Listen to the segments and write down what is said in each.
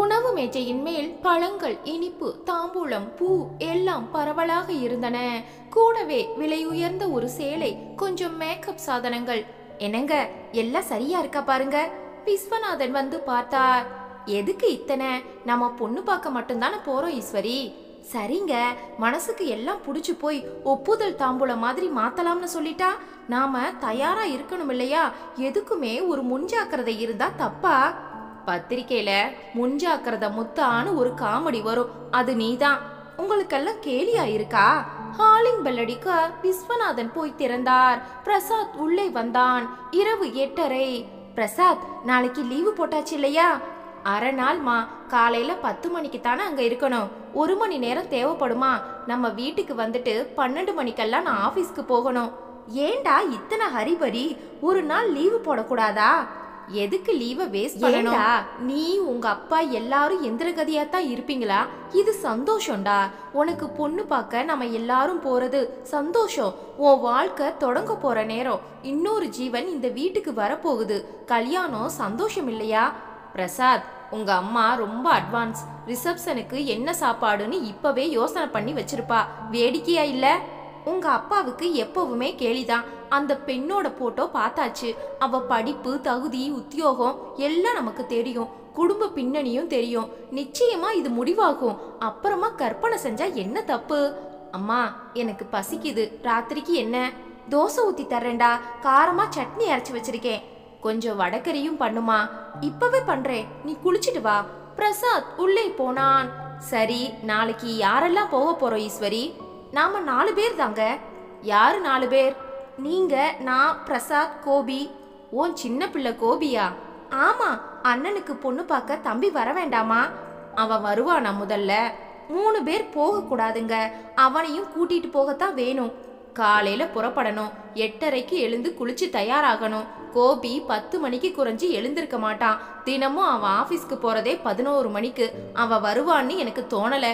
உணவு மேஜையின் மேல் பழங்கள், இனிப்பு, தாம்பூலம், பூ எல்லாம் பரவலாக இருந்தன. கூடவே விலை உயர்ந்த ஒரு சேலை, கொஞ்சம் மேக்கப் சாதனங்கள். என்னங்க, எல்லாம் சரியா இருக்கா பாருங்க. விஸ்வநாதன் வந்து பார்த்தார். எதுக்கு இத்தனை? நம்ம பொண்ணு பார்க்க மட்டும்தானே போறோம் ஈஸ்வரி. சரிங்க, மனசுக்கு எல்லாம் புடிச்சு போய் ஒப்புதல் தாம்பூலம் மாதிரி மாத்தலாம்னு சொல்லிட்டா நாம தயாரா இருக்கணும் இல்லையா? எதுக்குமே ஒரு முன்ஜாக்கிரதை இருந்தா தப்பா? பத்திரிக்கையில முன்ஜாக்கிரதை முத்தான்னு ஒரு காமெடி வரும், அது நீதான். உங்களுக்கெல்லாம் கேலியா இருக்கா? ஹாலிங் பெல் அடிக்க விஸ்வநாதன் போய் திறந்தார். பிரசாத் உள்ளே வந்தான். இரவு 8:30. பிரசாத், நாளைக்கு லீவு போட்டாச்சு இல்லையா? அரை நாள்மா. காலையில 10 மணிக்கு தானே அங்க இருக்கணும். 1 மணி நேரம் தேவைப்படுமா? நம்ம வீட்டுக்கு வந்துட்டு 12 மணிக்கெல்லாம் நான் ஆபீஸ்க்கு போகணும். ஏண்டா இத்தனை ஹரிபரி? ஒரு நாள் லீவு போடக்கூடாதா? எதுக்கு லீவை வேஸ்ட் பண்ணணும்? நீ உங்க அப்பா எல்லாரும் எந்திரகதியா தான் இருப்பீங்களா? இது சந்தோஷம்டா. உனக்கு பொண்ணு பார்க்க நம்ம எல்லாரும் போறது சந்தோஷம். உன் வாழ்க்கை தொடங்க போற நேரம். இன்னொரு ஜீவன் இந்த வீட்டுக்கு வரப்போகுது. கல்யாணம் சந்தோஷம் இல்லையா? பிரசாத், உங்க அம்மா ரொம்ப அட்வான்ஸ். ரிசப்ஷனுக்கு என்ன சாப்பாடுன்னு இப்பவே யோசனை பண்ணி வச்சிருப்பா. வேடிக்கையா இல்ல? உங்க அப்பாவுக்கு எப்பவுமே கேலிதான். அந்த பெண்ணோட போட்டோ பார்த்தாச்சு. அவ படிப்பு, தகுதி, உத்தியோகம் எல்லாம் நமக்கு தெரியும். குடும்ப பின்னணியும் தெரியும். நிச்சயமா இது முடிவாகும். அப்புறமா கற்பனை செஞ்சா என்ன தப்பு? அம்மா, எனக்கு பசிக்குது. ராத்திரிக்கு என்ன? தோசை ஊத்தி தர்றேன்டா. காரமா சட்னி அரைச்சு வச்சிருக்கேன். கொஞ்சம் வடக்கறியும் பண்ணுமா? இப்பவே பண்றேன், நீ குளிச்சுட்டு வா. பிரசாத் உள்ளே போனான். சரி, நாளைக்கு யாரெல்லாம் போக போறோம் ஈஸ்வரி? நாம 4 பேர் தாங்க. யாரு 4 பேர்? நீங்க, நான், பிரசாத், கோபி. ஓன் சின்ன பிள்ளை கோபியா? ஆமா. அண்ணனுக்கு பொண்ணு பார்க்க தம்பி வர வேண்டாமா? அவன் வருவானா? முதல்ல 3 பேர் போக கூடாதுங்க. அவனையும் கூட்டிட்டு போகத்தான் வேணும். காலையில புறப்படணும். 8:30க்கு எழுந்து குளிச்சு தயாராகணும். கோபி 10 மணிக்கு குறைஞ்சி எழுந்திருக்க மாட்டான். தினமும் அவன் ஆபீஸ்க்கு போறதே 11 மணிக்கு. அவன் வருவான்னு எனக்கு தோணல.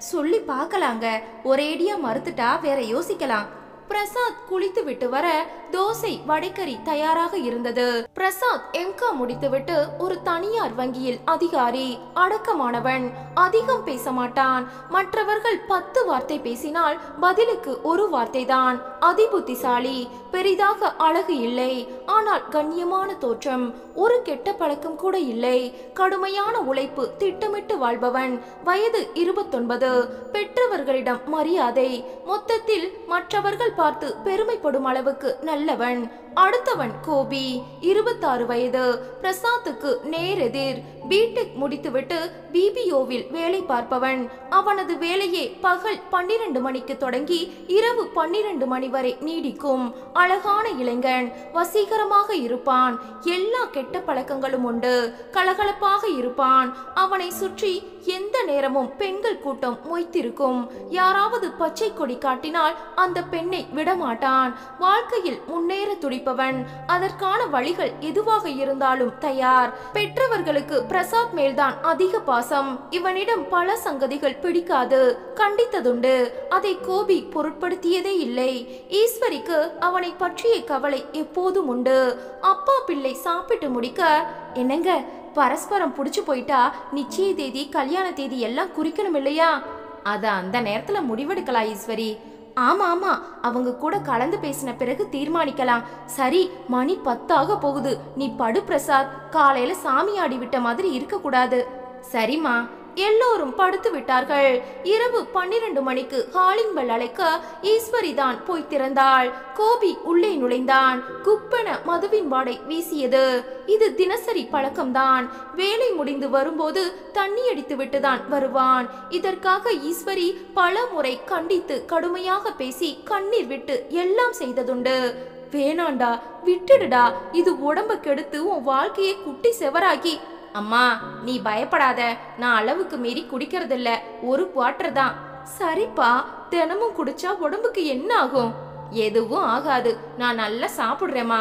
சொல்லி பார்க்கலாங்க. ஒரேடியா மறுத்துட்டா வேற யோசிக்கலாம். பிரசாத் குளித்து விட்டு வர தோசை, வடைக்கறி தயாராக இருந்தது. பிரசாத் எம்கா முடித்துவிட்டு ஒரு தனியார் வங்கியில் அதிகாரி. அடக்கமானவன், அதிகம் பேச மாட்டான். மற்றவர்கள் 10 வார்த்தை பேசினால் பதிலுக்கு 1 வார்த்தை தான். அதிபுத்திசாலி. பெரிதாக அழகு இல்லை, ஆனால் கண்ணியமான தோற்றம். ஒரு கெட்ட பழக்கம் கூட இல்லை. கடுமையான உழைப்பு, திட்டமிட்டு வாழ்பவன். வயது 29. பெற்றவர்களிடம் மரியாதை. மொத்தத்தில் மற்றவர்கள் பார்த்து பெருமைப்படும் அளவுக்கு நல்லவன். அடுத்தவன் கோபி, 26 வயது. பிரசாத்துக்கு நேரெதிர். பிடெக் முடித்துவிட்டு பிபிஓவில் வேலை பார்ப்பவன். அவனது வேலையே பகல் 12 மணிக்கு தொடங்கி இரவு 12 மணி வரை நீடிக்கும். அழகான இளைஞன், வசீகரமாக இருப்பான். எல்லா கெட்ட பழக்கங்களும் உண்டு. கலகலப்பாக இருப்பான். அவனை சுற்றி எந்த நேரமும் பெண்கள் கூட்டம் மொய்த்திருக்கும். யாராவது பச்சை கொடி காட்டினால் அந்த பெண்ணை விடமாட்டான். வாழ்க்கையில் முன்னேற துடிப்பவன். அதற்கான வழிகள் எதுவாக இருந்தாலும் தயார். பெற்றவர்களுக்கு பிரசாத் மேல்தான் அதிக பாசம். இவனிடம் பல சங்கதிகள் பிடிக்காது. கண்டித்ததுண்டு. அதை கோபி பொருட்படுத்தியதே இல்லை. ஈஸ்வரிக்கு அவனை பற்றிய கவலை எப்போதும் உண்டு. அப்பா பிள்ளை சாப்பிட்டு முடிக்க, என்னங்க, பரஸ்பரம் புடிச்சு போயிட்டா நிச்சய தேதி, கல்யாண தேதி எல்லாம் குறிக்கணும் இல்லையா? அத அந்த நேரத்துல முடிவெடுக்கலாம் ஈஸ்வரி. ஆமா ஆமா, அவங்க கூட கலந்து பேசின பிறகு தீர்மானிக்கலாம். சரி, மணி 10 ஆக போகுது. நீ படு பிரசாத். காலையில சாமி ஆடி விட்ட மாதிரி இருக்க கூடாது. சரிம்மா. எல்லோரும் படுத்து விட்டார்கள். இரவு 12 மணிக்கு ஹாலிங் பெல் அழைக்க ஈஸ்வரி தான் போய் திறந்தாள். கோபி உள்ளே நுழைந்தான். குப்பென மதுவின் வாடை வீசியது. இது தினசரி பழக்கம்தான். வேலை முடிந்து வரும்போது தண்ணி அடித்து விட்டுதான் வருவான். இதற்காக ஈஸ்வரி பல முறை கண்டித்து கடுமையாக பேசி கண்ணீர் விட்டு எல்லாம் செய்ததுண்டு. வேணாண்டா, விட்டுடுடா. இது உடம்ப கெடுத்து உன் வாழ்க்கையை குட்டி செவராக்கி. அம்மா, நீ பயப்படாத. நான் அளவுக்கு மீறி குடிக்கிறதில்ல. 1 குவார்ட்டர் தான். சரிப்பா, தினமும் குடிச்சா உடம்புக்கு என்ன ஆகும்? எதுவும் ஆகாது. நான் நல்லா சாப்பிடுறேம்மா.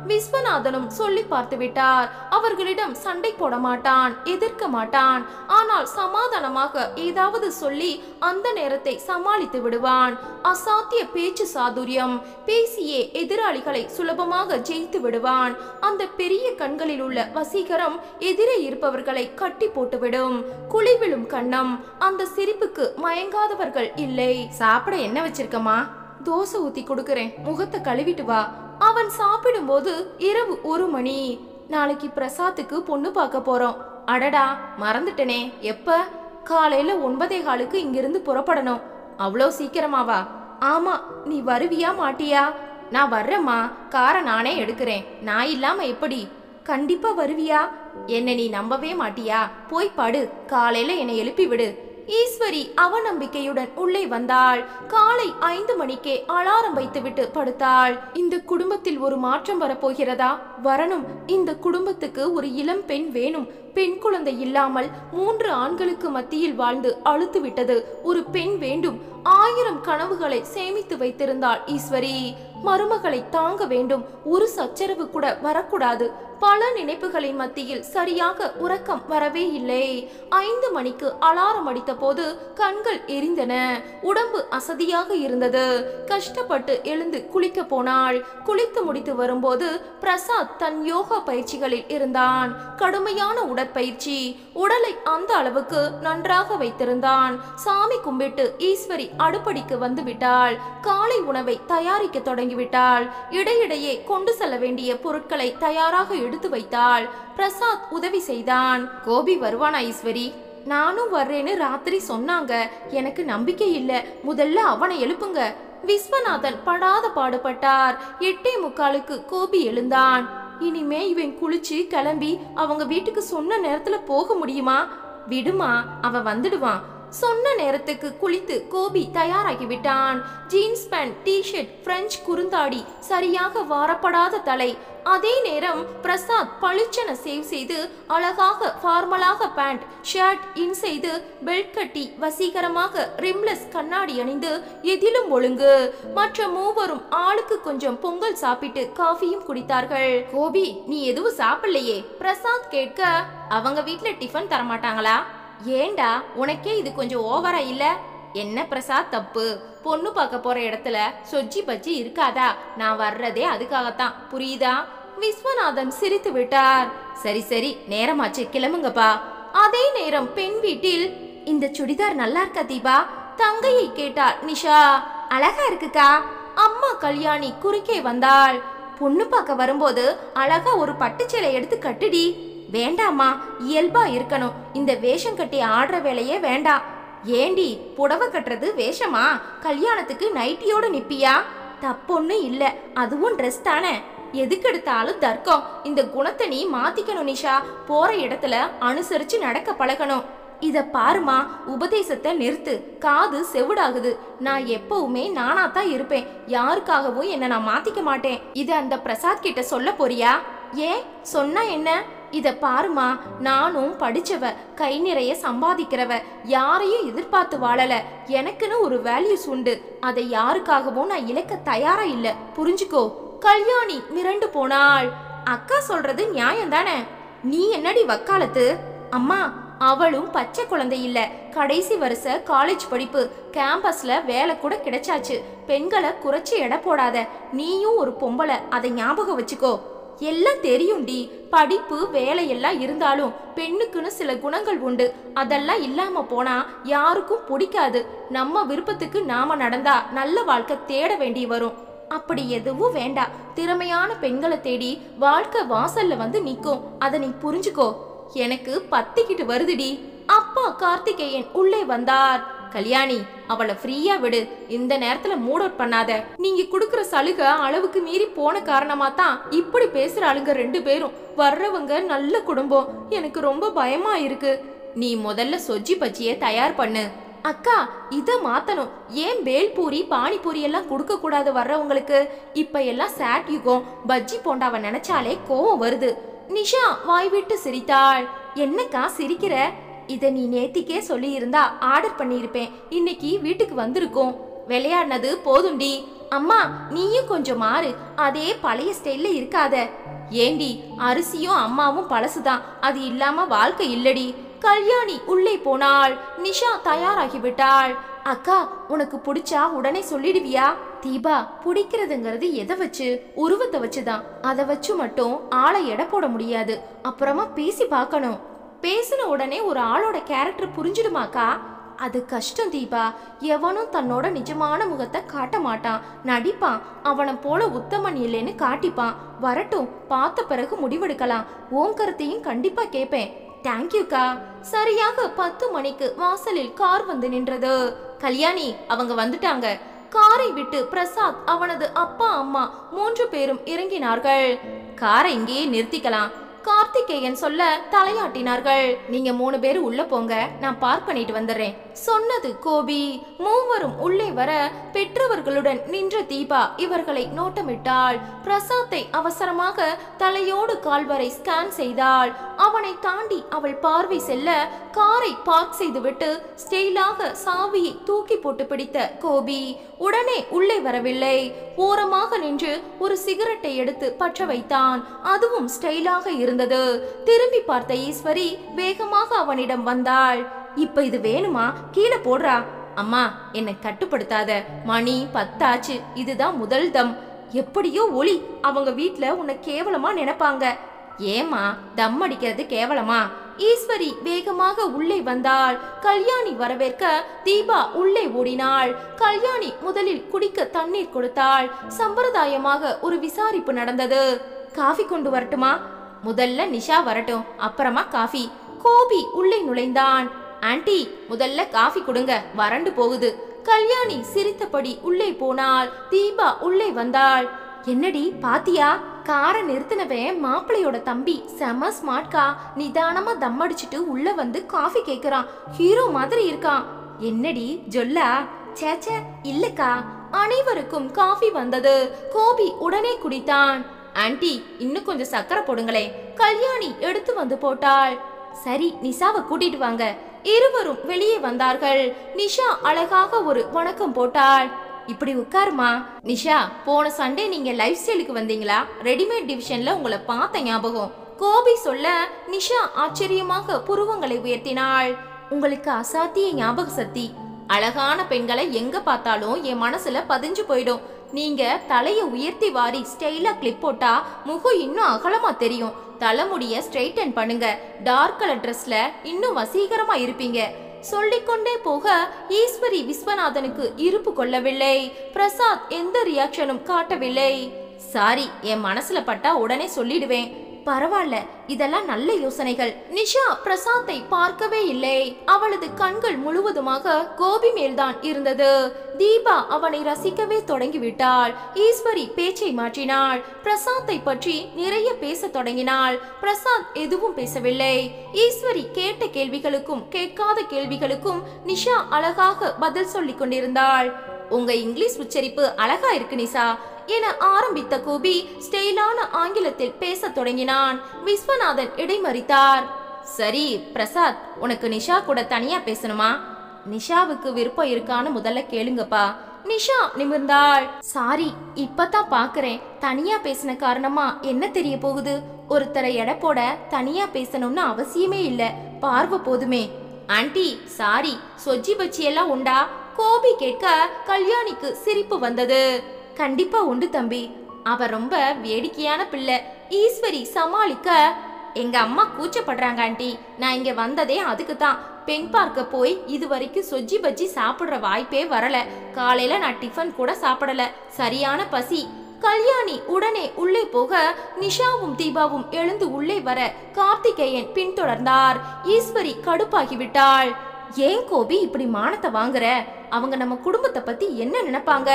விஸ்வநாதனும் சொல்லி பார்த்து விட்டார். அவர்களிடம் சண்டை போட மாட்டான், எதிர்க்க மாட்டான். ஆனால் சமாதானமாக ஏதாவது சொல்லி அந்த நேரத்தை சமாளித்து விடுவான். அசாத்திய பேச்சு சாதுரியம், பேசியே எதிராளிகளை சுலபமாக ஜெயித்து விடுவான். அந்த பெரிய கண்களில் உள்ள வசீகரம் எதிரே இருப்பவர்களை கட்டி போட்டுவிடும். குழிவிழும் கண்ணம், அந்த சிரிப்புக்கு மயங்காதவர்கள் இல்லை. சாப்பிட என்ன வச்சிருக்கமா? தோசை ஊத்தி கொடுக்கறேன், முகத்தை கழுவிட்டு வா. அவன் சாப்பிடும் போது இரவு 1 மணி. நாளைக்கு பிரசாத்துக்கு பொண்ணு பார்க்க போறோம். அடடா, மறந்துட்டனே. எப்ப? காலையில 9:15 இங்கிருந்து புறப்படணும். அவ்வளோ சீக்கிரமாவா? ஆமா. நீ வருவியா மாட்டியா? நான் வர்றேம்மா, காரை நானே எடுக்கிறேன். நான் இல்லாம எப்படி? கண்டிப்பா வருவியா? என்ன நீ நம்பவே மாட்டியா? போய் படு, காலையில என்னை எழுப்பி விடு. ஈஸ்வரி அவநம்பிக்கையுடன் உள்ளே வந்தாள். காலை 5 மணிக்கே அலாரம் வைத்துவிட்டு படுத்தாள். இந்த குடும்பத்தில் ஒரு மாற்றம் வரப்போகிறதா? வரணும். இந்த குடும்பத்துக்கு ஒரு இளம் பெண் வேணும். பெண் குழந்தை இல்லாமல் 3 ஆண்களுக்கு மத்தியில் வாழ்ந்து அழுத்து விட்டது. ஒரு பெண் வேண்டும். 1000 கனவுகளை சேமித்து வைத்திருந்தாள் ஈஸ்வரி. மருமகளை தாங்க வேண்டும். ஒரு சச்சரவு கூட வரக்கூடாது. பல நினைப்புகளின் மத்தியில் சரியாக உறக்கம் வரவே இல்லை. 5 மணிக்கு அலாரம் அடித்த போது கண்கள் எரிந்தன. உடம்பு அசதியாக இருந்தது. கஷ்டப்பட்டு எழுந்து குளிக்க போனாள். குளித்து முடித்து வரும்போது பிரசாத் தன் யோகா பயிற்சிகளில் இருந்தான். கடுமையான உடற்பயிற்சி. உடலை அந்த அளவுக்கு நன்றாக வைத்திருந்தான். சாமி கும்பிட்டு ஈஸ்வரி அடுப்படிக்கு வந்து விட்டாள். காலை உணவை தயாரிக்க தொடங்கிவிட்டாள். இடையிடையே கொண்டு செல்ல வேண்டிய பொருட்களை தயாராக எடுத்து வைத்தாள். பிரசாத் உதவி செய்தான். கோபி வருவானா ஈஸ்வரி? நானும் வர்றேன்னு ராத்திரி சொன்னாங்க. எனக்கு நம்பிக்கை இல்ல. முதல்ல அவனை எழுப்புங்க. விஸ்வநாதன் படாத பாடுபட்டார். 8:45 கோபி எழுந்தான். இனிமே இவன் குளிச்சு கிளம்பி அவங்க வீட்டுக்கு சொன்ன நேரத்துல போக முடியுமா? விடுமா, அவன் வந்துடுவான். சொன்ன நேரத்துக்கு குளித்து கோபி தயாராகி விட்டான். ஜீன்ஸ் பேண்ட், டிஷர்ட், பிரெஞ்சு குறுந்தாடி, சரியாக வாரப்படாத தலை. அதே நேரம் பிரசாத் பளிச்சென சேவ் செய்து அழகாக ஃபார்மலாக பேண்ட், ஷர்ட் இன் செய்து பெல்ட் கட்டி வசீகரமாக ரிம்லெஸ் கண்ணாடி அணிந்து எதிலும் ஒழுங்கு. மற்ற மூவரும் ஆளுக்கு கொஞ்சம் பொங்கல் சாப்பிட்டு காஃபியும் குடித்தார்கள். கோபி, நீ எதுவும் சாப்பிடலையே? பிரசாத் கேட்க, அவங்க வீட்டுல டிஃபன் தரமாட்டாங்களா? ஏண்டா, உனக்கே இது கொஞ்சம் ஓவரா இல்ல? என்ன பிரசாத் தப்பு? பொண்ணு பார்க்க போற இடத்துல சொஜ்ஜி பஜ்ஜி இருக்காதா? நான் வர்றதே அதுக்காகத்தான், புரியுதா? விஸ்வநாதன் சிரித்து விட்டார். சரி சரி, நேரமாச்சு, கிளம்புங்கப்பா. அதே நேரம் பெண் வீட்டில், இந்த சுடிதார் நல்லா இருக்கா தீபா? தங்கையை கேட்டாள் நிஷா. அழகா இருக்குக்கா. அம்மா கல்யாணி குறுக்கே வந்தாள். பொண்ணு பார்க்க வரும்போது அழகா ஒரு பட்டுச்சேலை எடுத்து கட்டுடி. வேண்டாமா, இயல்பா இருக்கணும். இந்த வேஷம் கட்டி ஆடுற வேலையே வேண்டாம். ஏண்டி, புடவை கட்டுறது வேஷமா? கல்யாணத்துக்கு நைட்டியோட நிப்பியா? தப்பொன்னு இல்ல, அதுவும் ட்ரெஸ் தானே. எதுக்கு எடுத்தாலும் தர்க்கம். இந்த குணத்தை நீ மாத்திக்கணும் நிஷா. போற இடத்துல அனுசரிச்சு நடக்க பழகணும். இத பாருமா, உபதேசத்தை நிறுத்து. காது செவிடாகுது. நான் எப்பவுமே நானாத்தான் இருப்பேன். யாருக்காகவும் என்ன நான் மாத்திக்க மாட்டேன். இத அந்த பிரசாத் கிட்ட சொல்ல போறியா? ஏன், சொன்னா என்ன? இத பாருமா, நானும் படிச்சவ, கை நிறைய சம்பாதிக்கிறவ, யாரையும் எதிர்பார்த்து வாழல. எனக்குன்னு ஒரு வேல்யூஸ் உண்டு. அதை யாருக்காகவும் நான் இழக்க தயாரா இல்ல, புரிஞ்சுக்கோ. கல்யாணி மிரண்டு போனாள். அக்கா சொல்றது நியாயம் தானே? நீ என்னடி வக்காலத்து? அம்மா, அவளும் பச்சை குழந்தை இல்ல. கடைசி வருஷ காலேஜ் படிப்பு, கேம்பஸ்ல வேலை கூட கிடைச்சாச்சு. பெண்களை குறைச்சி எடை போடாத. நீயும் ஒரு பொம்பளை, அதை ஞாபகம் வச்சுக்கோ. எல்லாம் தெரியும்டி. படிப்பு வேலையெல்லாம் இருந்தாலும் பெண்ணுக்குன்னு சில குணங்கள் உண்டு. அதெல்லாம் இல்லாம போனா யாருக்கும் பிடிக்காது. நம்ம விருப்பத்துக்கு நாம நடந்தா நல்ல வாழ்க்கை தேட வேண்டி வரும். அப்படி எதுவும் வேண்டாம். திறமையான பெண்களை தேடி வாழ்க்கை வாசல்ல வந்து நிக்கும். அதை நீ புரிஞ்சுக்கோ. எனக்கு பத்திக்கிட்டு வருதுடி. அப்பா கார்த்திகேயன் உள்ளே வந்தார். கல்யாணி, அவளை ஃப்ரீயா விடு. இந்த நேரத்துல மூட் அவுட் பண்ணாத. நீங்க குடுக்கற சலுகை அளவுக்கு மீறி போன காரணமா தான் இப்படி பேசுற ஆளுங்க 2 பேரும். வர்றவங்க நல்ல குடும்பம். எனக்கு ரொம்ப பயமா இருக்கு. நீ முதல்ல சொஜ்ஜி பஜ்ஜிய தயார் பண்ணு. அக்கா, இத மாத்தணும். ஏன் பேல்பூரி பானிபூரி எல்லாம் கொடுக்க கூடாது வர்றவங்களுக்கு? இப்ப எல்லாம் சாட் யுகம். பஜ்ஜி போண்டாவை நினைச்சாலே கோவம் வருது. நிஷா வாய் விட்டு சிரித்தாள். என்னக்கா சிரிக்கிற? இத நீ நேத்திக்கே சொல்லி இருந்தா ஆர்டர் பண்ணியிருப்பேன். இன்னைக்கு வீட்டுக்கு வந்திருக்கோம். விளையாடினது போதும்டி. அம்மா நீயும் கொஞ்சம் மாறு, அதே பழைய ஸ்டைல்ல இருக்காத. ஏண்டி, அரிசியும் அம்மாவும் பழசுதான், அது இல்லாம வாழ்க்கை இல்லடி. கல்யாணி உள்ளே போனாள். நிஷா தயாராகிவிட்டாள். அக்கா, உனக்கு பிடிச்சா உடனே சொல்லிடுவியா? தீபா, பிடிக்கிறதுங்கிறது எதை வச்சு? உருவத்தை வச்சுதான். அதை வச்சு மட்டும் ஆளை எடை போட முடியாது. அப்புறமா பேசி பார்க்கணும். பேசின உடனே ஒரு ஆளோட கேரக்டர் புரிஞ்சிடுமாக்கா? அது கஷ்டம் தீபா. எவனும் தன்னோட நிஜமான முகத்தை காட்ட மாட்டான், நடிப்பான். அவனை போல உத்தமன் இல்லைன்னு காட்டிப்பான். வரட்டும், பார்த்த பிறகு முடிவெடுக்கலாம். உன் கருத்தையும் கண்டிப்பா கேட்பேன். தேங்க்யூக்கா. சரியாக 10 மணிக்கு வாசலில் கார் வந்து நின்றது. கல்யாணி, அவங்க வந்துட்டாங்க. காரை விட்டு பிரசாத், அவனது அப்பா, அம்மா 3 பேரும் இறங்கினார்கள். காரை இங்கேயே நிறுத்திக்கலாம், கார்த்திகேயன் சொல்ல தலையாட்டினார்கள். நீங்க 3 பேர் உள்ள போங்க, நான் பார்க் பண்ணிட்டு வந்துடுறேன் சொன்னது கோபி. மூவரும் உள்ளே வர பெற்றவர்களுடன் நின்ற தீபா இவர்களை நோட்டமிட்டாள். பிரசாத்தை அவசரமாக தலையோடு கால்வரை ஸ்கேன் செய்தாள். அவனை தாண்டி அவள் பார்வை செல்ல காரை பார்க் செய்துவிட்டு ஸ்டைலாக சாவியை தூக்கி போட்டு பிடித்த கோபி உடனே உள்ளே வரவில்லை. ஓரமாக நின்று ஒரு சிகரெட்டை எடுத்து பற்ற வைத்தான். அதுவும் ஸ்டைலாக இருந்தது. திரும்பி பார்த்த ஈஸ்வரி வேகமாக அவனிடம் வந்தாள். இப்ப இது வேணுமா? கீழே போடுறா. அம்மா, என்னை கட்டுப்படுத்தாத. மணி 10 ஆச்சு. இதுதான் முதல் தம். எப்படியோ ஒளி. அவங்க வீட்ல உன்னை கேவலமா நினைப்பாங்க. ஏமா, தம் அடிக்கிறது கேவலமா? ஈஸ்வரி வேகமாக உள்ளே வந்தாள். கல்யாணி வரவேற்க தீபா உள்ளே ஓடினாள். கல்யாணி முதலில் குடிக்க தண்ணீர் கொடுத்தாள். சம்பிரதாயமாக ஒரு விசாரிப்பு நடந்தது. காஃபி கொண்டு வரட்டுமா? முதல்ல நிஷா வரட்டும், அப்புறமா காஃபி. கோபி உள்ளே நுழைந்தான். ஆன்ட்டி, முதல்ல காஃபி கொடுங்க, வறண்டு போகுது. கல்யாணி சிரித்தபடி உள்ளே போனாள். தீபா உள்ளே வந்தாள். என்னடி பாத்தியா? காரை நிறுத்தினவன் மாப்பிள்ளையோட தம்பி. செம ஸ்மார்ட்கா. நிதானமா தம் அடிச்சுட்டு உள்ள வந்து காஃபி கேக்குறான். ஹீரோ மாதிரி இருக்கான். என்னடி ஜொல்லா? சேச்சே இல்லக்கா. அனைவருக்கும் காஃபி வந்தது. கோபி உடனே குடித்தான். ஆன்ட்டி, இன்னும் கொஞ்சம் சக்கரை போடுங்களே. கல்யாணி எடுத்து வந்து போட்டாள். சரி, நிஷாவை கூட்டிட்டு வாங்க. இருவரும் வெளியே வந்தார்கள். நிஷா அழகாக ஒரு வணக்கம் போட்டாள். இப்படி உட்காருமா. நிஷா, போன சண்டே நீங்க லைஃப் ஸ்டைலுக்கு வந்தீங்களா? ரெடிமேட் டிவிஷன்ல உங்களை பார்த்த ஞாபகம். கோபி சொல்ல நிஷா ஆச்சரியமாக புருவங்களை உயர்த்தினாள். உங்களுக்கு அசாத்திய ஞாபக சக்தி. அழகான பெண்களை எங்க பார்த்தாலும் என் மனசுல பதிஞ்சு போயிடும். நீங்க தலைய உயர்த்தி வாரி ஸ்டைலா கிளிப் போட்டா முகம் இன்னும் அகலமா தெரியும். தலைமுடிய ஸ்ட்ரைட்டன் பண்ணுங்க. டார்க் கலர் ட்ரெஸ்ல இன்னும் வசீகரமா இருப்பீங்க. சொல்லிக்கொண்டே போக ஈஸ்வரி விஸ்வநாதனுக்கு இருப்பு கொள்ளவில்லை. பிரசாத் எந்த ரியாக்ஷனும் காட்டவில்லை. சாரி, என் மனசுல பட்டா உடனே சொல்லிடுவேன். பரவாயில்ல, இதெல்லாம் நல்ல யோசனைகள். நிஷா பிரசாத்தை பார்க்கவே இல்லை. அவளது கண்கள் முழுவதுமாக கோபி மேல்தான் இருந்தது. தீபா அவனை ரசிக்கவே தொடங்கிவிட்டாள். ஈஸ்வரி பேச்சை மாற்றினாள். பிரசாத்தை பற்றி நிறைய பேச தொடங்கினாள். பிரசாத் எதுவும் பேசவில்லை. ஈஸ்வரி கேட்ட கேள்விகளுக்கும் கேட்காத கேள்விகளுக்கும் நிஷா அழகாக பதில் சொல்லிக் கொண்டிருந்தாள். உங்க இங்கிலீஷ் உச்சரிப்பு அழகா இருக்கு நிஷா என ஆரம்பித்த கோபி ஸ்டைலான ஆங்கிலத்தில் பேச தொடங்கினான். விஸ்வநாதன் இடைமறித்தார். சரி பிரசாத், உனக்கு நிஷா கூட தனியா பேசணுமா? நிஷாவுக்கு விருப்பம் இருக்கான்னு முதல்ல கேளுங்கப்பா. நிஷா நிமிர்ந்தாள். சாரி, இப்பதான் பாக்குறேன். தனியா பேசின காரணமா என்ன தெரிய போகுது? ஒருத்தரை எடை போட தனியா பேசணும்னு அவசியமே இல்ல, பார்வை போதுமே. ஆன்ட்டி சாரி, சொஜ்ஜி பச்சி எல்லாம் உண்டா? கோபி கேட்க கல்யாணிக்கு சிரிப்பு வந்தது. கண்டிப்பா உண்டு தம்பி. அவ ரொம்ப வேடிக்கையான பிள்ளை. ஈஸ்வரி சமாளிக்க, எங்க அம்மா கூச்சப்படுறாங்க ஆண்டி. நான் இங்க வந்ததே அதுக்கு தான். பெண் பார்க்க போய் இது வரைக்கும் சொஜ்ஜி பஜ்ஜி சாப்பிடுற வாய்ப்பே வரல. காலையில நான் டிஃபன் கூட சாப்பிடல, சரியான பசி. கல்யாணி உடனே உள்ளே போக நிஷாவும் தீபாவும் எழுந்து உள்ளே வர கார்த்திகேயன் பின்தொடர்ந்தார். ஈஸ்வரி கடுப்பாகிவிட்டாள். ஏன் கோபி இப்படி மானத்தை வாங்குற? அவங்க நம்ம குடும்பத்தை பத்தி என்ன நினைப்பாங்க?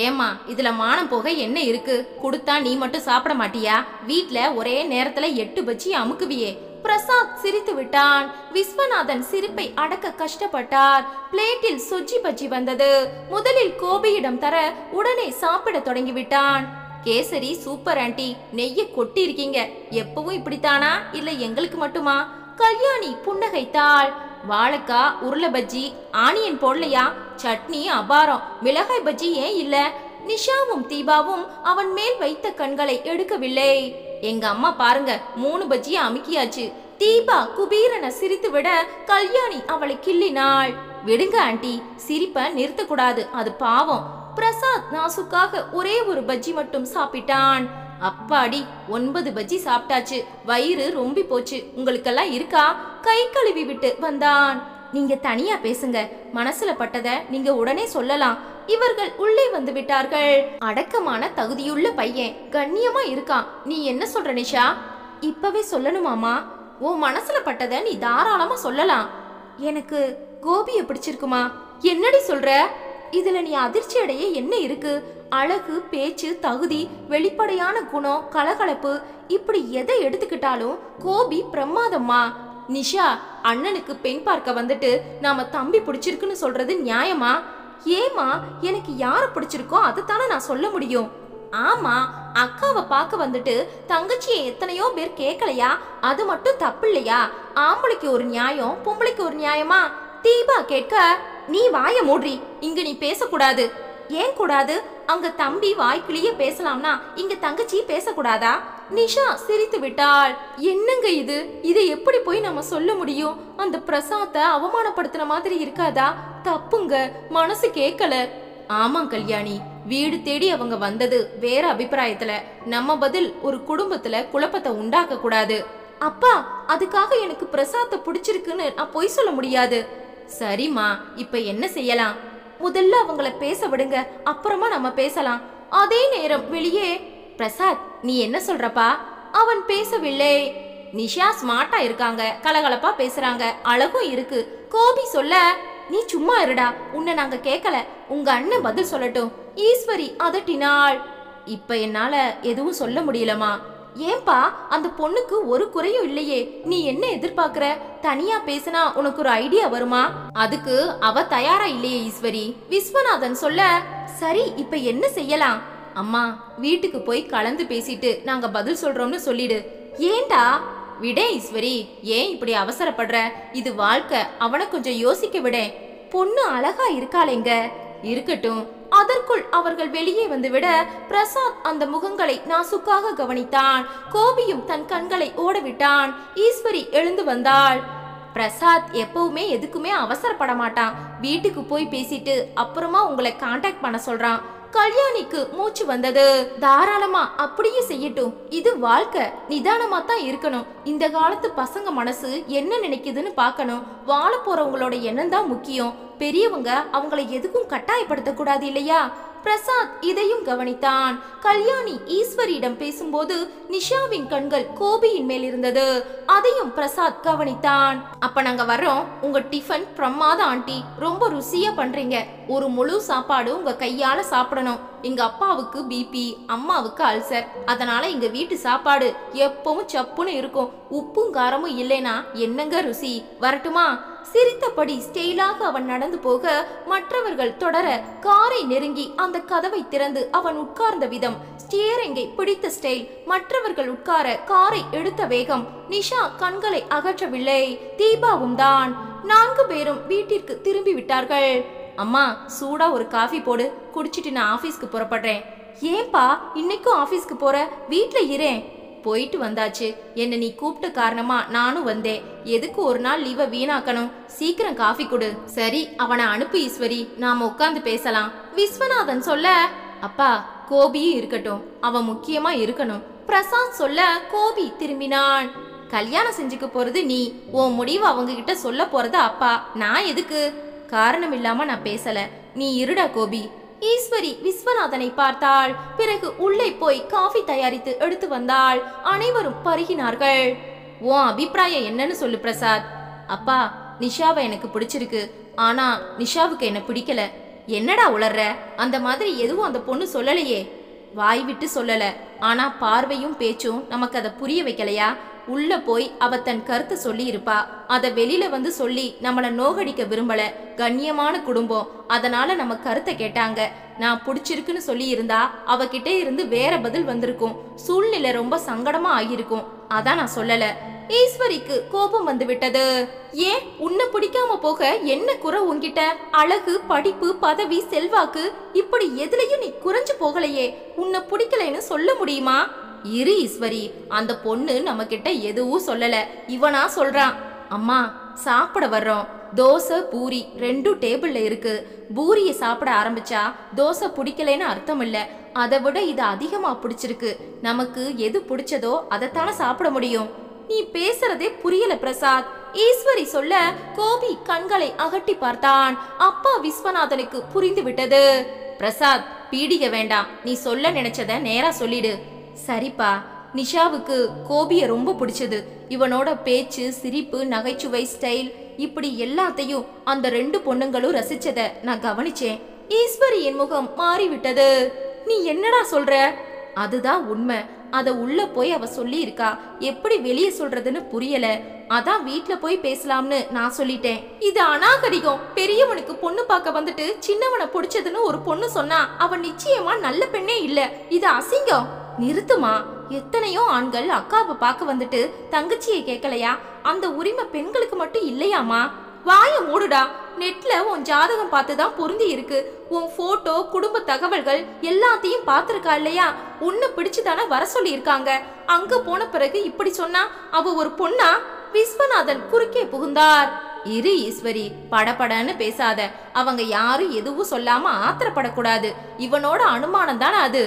ஏமா, இதுல மானம் போக என்ன இருக்கு? கொடுத்தா நீ மட்டும் சாப்பிட மாட்டியா? வீட்ல ஒரே நேரத்துல 8 பஜ்ஜி அமுக்குவியே. பிரசாத் சிரித்து விட்டான். விஸ்வநாதன் சிரிப்பை அடக்க கஷ்டப்பட்டார். பிளேட்டில் சொஜ்ஜி பஜ்ஜி வந்தது. முதலில் கோபியிடம் தர உடனே சாப்பிட தொடங்கிவிட்டான். கேசரி சூப்பர் ஆண்டி, நெய்ய கொட்டி இருக்கீங்க. எப்பவும் இப்படித்தானா, இல்ல எங்களுக்கு மட்டுமா? கல்யாணி புன்னகைத்தாள். வாழைக்காய், உருளை பஜ்ஜி, ஆனியன் போடலையா? சட்னி அபாரம். மிளகாய் பஜ்ஜி ஏன் இல்ல? நிஷாவும் தீபாவும் அவன் மேல் வைத்த கண்களை எடுக்கவில்லை. எங்க அம்மா பாருங்க, 3 பஜ்ஜியை அமுக்கியாச்சு. தீபா குபீரன சிரித்து விட கல்யாணி அவளை கிள்ளினாள். விடுங்க ஆண்டி, சிரிப்ப நிறுத்தக்கூடாது, அது பாவம். பிரசாத் நாசுக்காக ஒரே ஒரு பஜ்ஜி மட்டும் சாப்பிட்டான். அப்பாடி, 9 பஜ்ஜி சாப்பிட்டாச்சு, வயிறு ரொம்பி போச்சு. உங்களுக்கெல்லாம் இருக்கா? கை கழுவி விட்டு வந்தான். நீங்க தனியா பேசுங்க, மனசுல பட்டத நீங்க உடனே சொல்லலாம். இவர்கள் உள்ளே வந்து விட்டார்கள். அடக்கமான தகுதியுள்ள பையன், கண்ணியமா இருக்கான். நீ என்ன சொல்ற நிஷா? இப்பவே சொல்லணுமாமா? உன் மனசுல பட்டத நீ தாராளமா சொல்லலாம். எனக்கு கோபியை பிடிச்சிருக்குமா? என்னடி சொல்ற? இதுல நீ அதிர்ச்சி அடைய என்ன இருக்கு? அழகு, பேச்சு, தகுதி, வெளிப்படையான குணம், கலகலப்பு, இப்படி எதை எடுத்துக்கிட்டாலும் கோபி பிரமாதம்மா. நிஷா, அண்ணனுக்கு பெண் பார்க்க வந்துட்டு நாம தம்பி பிடிச்சிருக்குன்னு சொல்றது நியாயமா? ஏமா, எனக்கு யார பிடிச்சிருக்கோ அதுதானே நான் சொல்ல முடியும். ஆமா, அக்காவை பார்க்க வந்துட்டு தங்கச்சியை எத்தனையோ பேர் கேட்கலையா? அது மட்டும் தப்பு இல்லையா? ஆம்பளைக்கு ஒரு நியாயம், பொம்பளைக்கு ஒரு நியாயமா? தீபா கேட்க, நீ வாய மூடி, இங்க நீ பேசக்கூடாது. ஏன் கூடாது? அங்க தம்பி வாய்க்கிலேயே பேசலாம்னா இங்க தங்கச்சி பேசக்கூடாதா? நிஷா சிரித்து விட்டாள். என்னங்க இது? இதை எப்படி போய் நம்ம சொல்ல முடியும்? அந்த பிரசாத்தை அவமானப்படுத்தின மாதிரி இருக்காதா? தப்புங்க, மனசு கேட்கல. ஆமா கல்யாணி, வீடு தேடி அவங்க வந்தது வேற அபிப்பிராயத்துல. நம்ம பதில் ஒரு குடும்பத்துல குழப்பத்தை உண்டாக்க கூடாது. அப்பா, அதுக்காக எனக்கு பிரசாத்தை பிடிச்சிருக்குன்னு நான் பொய் சொல்ல முடியாது. சரிம்மா, இப்ப என்ன செய்யலாம்? முதல்ல அவங்கள பேச விடுங்க, அப்புறமா நம்ம பேசலாம். அதே நேரம் வெளியே, பிரசாத் நீ என்ன சொல்றப்பா? அவன் பேசவில்லை. நிஷா ஸ்மார்ட்டா இருக்காங்க, கலகலப்பா பேசுறாங்க, அழகும் இருக்கு. கோபி சொல்ல, நீ சும்மா இருடா, உன்னை நாங்க கேட்கல, உங்க அண்ணன் பதில் சொல்லட்டும். ஈஸ்வரி அதட்டினாள். இப்ப என்னால எதுவும் சொல்ல முடியலமா. ஏன்பா, அந்த பொண்ணுக்கு ஒரு குறையும் இல்லையே, நீ என்ன எதிர்பார்க்கிற? தனியா பேசினா உனக்கு ஒரு ஐடியா வருமா? அதுக்கு அவ தயாரா இல்லையே ஈஸ்வரி. விஸ்வநாதன் சொல்ல, சரி இப்ப என்ன செய்யலாம்? அம்மா, வீட்டுக்கு போய் கலந்து பேசிட்டு நாங்க பதில் சொல்றோம்னு சொல்லிடு. ஏண்டா? விடே ஈஸ்வரி, ஏன் இப்படி அவசரப்படுற? இது வாழ்க்கை, அவனை கொஞ்சம் யோசிக்க விட. பொண்ணு அழகா இருக்காளேங்க. இருக்கட்டும். அதற்குள் அவர்கள் வெளியே வந்துவிட பிரசாத் அந்த முகங்களை நாசுக்காக கவனித்தான். கோபியும் தன் கண்களை ஓடவிட்டான். ஈஸ்வரி எழுந்து வந்தாள். பிரசாத் எப்பவுமே எதுக்குமே அவசரப்பட மாட்டான். வீட்டுக்கு போய் பேசிட்டு அப்புறமா உங்களை காண்டாக்ட் பண்ண சொல்றான். கல்யாணிக்கு மூச்சு வந்தது. தாராளமா அப்படியே செய்யட்டும், இது வாழ்க்கை, நிதானமா தான் இருக்கணும். இந்த காலத்து பசங்க மனசு என்ன நினைக்குதுன்னு பார்க்கணும். வாழ போறவங்களோட எண்ணம் தான் முக்கியம். பெரியவங்க அவங்களை எதுக்கும் கட்டாயப்படுத்த கூடாது இல்லையா? பிரசாத் இதையும் கவனித்தான். கல்யாணி ஈஸ்வரியிடம் பேசும்போது நிஷாவின் கண்கள் கோபியின் மேல் இருந்தது. அதையும் பிரசாத் கவனித்தான். அப்ப நாங்க வர்றோம். உங்க டிஃபன் பிரமாத ஆண்டி, ரொம்ப ருசியா பண்றீங்க. ஒரு முழு சாப்பாடு உங்க கையால சாப்பிடணும். எங்க அப்பாவுக்கு பிபி, அம்மாவுக்கு அல்சர், அதனால எங்க வீட்டு சாப்பாடு எப்பவும் சப்புன்னு இருக்கும். உப்பும் காரமும் இல்லைனா என்னங்க ருசி? வரட்டுமா? சிரித்தபடி ஸ்டைலாக அவன் நடந்து போக மற்றவர்கள் தொடர காரை நெருங்கி அந்த கதவை திறந்து அவன் உட்கார்ந்த விதம், ஸ்டியரிங்கை பிடித்த ஸ்டைல், மற்றவர்கள் உட்கார காரை எடுத்த வேகம். நிஷா கண்களை அகற்றவில்லை. தீபாவும் தான். 4 பேரும் வீட்டிற்கு திரும்பி விட்டார்கள். அம்மா, சூடா ஒரு காஃபி போடு, குடிச்சிட்டு நான் ஆபீஸ்க்கு புறப்படுறேன். ஏன்பா இன்னைக்கும் ஆபீஸ்க்கு போற? வீட்ல இரேன். போயிட்டு வந்தாச்சு. என்ன நீ கூப்பிட்ட காரணமா நானும் வந்தேன். எதுக்கு ஒரு நாள் லீவை வீணாக்கணும்? சீக்கிரம் காஃபி கொடு. சரி, அவனை அனுப்பு ஈஸ்வரி, நாம உட்கார்ந்து பேசலாம். விஸ்வநாதன் சொல்ல, அப்பா கோபியும் இருக்கட்டும், அவன் முக்கியமா இருக்கணும். பிரசாத் சொல்ல கோபி திரும்பினான். கல்யாணம் செஞ்சுக்க போறது நீ, உன் முடிவு அவங்க கிட்ட சொல்ல போறது அப்பா. நான் எதுக்கு? காரணம் இல்லாம நான் பேசல, நீ இருடா கோபி. ஈஸ்வரி விஸ்வநாதனை பார்த்தாள். பிறகு உள்ளே போய் காஃபி தயாரித்து எடுத்து வந்தாள். அனைவரும் பருகினார்கள். உன் அபிப்பிராயம் என்னன்னு சொல்லு பிரசாத். அப்பா, நிஷாவை எனக்கு பிடிச்சிருக்கு, ஆனா நிஷாவுக்கு என்ன பிடிக்கல. என்னடா உளர்ற? அந்த மாதிரி எதுவும் அந்த பொண்ணு சொல்லலையே. வாய் விட்டு சொல்லல, ஆனா பார்வையும் பேச்சும் நமக்கு அதை புரிய வைக்கலையா? உள்ள போய் அவ தன் கருத்தை சொல்லி இருப்பா. அத வெளியில வந்து சொல்லி நம்மள நோகடிக்க விரும்பல. கண்ணியமான குடும்பம், அதனால நம்ம கருத்தை கேட்டாங்க. நான் பிடிச்சிருக்குன்னு சொல்லி இருந்தா அவகிட்ட இருந்து வேற பதில் வந்திருக்கும். சூழ்நிலை ரொம்ப சங்கடமா ஆகியிருக்கும். அதான் நான் சொல்லல. ஈஸ்வரிக்கு கோபம் வந்து விட்டது. ஏன் உன்னை பிடிக்காம போக என்ன குறை உன்கிட்ட? அழகு, படிப்பு, பதவி, செல்வாக்கு இப்படி எதுலயும் நீ குறைஞ்சு போகலையே. உன்னை பிடிக்கலைன்னு சொல்ல முடியுமா? இரு ஈஸ்வரி, அந்த பொண்ணு நம்ம கிட்ட எதுவும் சொல்லல, இவனா சொல்றான். அம்மா சாப்பிட வர்றோம், தோசை பூரி ரெண்டும் டேபிள்ல இருக்கு. பூரியை சாப்பிட ஆரம்பிச்சா தோசை பிடிக்கலைன்னு அர்த்தம் இல்ல. அதை விட இது அதிகமா பிடிச்சிருக்கு. நமக்கு எது பிடிச்சதோ அதைத்தானே சாப்பிட முடியும். நீ பேசுறதே புரியல பிரசாத். ஈஸ்வரி சொல்ல கோபி கண்களை அகட்டி பார்த்தான். அப்பா விஸ்வநாதனுக்கு புரிந்து விட்டது. பிரசாத், பீடிக்க வேண்டாம், நீ சொல்ல நினைச்சத நேரா சொல்லிடு. சரிப்பா. நிஷாவுக்கு கோபிய ரொம்ப பிடிச்சது. இவனோட பேச்சு, சிரிப்பு, நகைச்சுவை, ஸ்டைல் இப்படி எல்லாத்தையும் அந்த ரெண்டு பொண்ணுங்களும் ரசிச்சத நான் கவனிச்சேன். ஈஸ்வரியின் முகம் மாறிவிட்டது. நீ என்னடா சொல்ற? அதுதான் உண்மை. அத உள்ள போய் அவ சொல்லி இருக்கா. எப்படி வெளியே சொல்றதுன்னு புரியல. அதான் வீட்ல போய் பேசலாம்னு நான் சொல்லிட்டேன். இது அநாகரிகம். பெரியவனுக்கு பொண்ணு பார்க்க வந்துட்டு சின்னவனை பிடிச்சதுன்னு ஒரு பொண்ணு சொன்னா அவன் நிச்சயமா நல்ல பெண்ணே இல்ல. இது அசிங்கம். நிறுத்துமா. எத்தனையோ ஆண்கள் அக்காவை பார்க்க வந்துட்டு தங்கச்சியை கேட்கலையா? அந்த உரிமை பெண்களுக்கு மட்டும் இல்லையாமா? வாய மூடுடா. நெட்ல உன் ஜாதகம் பார்த்துதான் பொருந்தி இருக்கு. உன் போட்டோ, குடும்ப தகவல்கள் எல்லாத்தையும் பார்த்திருக்கா இல்லையா? உன்னை பிடிச்சுதானே வர சொல்லி இருக்காங்க. அங்க போன பிறகு இப்படி சொன்னா அவ ஒரு பொண்ணா? விஸ்வநாதன் குறுக்கே புகுந்தார். இரு ஈஸ்வரி, படபடன்னு பேசாத. அவங்க யாரும் எதுவும் சொல்லாம ஆத்திரப்படக்கூடாது. இவனோட அனுமானம் தானே அது.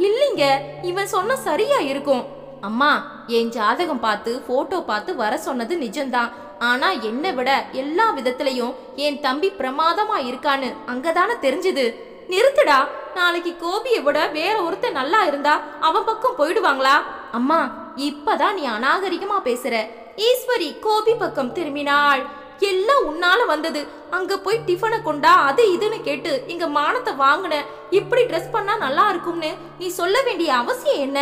இல்லைங்க, இவன் சொன்ன சரியா இருக்கும். அம்மா, என் ஜாதகம் பார்த்து போட்டோ பார்த்து வர சொன்னது நிஜம்தான். ஆனா என்னை விட எல்லா விதத்திலையும் என் தம்பி பிரமாதமா இருக்கான்னு அங்கதானே தெரிஞ்சது. நிறுத்துடா. நாளைக்கு கோபியை விட வேற ஒருத்தன் நல்லா இருந்தா அவன் பக்கம் போயிடுவாங்களா? அம்மா, இப்பதான் நீ அநாகரிகமா பேசுற. ஈஸ்வரி கோபி பக்கம் திரும்பினாள். எல்லாம் உன்னால வந்தது. அங்க போய் டிஃபனை கொண்டா அது இதுன்னு கேட்டு இங்க மானத்தை வாங்கின. இப்படி ட்ரெஸ் பண்ணா நல்லா இருக்கும்னு நீ சொல்ல வேண்டிய அவசியம் என்ன?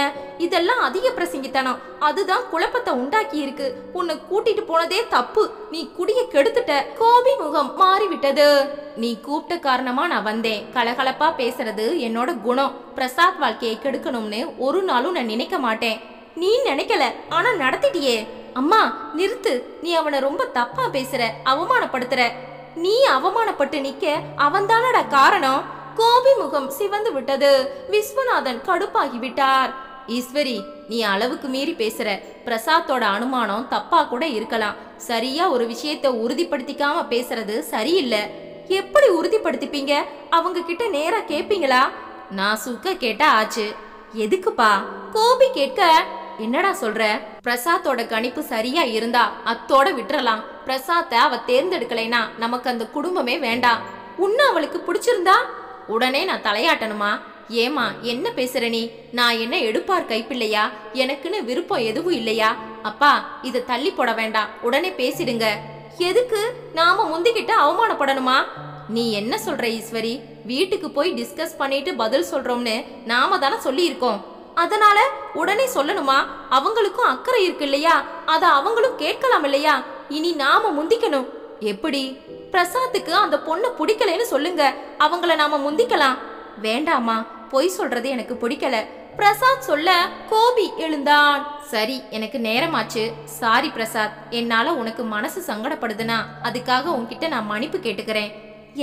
இதெல்லாம் அதிக பிரசங்கித்தனம். அதுதான் குழப்பத்தை உண்டாக்கி இருக்கு. உன்னை கூட்டிட்டு போனதே தப்பு. நீ குடிய கெடுத்துட்ட. கோபி முகம் மாறிவிட்டது. நீ கூப்பிட்ட காரணமா நான் வந்தேன். கலகலப்பா பேசுறது என்னோட குணம். பிரசாத் வாழ்க்கையை கெடுக்கணும்னு ஒரு நாளும் நான் நினைக்க மாட்டேன். நீ நினைக்கல, ஆனா நடத்திட்டியே. அம்மா நிறுத்து. நீ அவனை ரொம்ப தப்பா பேசுற, அவமானப்படுத்துற. நீ அவமானப்பட்டு நிக்க அவன்தானடா காரணம். கோபி முகம் சிவந்து விட்டது. விஸ்வநாதன் கடுப்பாகி விட்டார். ஈஸ்வரி, நீ அளவுக்கு மீறி பேசுற. பிரசாத்தோட அனுமானம் தப்பா கூட இருக்கலாம். சரியா ஒரு விஷயத்தை உறுதிப்படுத்திக்காம பேசுறது சரியில்லை. எப்படி உறுதிப்படுத்திப்பீங்க? அவங்க கிட்ட நேரா கேப்பீங்களா? நான் சுக்க கேட்டா ஆச்சு. எதுக்குப்பா? கோபி கேட்க என்னடா சொல்ற? பிரசாத்தோட கணிப்பு சரியா இருந்தா அத்தோட விட்டுறலாம். பிரசாத்தை அவ தேர்ந்தெடுக்கலைனா நமக்கு அந்த குடும்பமே வேண்டாம். உன்ன அவளுக்கு பிடிச்சிருந்தா உடனே நான் தலையாட்டணுமா? ஏமா என்ன பேசுற நீ? நான் என்ன எடுப்பார் கைப்பிள்ளையா? எனக்குன்னு விருப்பம் எதுவும் இல்லையா? அப்பா, இதை தள்ளி போட வேண்டாம், உடனே பேசிடுங்க. எதுக்கு நாம முந்திக்கிட்ட அவமானப்படணுமா? நீ என்ன சொல்ற ஈஸ்வரி? வீட்டுக்கு போய் டிஸ்கஸ் பண்ணிட்டு பதில் சொல்றோம்னு நாம தானே சொல்லி இருக்கோம். அதனால உடனே சொல்லணுமா? அவங்களுக்கும் அக்கறை இருக்கு இல்லையா? அத அவங்களும் கேட்கலாம் இல்லையா? இனி நாம முந்திக்கணும். எப்படி? பிரசாத்துக்கு அந்த பொண்ணை பிடிக்கலன்னு சொல்லுங்க, அவங்கள நாம முந்திக்கலாம். வேண்டாமா, பொய் சொல்றது எனக்கு பிடிக்கல. பிரசாத் சொல்ல கோபி எழுந்தான். சரி, எனக்கு நேரமாச்சு. சாரி பிரசாத், என்னால உனக்கு மனசு சங்கடப்படுதுன்னா அதுக்காக உன்கிட்ட நான் மன்னிப்பு கேட்டுக்கிறேன்.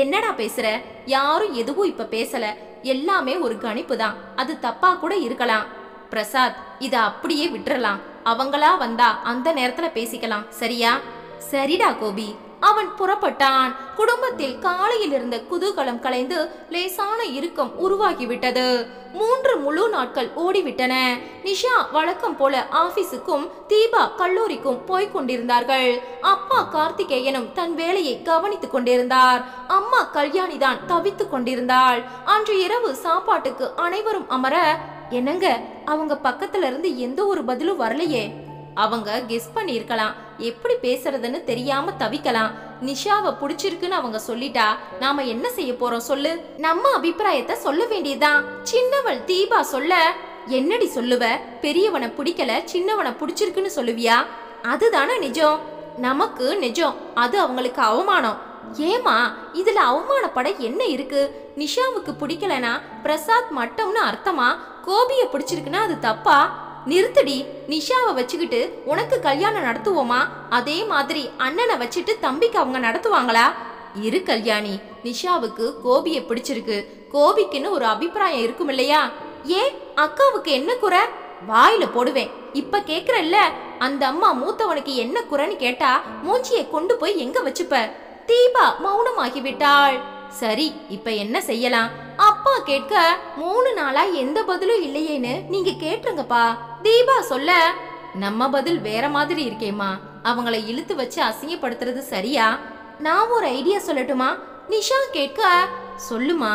என்னடா பேசுற? யாரும் எதுவும் இப்ப பேசல. எல்லாமே ஒரு கணிப்பு தான். அது தப்பா கூட இருக்கலாம். பிரசாத், இத அப்படியே விட்டுறலாம். அவங்களா வந்தா அந்த நேரத்துல பேசிக்கலாம், சரியா? சரிடா கோபி. அவன் புறப்பட்டான். குடும்பத்தில் காலையில் இருந்த குதூகலம் கலைந்து லேசான இறுக்கம் உருவாகிவிட்டது. 3 முழு நாட்கள் ஓடிவிட்டன. நிஷா வழக்கம் போல ஆபீஸுக்கும் தீபா கல்லூரிக்கும் போய்கொண்டிருந்தார்கள். அப்பா கார்த்திகேயனும் தன் வேலையை கவனித்துக் கொண்டிருந்தார். அம்மா கல்யாணிதான் தவித்துக் கொண்டிருந்தாள். அன்று இரவு சாப்பாட்டுக்கு அனைவரும் அமர, என்னங்க அவங்க பக்கத்துல இருந்து எந்த ஒரு பதிலும் வரலையே. அவங்க கெஸ் பண்ணிருக்கலாம். எப்படி பேசுறதுன்னு தெரியாம தவிக்கலாம். நிஷாவை பிடிச்சிருக்குன்னு அவங்க சொல்லிட்டா நாம என்ன செய்ய போறோம் சொல்லு? நம்ம அபிப்பிராயத்தை சொல்ல வேண்டியதுதான். சின்னவள் தீபா சொல்ல, என்னடி சொல்லுவ? பெரியவனை பிடிக்கல, சின்னவனை பிடிச்சிருக்குன்னு சொல்லுவியா? அதுதானே நிஜம். நமக்கு நிஜம், அது அவங்களுக்கு அவமானம். ஏமா இதுல அவமானப்பட என்ன இருக்கு? நிஷாவுக்கு பிடிக்கலனா பிரசாத் மட்டம்னு அர்த்தமா? கோபிய பிடிச்சிருக்குன்னா அது தப்பா? நிறுத்தடி. நிஷாவை வச்சுக்கிட்டு உனக்கு கல்யாணம் நடத்துவோமா? அதே மாதிரி அண்ணனை வச்சுட்டு தம்பிக்கு அவங்க நடத்துவாங்களா? இரு கல்யாணி, நிஷாவுக்கு கோபியை பிடிச்சிருக்கு. கோபிக்குன்னு ஒரு அபிப்பிராயம் இருக்கும் இல்லையா? ஏன் அக்காவுக்கு என்ன குறை? வாயில போடுவேன். இப்ப கேக்குறல்ல, அந்த அம்மா மூத்தவனுக்கு என்ன குறைன்னு கேட்டா மூஞ்சியை கொண்டு போய் எங்க வச்சுப்ப? தீபா மௌனமாகிவிட்டாள். சரி, இப்ப என்ன செய்யலாம்? அப்பா கேட்க 3 நாளா எந்த பதிலும் இல்லையேன்னு நீங்க கேட்டுருங்கப்பா. தீபா சொல்ல, நம்ம பதில் வேற மாதிரி இருக்கேம்மா. அவங்கள இழுத்து வச்சு அசிங்கப்படுத்துறது சரியா? நான் ஒரு ஐடியா சொல்லட்டுமா? நிஷா கேட்க, சொல்லுமா.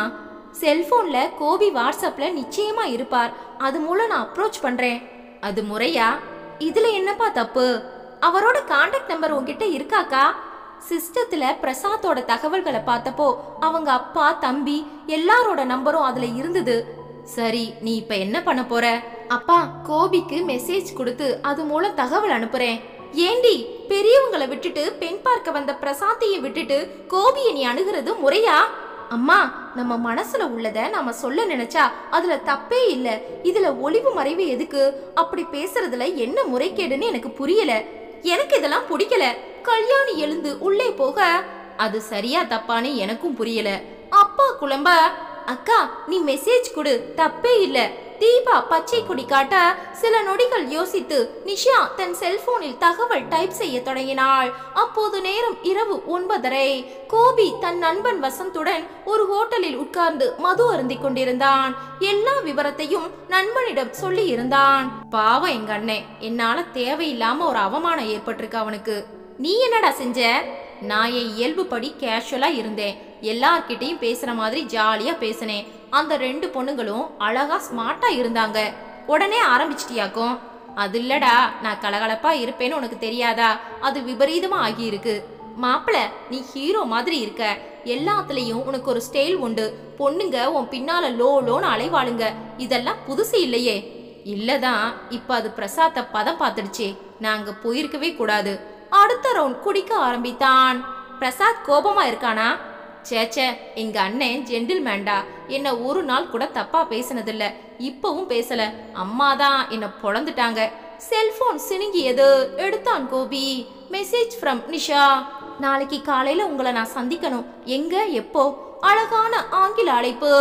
செல்போன்ல கோபி வாட்ஸ்அப்ல நிச்சயமா இருப்பார். அது மூலம் நான் அப்ரோச் பண்றேன். அது முறையா? இதுல என்னப்பா தப்பு? அவரோட கான்டாக்ட் நம்பர் உங்ககிட்ட இருக்காக்கா? சிஸ்டத்துல பிரசாத்தோட தகவல்களை பார்த்தப்போ அவங்க அப்பா தம்பி எல்லாரோட நம்பரும் அதுல இருந்தது. சரி, நீ இப்ப என்ன பண்ண போற? அப்பா, கோபிக்கு மெசேஜ் கொடுத்து அது மூலம் தகவல் அனுப்புறேன். ஏண்டி, பெரியவங்களை விட்டுட்டு பெண் பார்க்க வந்த பிரசாத்தையை விட்டுட்டு கோபியை நீ அணுகிறது முறையா? அம்மா, நம்ம மனசுல உள்ளத நாம சொல்ல நினைச்சா அதுல தப்பே இல்ல. இதுல ஒளிவு மறைவு எதுக்கு? அப்படி பேசுறதுல என்ன முறைகேடுன்னு எனக்கு புரியல. எனக்கு இதெல்லாம் பிடிக்கல. கல்யாணி எழுந்து உள்ளே போக, அது சரியா தப்பான்னு எனக்கும் புரியல. அப்பா குழம்ப, அக்கா நீ மெசேஜ் கொடு, தப்பே இல்ல. தீபா பச்சை கொடி காட்ட சில நொடிகள் யோசித்து நிஷா தன் செல்போனில் தகவல் டைப் செய்ய தொடங்கினாள். அப்போது நேரம் இரவு 9:30. கோபி தன் நண்பன் வசந்துடன் ஒரு ஹோட்டலில் உட்கார்ந்து மது அருந்திக் கொண்டிருந்தான். எல்லா விவரத்தையும் நண்பனிடம் சொல்லி இருந்தான். பாவம் எங்க அண்ணன், என்னால தேவையில்லாம ஒரு அவமானம் ஏற்பட்டிருக்கு அவனுக்கு. நீ என்னடா செஞ்ச? நான் என் இயல்புப்படி கேஷுவலா இருந்தேன். எல்லார்கிட்டையும் பேசுற மாதிரி ஜாலியா பேசினேன். அந்த 2 பொண்ணுங்களும் அழகா ஸ்மார்ட்டா இருந்தாங்க. உடனே ஆரம்பிச்சிட்டியாக்கும்? அது இல்லடா, நான் கலகலப்பா இருப்பேன்னு உனக்கு தெரியாதா? அது விபரீதமா ஆகியிருக்கு. மாப்பிள, நீ ஹீரோ மாதிரி இருக்க. எல்லாத்துலயும் உனக்கு ஒரு ஸ்டைல் உண்டு. பொண்ணுங்க உன் பின்னால லோன்னு அலைவாளுங்க. இதெல்லாம் புதுசு இல்லையே. இல்லதான், இப்ப அது பிரசாத்த பதம் பார்த்துடுச்சே. நான் அங்க போயிருக்கவே கூடாது. அடுத்த ரவுண்ட் குடிக்க ஆரம்பித்தான். பிரசாத் கோபமா இருக்கானா? சேச்சே, எங்க அண்ணன் ஜென்டில்மேன்டா. என்ன ஒரு நாள் கூட தப்பா பேசினதில்ல, இப்பவும் பேசல. அம்மாதான் என்ன பொழந்துட்டாங்க. செல்போன் சினுங்கியது. எடுத்தான் கோபி. Message from Nisha. நாளைக்கு காலையில உங்களை நான் சந்திக்கணும். எங்க, எப்போ? அழகான ஆங்கில அழைப்பு.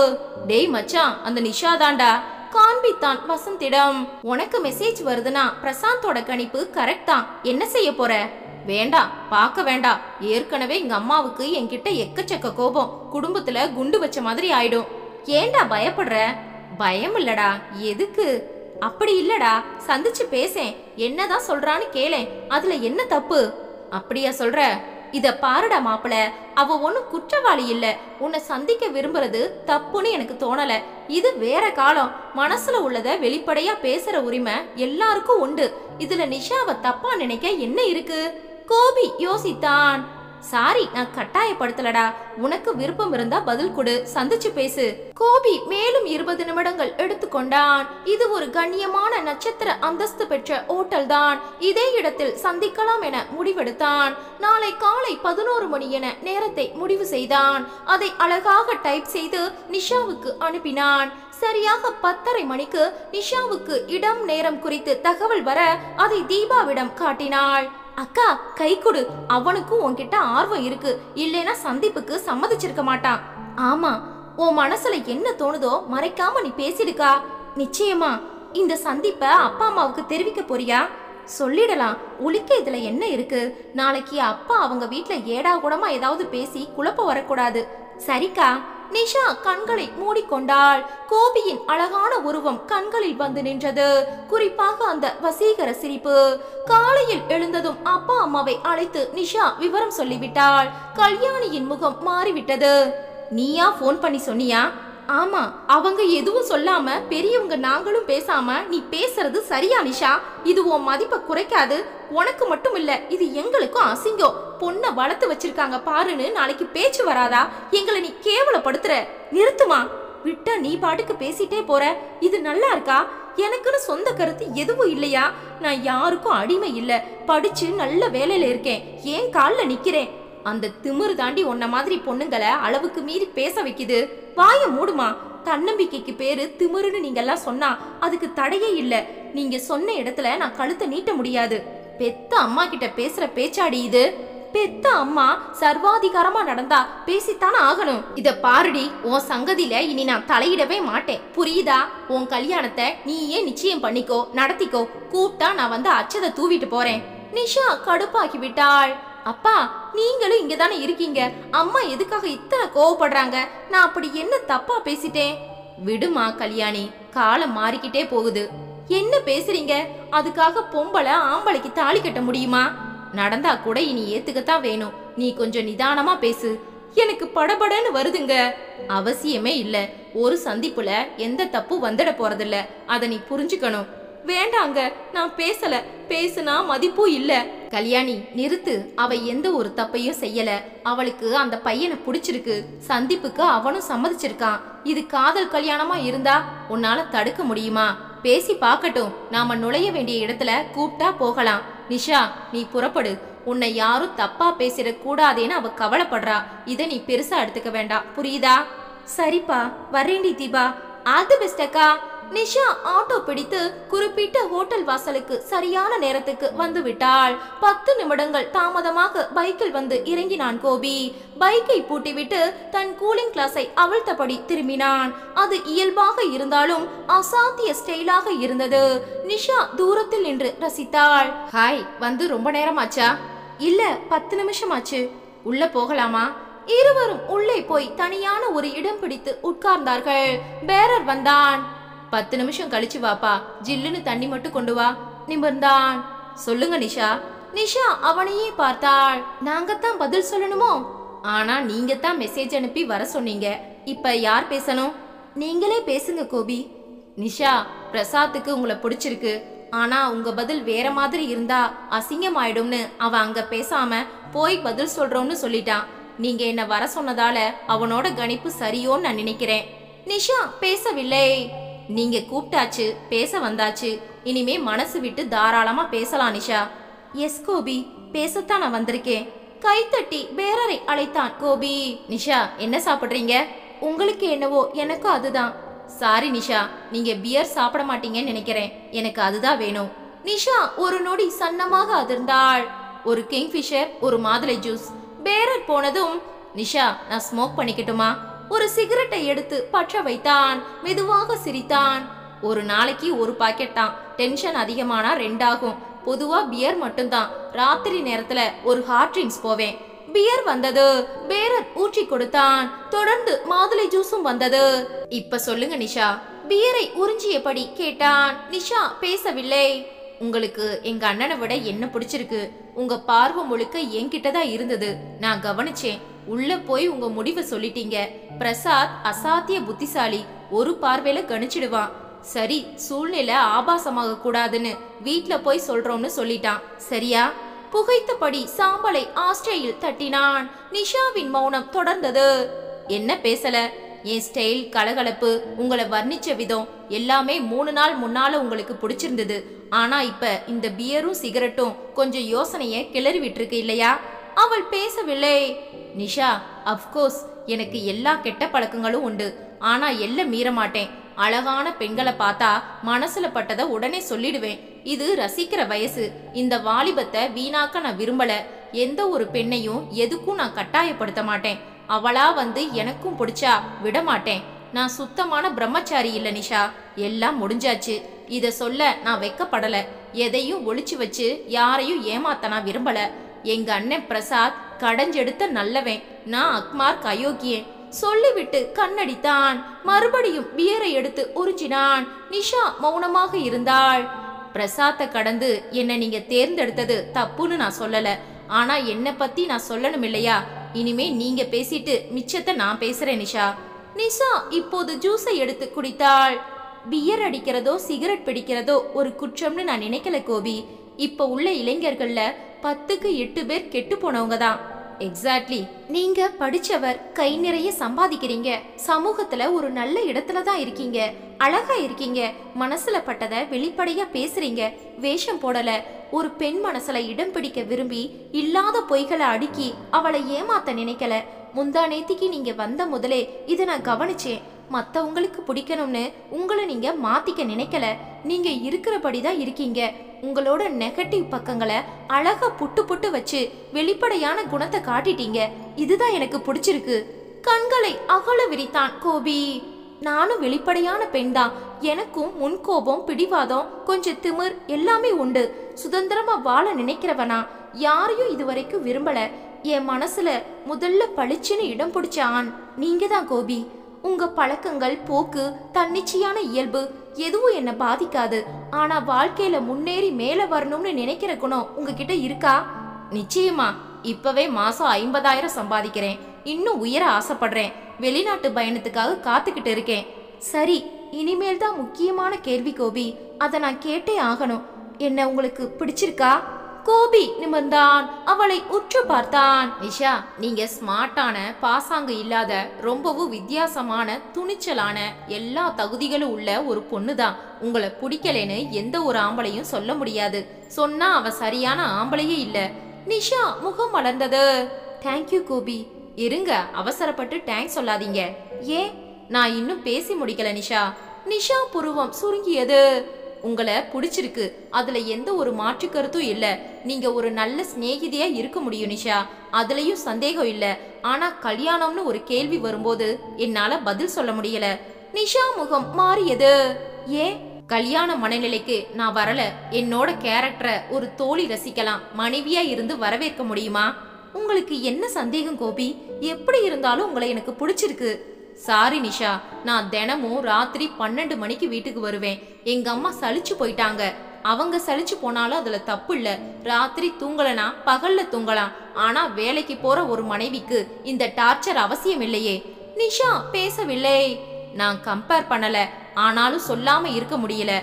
டேய் மச்சான், அந்த நிஷா தாண்டா. காண்பித்தான் வசந்திடம். உனக்கு மெசேஜ் வருதுன்னா பிரசாந்தோட கணிப்பு கரெக்ட் தான். என்ன செய்ய போற? வேண்டாம், பார்க்க வேண்டாம். ஏற்கனவே எங்க அம்மாவுக்கு என்கிட்ட எக்கச்சக்க கோபம். குடும்பத்துல குண்டு வச்ச மாதிரி ஆயிடும். ஏண்டா பயப்படுற? பயம் இல்லடா. எதுக்கு? அப்படி இல்லடா, சந்திச்சு பேசேன். என்னதான் சொல்றான்னு கேளேன். அதுல என்ன தப்பு? அப்படியா சொல்ற? இத பாருடா மாப்பிள, அவ ஒன்னும் குற்றவாளி இல்ல. உன்னை சந்திக்க விரும்புறது தப்புன்னு எனக்கு தோணல. இது வேற காலம். மனசுல உள்ளத வெளிப்படையா பேசுற உரிமை எல்லாருக்கும் உண்டு. இதுல நிஷாவை தப்பா நினைக்க என்ன இருக்கு? கோபி யோசித்தான். சாரி, நான் கட்டாயப்படுத்தலடா. உனக்கு விருப்பம் இருந்தா பதில் கொடு, சந்திச்சு பேசு. கோபி மேலும் 20 நிமிடங்கள் எடுத்துக்கொண்டான். இது ஒரு கண்ணியமான நட்சத்திர அந்தஸ்து பெற்ற ஓட்டல் தான். இதே இடத்தில் சந்திக்கலாம் என முடிவெடுத்தான். நாளை காலை 11 மணி என நேரத்தை முடிவு செய்தான். அதை அழகாக டைப் செய்து நிஷாவுக்கு அனுப்பினான். சரியாக 10:30 மணிக்கு நிஷாவுக்கு இடம் நேரம் குறித்து தகவல் வர அதை தீபாவிடம் காட்டினாள். அக்கா, கை கொடு. அவனுக்கும் உன்கிட்ட ஆர்வம் இருக்கு. இல்லைன்னா சந்திப்புக்கு சம்மதிச்சிருக்க மாட்டான். ஆமா, உன் மனசுல என்ன தோணுதோ மறைக்காம நீ பேசிடுக்கா. நிச்சயமா. இந்த சந்திப்பை அப்பா அம்மாவுக்கு தெரிவிக்க போறியா? சொல்லிடலாம். உளிக்க இதுல என்ன இருக்கு? நாளைக்கு அப்பா அவங்க வீட்டுல ஏடா கூடமா ஏதாவது பேசி குழப்பம் வரக்கூடாது. சரிக்கா. நிஷா கண்களை மூடிக்கொண்டாள். கோபியின் அழகான உருவம் கண்களில் வந்து நின்றது. குறிப்பாக அந்த வசீகர சிரிப்பு. காலையில் எழுந்ததும் அப்பா அம்மாவை அழைத்து நிஷா விவரம் சொல்லிவிட்டாள். கல்யாணியின் முகம் மாறிவிட்டது. நீயா போன் பண்ணி சொன்னியா? ஆமா, அவங்க எதுவும் சொல்லாம பெரியவங்க நாங்களும் பேசாம நீ பேசுறது சரியா நிஷா? இது உன் மதிப்பை குறைக்காது. உனக்கு மட்டும் இல்ல, இது எங்களுக்கும் அசிங்கம். பொண்ணை வளர்த்து வச்சிருக்காங்க பாருன்னு நாளைக்கு பேச்சு வராதா? எங்களை நீ கேவலப்படுத்துற. நிறுத்துமா. விட்டா நீ பாட்டுக்கு பேசிட்டே போற. இது நல்லா இருக்கா? எனக்குன்னு சொந்த கருத்து எதுவும் இல்லையா? நான் யாருக்கும் அடிமை இல்ல. படிச்சு நல்ல வேலையில இருக்கேன். ஏன் கால்ல நிக்கிறேன். அந்த திமிரு தாண்டி உன்ன மாதிரி பொண்ணுங்களை அளவுக்கு மீறி பேச வைக்குது. வாய மூடுமா. தன்னம்பிக்கைக்கு பேரு திமிருன்னு நீங்க எல்லாம் சொன்னா அதுக்கு தடையே இல்ல. நீங்க சொன்ன இடத்துல நான் கழுத்தை நீட்ட முடியாது. பெத்த அம்மா கிட்ட பேசுற பேச்சாடி இது? பெத்த அம்மா சர்வாதிகாரமா நடந்தா பேசித்தானே ஆகணும். இத பாருடி, உன் சங்கதியில இனி நான் தலையிடவே மாட்டேன், புரியுதா? உன் கல்யாணத்தை நீயே நிச்சயம் பண்ணிக்கோ, நடத்திக்கோ. கூப்பிட்டா நான் வந்து அச்சதை தூவிட்டு போறேன். நிஷா கடுப்பாக்கி விட்டாள். அப்பா, நீங்களும் இங்க தானே இருக்கீங்க, அம்மா எதுக்காக இத்தனை கோவப்படுறாங்க? நான் அப்படி என்ன தப்பா பேசிட்டேன்? விடுமா கல்யாணி, காலம் மாறிக்கிட்டே போகுது. என்ன பேசுறீங்க? அதுக்காக பொம்பளை ஆம்பளைக்கு தாலி கட்ட முடியுமா? நடந்தா கூட இனி ஏத்துக்கத்தான் வேணும். நீ கொஞ்சம் நிதானமா பேசு. எனக்கு படபடன்னு வருதுங்க. அவசியமே இல்ல. ஒரு சந்திப்புல எந்த தப்பு வந்துட போறதில்ல, அத நீ புரிஞ்சுக்கணும். வேண்டாங்க, நான் பேசல. பேசுனா மதிப்பும் இல்ல. கல்யாணி நிறுத்து. அவ எந்த ஒரு தப்பையும் செய்யல. அவளுக்கு அந்த பையனை பிடிச்சிருக்கு. சந்திப்புக்கு அவனும் சம்மதிச்சிருக்கான். இது காதல் கல்யாணமா இருந்தா உன்னால தடுக்க முடியுமா? பேசி பார்க்கட்டும். நாம நுழைய வேண்டிய இடத்துல கூப்பிட்டா போகலாம். நிஷா, நீ புறப்படு. உன்னை யாரும் தப்பா பேசிட கூடாதேன்னு அவ கவலைப்படுறா. இதை நீ பெருசா எடுத்துக்க வேண்டாம், புரியுதா? சரிப்பா, வரேண்டி தீபா. ஆல் தி பெஸ்ட் அக்கா. நிஷா ஆட்டோ பிடித்து குறிப்பிட்ட ஹோட்டல் வாசலுக்கு சரியான நேரத்துக்கு வந்து விட்டாள். 10 நிமிடங்கள் தாமதமாக பைக்கில் வந்து இறங்கினான் கோபி. பைக்கை பூட்டிவிட்டு தன் கூலிங் கிளாஸை அவிழ்த்தபடி திரும்பினான். அது இயல்பாக இருந்தாலும் அசாத்திய ஸ்டைலாக இருந்தது. நிஷா தூரத்தில் நின்று ரசித்தாள். ஹாய், வந்து ரொம்ப நேரமாச்சா? இல்ல, 10 நிமிஷம் ஆச்சு. உள்ள போகலாமா? இருவரும் உள்ளே போய் தனியான ஒரு இடம் பிடித்து உட்கார்ந்தார்கள். பேரர் வந்தான். 10 நிமிஷம் கழிச்சு வாப்பா, ஜில்லுன்னு தண்ணி மட்டும் கொண்டு வா. நிமிர்ந்தான். சொல்லுங்க நிஷா. நிஷா அவனையே பார்த்தாள். நாங்கத்தான் பதில் சொல்லணுமோ? ஆனா நீங்க தான் மெசேஜ் அனுப்பி வர சொன்னீங்க. இப்ப யார் பேசணும்? நீங்களே பேசுங்க கோபி. நிஷா, பிரசாத்துக்கு உங்களை பிடிச்சிருக்கு. ஆனா உங்க பதில் வேற மாதிரி இருந்தா அசிங்கமாயிடும்னு அவன் அங்க பேசாம போய் பதில் சொல்றோம்னு சொல்லிட்டான். நீங்க என்ன வர சொன்னதால அவனோட கணிப்பு சரியோன்னு நான் நினைக்கிறேன். நிஷா பேசவில்லை. நீங்க கூப்பிட்டாச்சு, பேச வந்தாச்சு. இனிமே மனசு விட்டு தாராளமா பேசலாம் நிஷா. எஸ் கோபி, பேசத்தான் நான் வந்திருக்கேன். கைத்தட்டி பேரரை அழைத்தான் கோபி. நிஷா, என்ன சாப்பிடுறீங்க? உங்களுக்கு என்னவோ எனக்கும் அதுதான். சாரி நிஷா, நீங்க பியர் சாப்பிட மாட்டீங்கன்னு நினைக்கிறேன். எனக்கு அதுதான் வேணும். நிஷா ஒரு நொடி சன்னமாக அதிர்ந்தாள். ஒரு கிங்ஃபிஷர், ஒரு மாதுளை ஜூஸ். பேரர் போனதும், நிஷா நான் ஸ்மோக் பண்ணிக்கட்டுமா? ஒரு சிகரெட்டை எடுத்து பற்ற வைத்தான். மெதுவாக சிரித்தான். ஒரு நாளைக்கு ஒரு பாக்கெட் தான். டென்ஷன் அதிகமானா 2 ஆகும். பொதுவா பியர் மட்டும்தான். ராத்திரி நேரத்துல ஒரு ஹாட் ட்ரிங்க்ஸ் போவேன். பியர் வந்தது. பேரர் ஊற்றி கொடுத்தான். தொடர்ந்து மாதுளை ஜூஸும் வந்தது. இப்ப சொல்லுங்க நிஷா. பியரை உறிஞ்சியபடி கேட்டான். நிஷா பேசவில்லை. உங்களுக்கு எங்க அண்ணனை விட என்ன பிடிச்சிருக்கு? உங்க பார்வை முழுக்க என்கிட்டதான் இருந்தது. நான் கவனிச்சேன். உள்ள போய் உங்க முடிவை சொல்லிட்டீங்க. பிரசாத் அசாத்திய புத்திசாலி. ஒரு பார்வையில கணிச்சிடுவான். சரி, சூழ்நிலை ஆபாசமாக கூடாதுன்னு வீட்ல போய் சொல்றோம்னு சொல்லிட்டான். சரியா? புகைத்தபடி சாம்பலை ஆஸ்ட்ரேயில் தட்டினான். நிஷாவின் மௌனம் தொடர்ந்தது. என்ன பேசல? என் ஸ்டைல், கலகலப்பு, உங்களை வர்ணிச்ச விதம் எல்லாமே 3 நாள் முன்னால உங்களுக்கு பிடிச்சிருந்தது. ஆனா இப்ப இந்த பியரும் சிகரெட்டும் கொஞ்சம் யோசனைய கிளறி விட்டுருக்கு இல்லையா? அவள் பேசவில்லை. நிஷா, அப்கோர்ஸ் எனக்கு எல்லா கெட்ட பழக்கங்களும் உண்டு. ஆனா எல்லாம் மீற மாட்டேன். அழகான பெண்களை பார்த்தா மனசுல பட்டதை உடனே சொல்லிடுவேன். இது ரசிக்கிற வயசு. இந்த வாலிபத்தை வீணாக்க நான் விரும்பல. எந்த ஒரு பெண்ணையும் எதுக்கும் நான் கட்டாயப்படுத்த மாட்டேன். அவளா வந்து எனக்கும் பிடிச்சா விட மாட்டேன். நான் சுத்தமான பிரம்மச்சாரி இல்ல நிஷா. எல்லாம் முடிஞ்சாச்சு. இத சொல்ல நான் வெக்கப்படல. எதையும் ஒளிச்சு வச்சு யாரையும் ஏமாத்த நான் விரும்பல. எங்க அண்ணன் பிரசாத் கடைஞ்செடுத்த நல்லவன். நான் அக்மார்க் அயோக்கியன். சொல்லிவிட்டு கண்ணடித்தான். மறுபடியும் பியரை எடுத்து உறிஞ்சினான். நிஷா மௌனமாக இருந்தாள். பிரசாத்தை கடந்து என்ன நீங்க தேர்ந்தெடுத்தது தப்புன்னு நான் சொல்லல. ஆனா என்ன பத்தி நான் சொல்லணும் இல்லையா? இனிமே நீங்க பேசிட்டு மிச்சத்தை நான் பேசுறேன் நிஷா. நிஷா இப்போது ஜூஸை எடுத்து குடித்தாள். பியர் அடிக்கிறதோ சிகரெட் பிடிக்கிறதோ ஒரு குற்றம்னு நான் நினைக்கல கோபி. இப்ப உள்ள இளைஞர்கள்ல 10க்கு 8 பேர் கெட்டு போனவங்க தான். எக்ஸாக்ட்லி. நீங்க படிச்சவர், கை நிறைய சம்பாதிக்கிறீங்க, சமூகத்துல ஒரு நல்ல இடத்துல தான் இருக்கீங்க, அழகா இருக்கீங்க, மனசுல பட்டதை வெளிப்படையா பேசுறீங்க, வேஷம் போடல. ஒரு பெண் மனசுல இடம் பிடிக்க விரும்பி இல்லாத பொய்களை அடுக்கி அவளை ஏமாத்த நினைக்கல. முந்தா நேத்திக்கு நீங்க வந்த முதலே இதை நான் கவனிச்சேன். மத்தவங்களுக்கு பிடிக்கணும்னு உங்களை நீங்க மாத்திக்க நினைக்கல. நீங்க இருக்கிறபடிதான் இருக்கீங்க. உங்களோட நெகட்டிவ் பக்கங்களை அழகா புட்டு புட்டு வச்சு வெளிப்படையான குணத்தை காட்டிட்டீங்க. இதுதான் எனக்கு பிடிச்சிருக்கு. கண்களை அகல விரித்தான் கோபி. நானும் வெளிப்படையான பெண் தான். எனக்கும் முன்கோபம், பிடிவாதம், கொஞ்சம் திமிர் எல்லாமே உண்டு. சுதந்திரமா வாழ நினைக்கிறவனா. யாரையும் இதுவரைக்கும் விரும்பல. என் மனசுல முதல்ல பளிச்சுன்னு இடம் பிடிச்ச ஆண் நீங்க தான் கோபி. உங்க பழக்கங்கள், போக்கு, தன்னிச்சையான இயல்பு எதுவும் என்ன பாதிக்காது. ஆனா வாழ்க்கையில முன்னேறி மேல வரணும்னு நினைக்கிற குணம் உங்ககிட்ட இருக்கா? நிச்சயமா. இப்பவே மாசம் 50,000 சம்பாதிக்கிறேன். இன்னும் உயர ஆசைப்படுறேன். வெளிநாட்டு பயணத்துக்காக காத்துக்கிட்டு இருக்கேன். சரி, இனிமேல் தான் முக்கியமான கேள்வி கோபி. அதை நான் கேட்டே ஆகணும். என்ன உங்களுக்கு பிடிச்சிருக்கா? கோபி நிமிர்ந்தான். அவளை உற்று பார்த்தான். நிஷா, நீங்க ஸ்மார்ட்டான, பாசாங்கு இல்லாத, ரொம்பவும் வித்தியாசமான, துணிச்சலான, எல்லா தகுதிகளும் உள்ள ஒரு பொண்ணுதான். உங்களை பிடிக்கலன்னு எந்த ஒரு ஆம்பளையும் சொல்ல முடியாது. சொன்னா அவ சரியான ஆம்பளையே இல்ல. நிஷா முகம் மலர்ந்தது. தேங்க்யூ கோபி. இருங்க, அவசரப்பட்டு தேங்க்ஸ் சொல்லாதீங்க. ஏன்? நான் இன்னும் பேசி முடிக்கல நிஷா. நிஷா புருவம் சுருங்கியது. உங்களை பிடிச்சிருக்கு, அதுல எந்த ஒரு மாற்று கருத்தும் இல்ல. நீங்க ஒரு நல்ல சிநேகிதியா இருக்க முடியும் நிஷா, அதுலயும் சந்தேகம் இல்ல. ஆனா கல்யாணம்னு ஒரு கேள்வி வரும்போது என்னால பதில் சொல்ல முடியல. நிஷா முகம் மாறியது. ஏன்? கல்யாண மனநிலைக்கு நான் வரல. என்னோட கேரக்டரை ஒரு தோழி ரசிக்கலாம், மனைவியா இருந்து வரவேற்க முடியுமா? உங்களுக்கு என்ன சந்தேகம் கோபி? எப்படி இருந்தாலும் உங்களை எனக்கு பிடிச்சிருக்கு. சாரி நிஷா, நான் தினமும் ராத்திரி 12 மணிக்கு வீட்டுக்கு வருவேன். எங்க அம்மா சலிச்சு போயிட்டாங்க. அவங்க சலிச்சு போனாலும் அதுல தப்பு இல்ல. ராத்திரி தூங்கலனா பகல்ல தூங்கலாம். ஆனா வேலைக்கு போற ஒரு மனைவிக்கு இந்த டார்ச்சர் அவசியம் இல்லையே. நிஷா பேசவில்லை. நான் கம்பேர் பண்ணல, ஆனாலும் சொல்லாம இருக்க முடியல.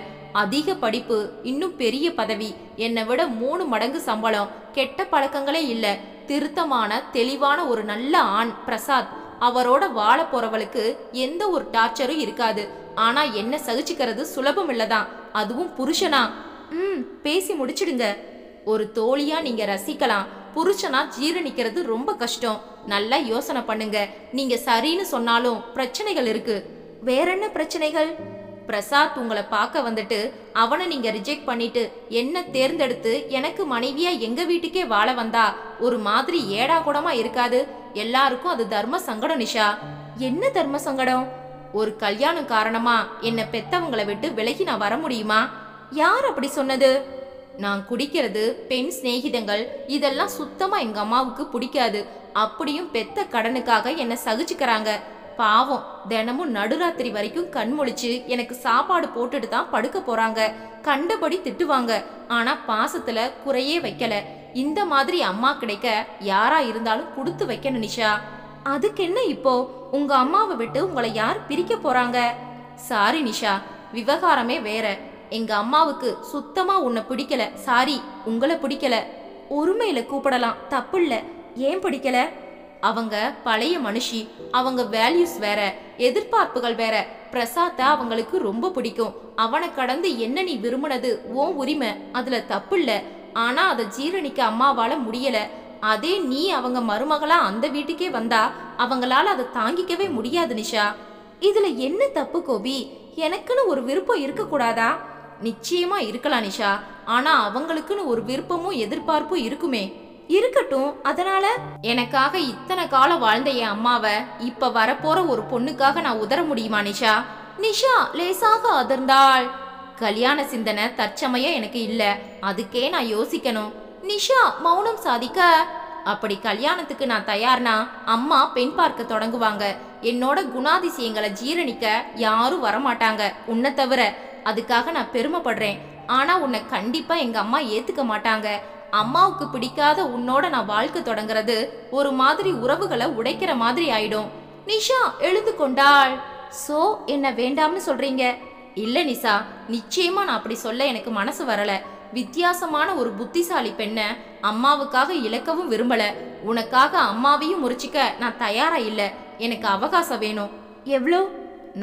அதிக படிப்பு, இன்னும் பெரிய பதவி, என்னை விட 3 மடங்கு சம்பளம், கெட்ட பழக்கங்களே இல்ல, திருத்தமான தெளிவான ஒரு நல்ல ஆண் பிரசாத். அவரோட வாழ போறவளுக்கு எந்த ஒரு டார்ச்சரும் இருக்காது. ஆனா என்ன சகிச்சுக்கிறது சுலபம் இல்லதான், அதுவும் புருஷனா. பேசி முடிச்சிடுங்க. ஒரு தோழியா நீங்க ரசிக்கலாம், புருஷனா ஜீரணிக்கிறது ரொம்ப கஷ்டம். நல்லா யோசனை பண்ணுங்க. நீங்க சரின்னு சொன்னாலும் பிரச்சனைகள் இருக்கு. வேற என்ன பிரச்சனைகள்? பிரசாத் உங்களை பார்க்க வந்துட்டு அவனை நீங்க ரிஜெக்ட் பண்ணிட்டு என்ன தேர்ந்தெடுத்து எனக்கு மனைவியா எங்க வீட்டுக்கே வாழ வந்தா ஒரு மாதிரி ஏடா கூடமா இருக்காது? எல்லாருக்கும் அது தர்ம சங்கடம் நிஷா. என்ன தர்ம சங்கடம்? ஒரு கல்யாணம் காரணமா என்ன பெத்தவங்களை விட்டு விலகி நான் வர முடியுமா? யார் அப்படி சொன்னது? நான் குடிக்கிறது, பெண் சிநேகிதங்கள், இதெல்லாம் சுத்தமா எங்க அம்மாவுக்கு பிடிக்காது. அப்படியும் பெத்த கடனுக்காக என்ன சகிச்சுக்கிறாங்க. பாவம், தினமும் நடுராத்திரி வரைக்கும் கண் முழிச்சு எனக்கு சாப்பாடு போட்டுட்டு தான் படுக்க போறாங்க. கண்டபடி திட்டுவாங்க. ஆனா பாசத்துல குறையே வைக்கல. இந்த மாதிரி அம்மா கிடைக்க யாரா இருந்தாலும் கொடுத்து வைக்கணும் நிஷா. அதுக்கு என்ன இப்போ? உங்க அம்மாவை விட்டு உங்களை யார் பிரிக்க போறாங்க? சாரி நிஷா, விவகாரமே வேற. எங்க அம்மாவுக்கு சுத்தமா உன்னை பிடிக்கல. சாரி, உங்களை பிடிக்கல. ஒருமையில கூப்பிடலாம், தப்பு இல்ல. ஏன் பிடிக்கல? அவங்க பழைய மனுஷி, அவங்க வேல்யூஸ் வேற, எதிர்பார்ப்புகள் வேற. பிரசாத்த அவங்களுக்கு ரொம்ப பிடிக்கும். அவனை கடந்து என்ன நீ விரும்பினது உன் உரிமை, அதுல தப்பு இல்ல. ஆனா அதை ஜீரணிக்க அம்மாவால முடியல. அதே நீ அவங்க மருமகளா அந்த வீட்டுக்கே வந்தா அவங்களால அதை தாங்கிக்கவே முடியாது நிஷா. இதுல என்ன தப்பு கோபி? எனக்குன்னு ஒரு விருப்பம் இருக்க கூடாதா? நிச்சயமா இருக்கலாம் நிஷா. ஆனா அவங்களுக்குன்னு ஒரு விருப்பமும் எதிர்பார்ப்பும் இருக்குமே. இருக்கட்டும். அதனால எனக்காக இத்தனை காலம் வாழ்ந்த என் அம்மாவை இப்ப வரப்போற ஒரு பொண்ணுக்காக நான் உதற முடியுமா நிஷா? நிஷா லேசாக அதிர்ந்தாள். கல்யாண சிந்தனை தற்சமயம் எனக்கு இல்ல, அதுக்கே நான் யோசிக்கணும். நிஷா மௌனம் சாதிக்க, அப்படி கல்யாணத்துக்கு நான் தயார்னா அம்மா பெண் பார்க்க தொடங்குவாங்க. என்னோட குணாதிசயங்களை ஜீரணிக்க யாரும் வரமாட்டாங்க உன்னை தவிர. அதுக்காக நான் பெருமைப்படுறேன். ஆனா உன்னை கண்டிப்பா எங்க அம்மா ஏத்துக்க மாட்டாங்க. அம்மாவுக்கு பிடிக்காத உன்னோட நான் வாழ்க்கை தொடங்குறது ஒரு மாதிரி உறவுகளை உடைக்கிற மாதிரி ஆயிடும். நிஷா எழுந்து கொண்டாள். சோ என்ன வேண்டாம்னு சொல்றீங்க? இல்ல நிஷா, நிச்சயமா நான் அப்படி சொல்ல எனக்கு மனசு வரல. வித்தியாசமான ஒரு புத்திசாலி பெண்ண அம்மாவுக்காக இழக்கவும் விரும்பல. உனக்காக அம்மாவையும் முறிச்சிக்க நான் தயாரா இல்ல. எனக்கு அவகாசம் வேணும். எவ்வளோ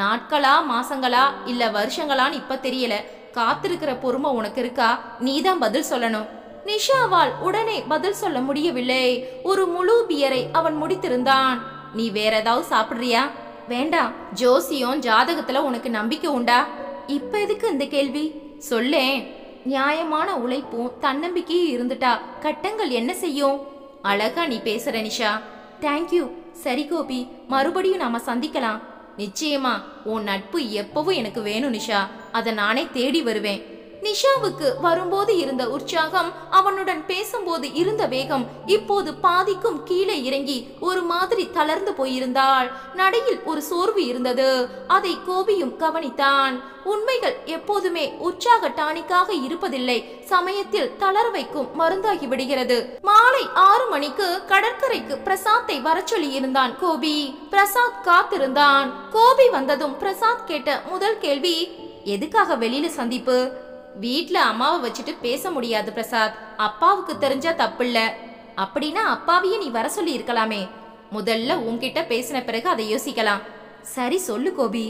நாட்களா, மாசங்களா, இல்ல வருஷங்களான்னு இப்ப தெரியல. காத்திருக்கிற பொறுமை உனக்கு இருக்கா? நீதான் பதில் சொல்லணும். நிஷாவால் உடனே பதில் சொல்ல முடியவில்லை. ஒரு முழு பியரை அவன் முடித்திருந்தான். நீ வேற ஏதாவது சாப்பிடுறியா? வேண்டாம். ஜோசியம் ஜாதகத்துல உனக்கு நம்பிக்கை உண்டா? இப்ப எதுக்கு இந்த கேள்வி? சொல்லேன். நியாயமான உழைப்பும் தன்னம்பிக்கையும் இருந்துட்டா கட்டங்கள் என்ன செய்யும்? அழகா நீ பேசுற நிஷா. தேங்க்யூ. சரி கோபி, மறுபடியும் நாம சந்திக்கலாம். நிச்சயமா. உன் நட்பு எப்பவும் எனக்கு வேணும் நிஷா. அதை நானே தேடி வருவேன். நிஷாவுக்கு வரும்போது இருந்த உற்சாகம், அவனுடன் பேசும்போது இருந்த வேகம் இப்போது பாதிக்கும் கீழே இறங்கி ஒரு மாதிரி தளர்ந்து போயிருந்தாள். நடையில் ஒரு சோர்வு இருந்தது. அதை கோபியும் கவனித்தான். உண்மைகள் எப்போதுமே உற்சாக டானிக்காக இருப்பதில்லை, சமயத்தில் தளர வைக்கும் மருந்தாகி விடுகிறது. மாலை 6 மணிக்கு கடற்கரைக்கு பிரசாத்தை வரச்சொல்லி இருந்தான் கோபி. பிரசாத் காத்திருந்தான். கோபி வந்ததும் பிரசாத் கேட்ட முதல் கேள்வி, எதுக்காக வெளியில சந்திப்பு? வீட்ல அம்மாவை வச்சுட்டு பேச முடியாது பிரசாத். அப்பாவுக்கு தெரிஞ்சா தப்பில்ல. அப்படின்னா அப்பாவையே நீ வர சொல்லி இருக்கலாமே. முதல்ல உன்கிட்ட பேசின பிறகு அதை யோசிக்கலாம். சரி சொல்லு கோபி.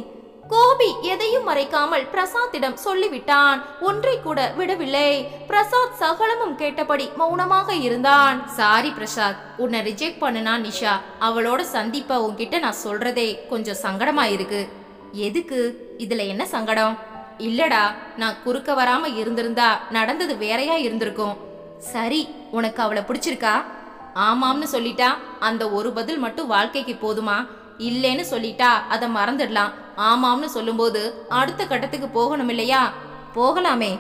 கோபி எதையும் மறைக்காமல் பிரசாத்திடம் சொல்லிவிட்டான். ஒன்றை கூட விடவில்லை. பிரசாத் சகலமும் கேட்டபடி மௌனமாக இருந்தான். சாரி பிரசாத், உன்னை ரிஜெக்ட் பண்ணுனா நிஷா. அவளோட சந்திப்ப உன்கிட்ட நான் சொல்றதே கொஞ்சம் சங்கடமா இருக்கு. எதுக்கு? இதுல என்ன சங்கடம்? இல்லடா, நான் குறுக்க வராம இருந்திருந்தா நடந்தது வேறையா இருந்திருக்கும். சரி, உனக்கு அவளை பிடிச்சிருக்கா? ஆமாம்னு சொல்லிட்டா அந்த ஒரு பதில் மட்டும் வாழ்க்கைக்கு போதுமா? இல்லைன்னு சொல்லிட்டா அதை மறந்துடலாம். ஆமாம்னு சொல்லும்போது அடுத்த கட்டத்துக்கு போகணும் இல்லையா? போகலாமே.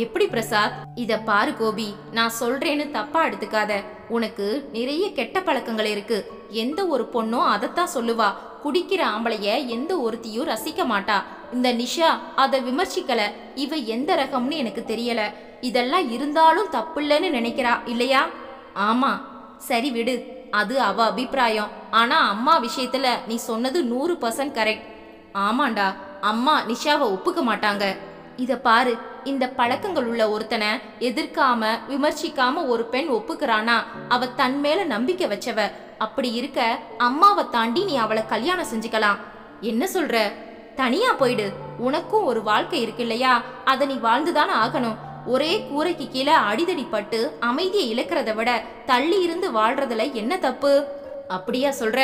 எப்படி பிரசாத்? இத பாரு கோபி, நான் சொல்றேன்னு தப்பா எடுத்துக்காத. உனக்கு நிறைய கெட்ட பழக்கங்கள் இருக்கு. எந்த ஒரு பொண்ணும் அதைத்தான் சொல்லுவா. குடிக்கிற ஆம்பளைய எந்த ஒருத்தியும் ரசிக்க மாட்டா. இந்த நிஷா அதை விமர்சிக்கல. இவ எந்த ரகம்னு எனக்கு தெரியல. இதெல்லாம் இருந்தாலும் தப்பில்லன்னு நினைக்கிறா இல்லையா? ஆமா. சரி விடு, அது அவ அபிப்பிராயம். ஆனா அம்மா விஷயத்துல நீ சொன்னது 100% கரெக்ட். ஆமாண்டா, அம்மா நிஷாவை ஒப்புக்க மாட்டாங்க. இத பாரு, இந்த பழக்கங்கள் உள்ள ஒருத்தனை எதிர்க்காம விமர்சிக்காம ஒரு பெண் ஒப்புக்கிறானா அவ தன் மேல நம்பிக்கை வச்சவ. அப்படி இருக்க அம்மாவை தாண்டி நீ அவளை கல்யாணம் செஞ்சுக்கலாம். என்ன சொல்ற? தனியா போயிடு. உனக்கும் ஒரு வாழ்க்கை இருக்கு இல்லையா? அதை நீ வாழ்ந்துதானே ஆகணும். ஒரே கூரைக்கு கீழே அடிதடி பட்டு அமைதியை இழக்கிறத விட தள்ளி இருந்து வாழ்றதுல என்ன தப்பு? அப்படியா சொல்ற?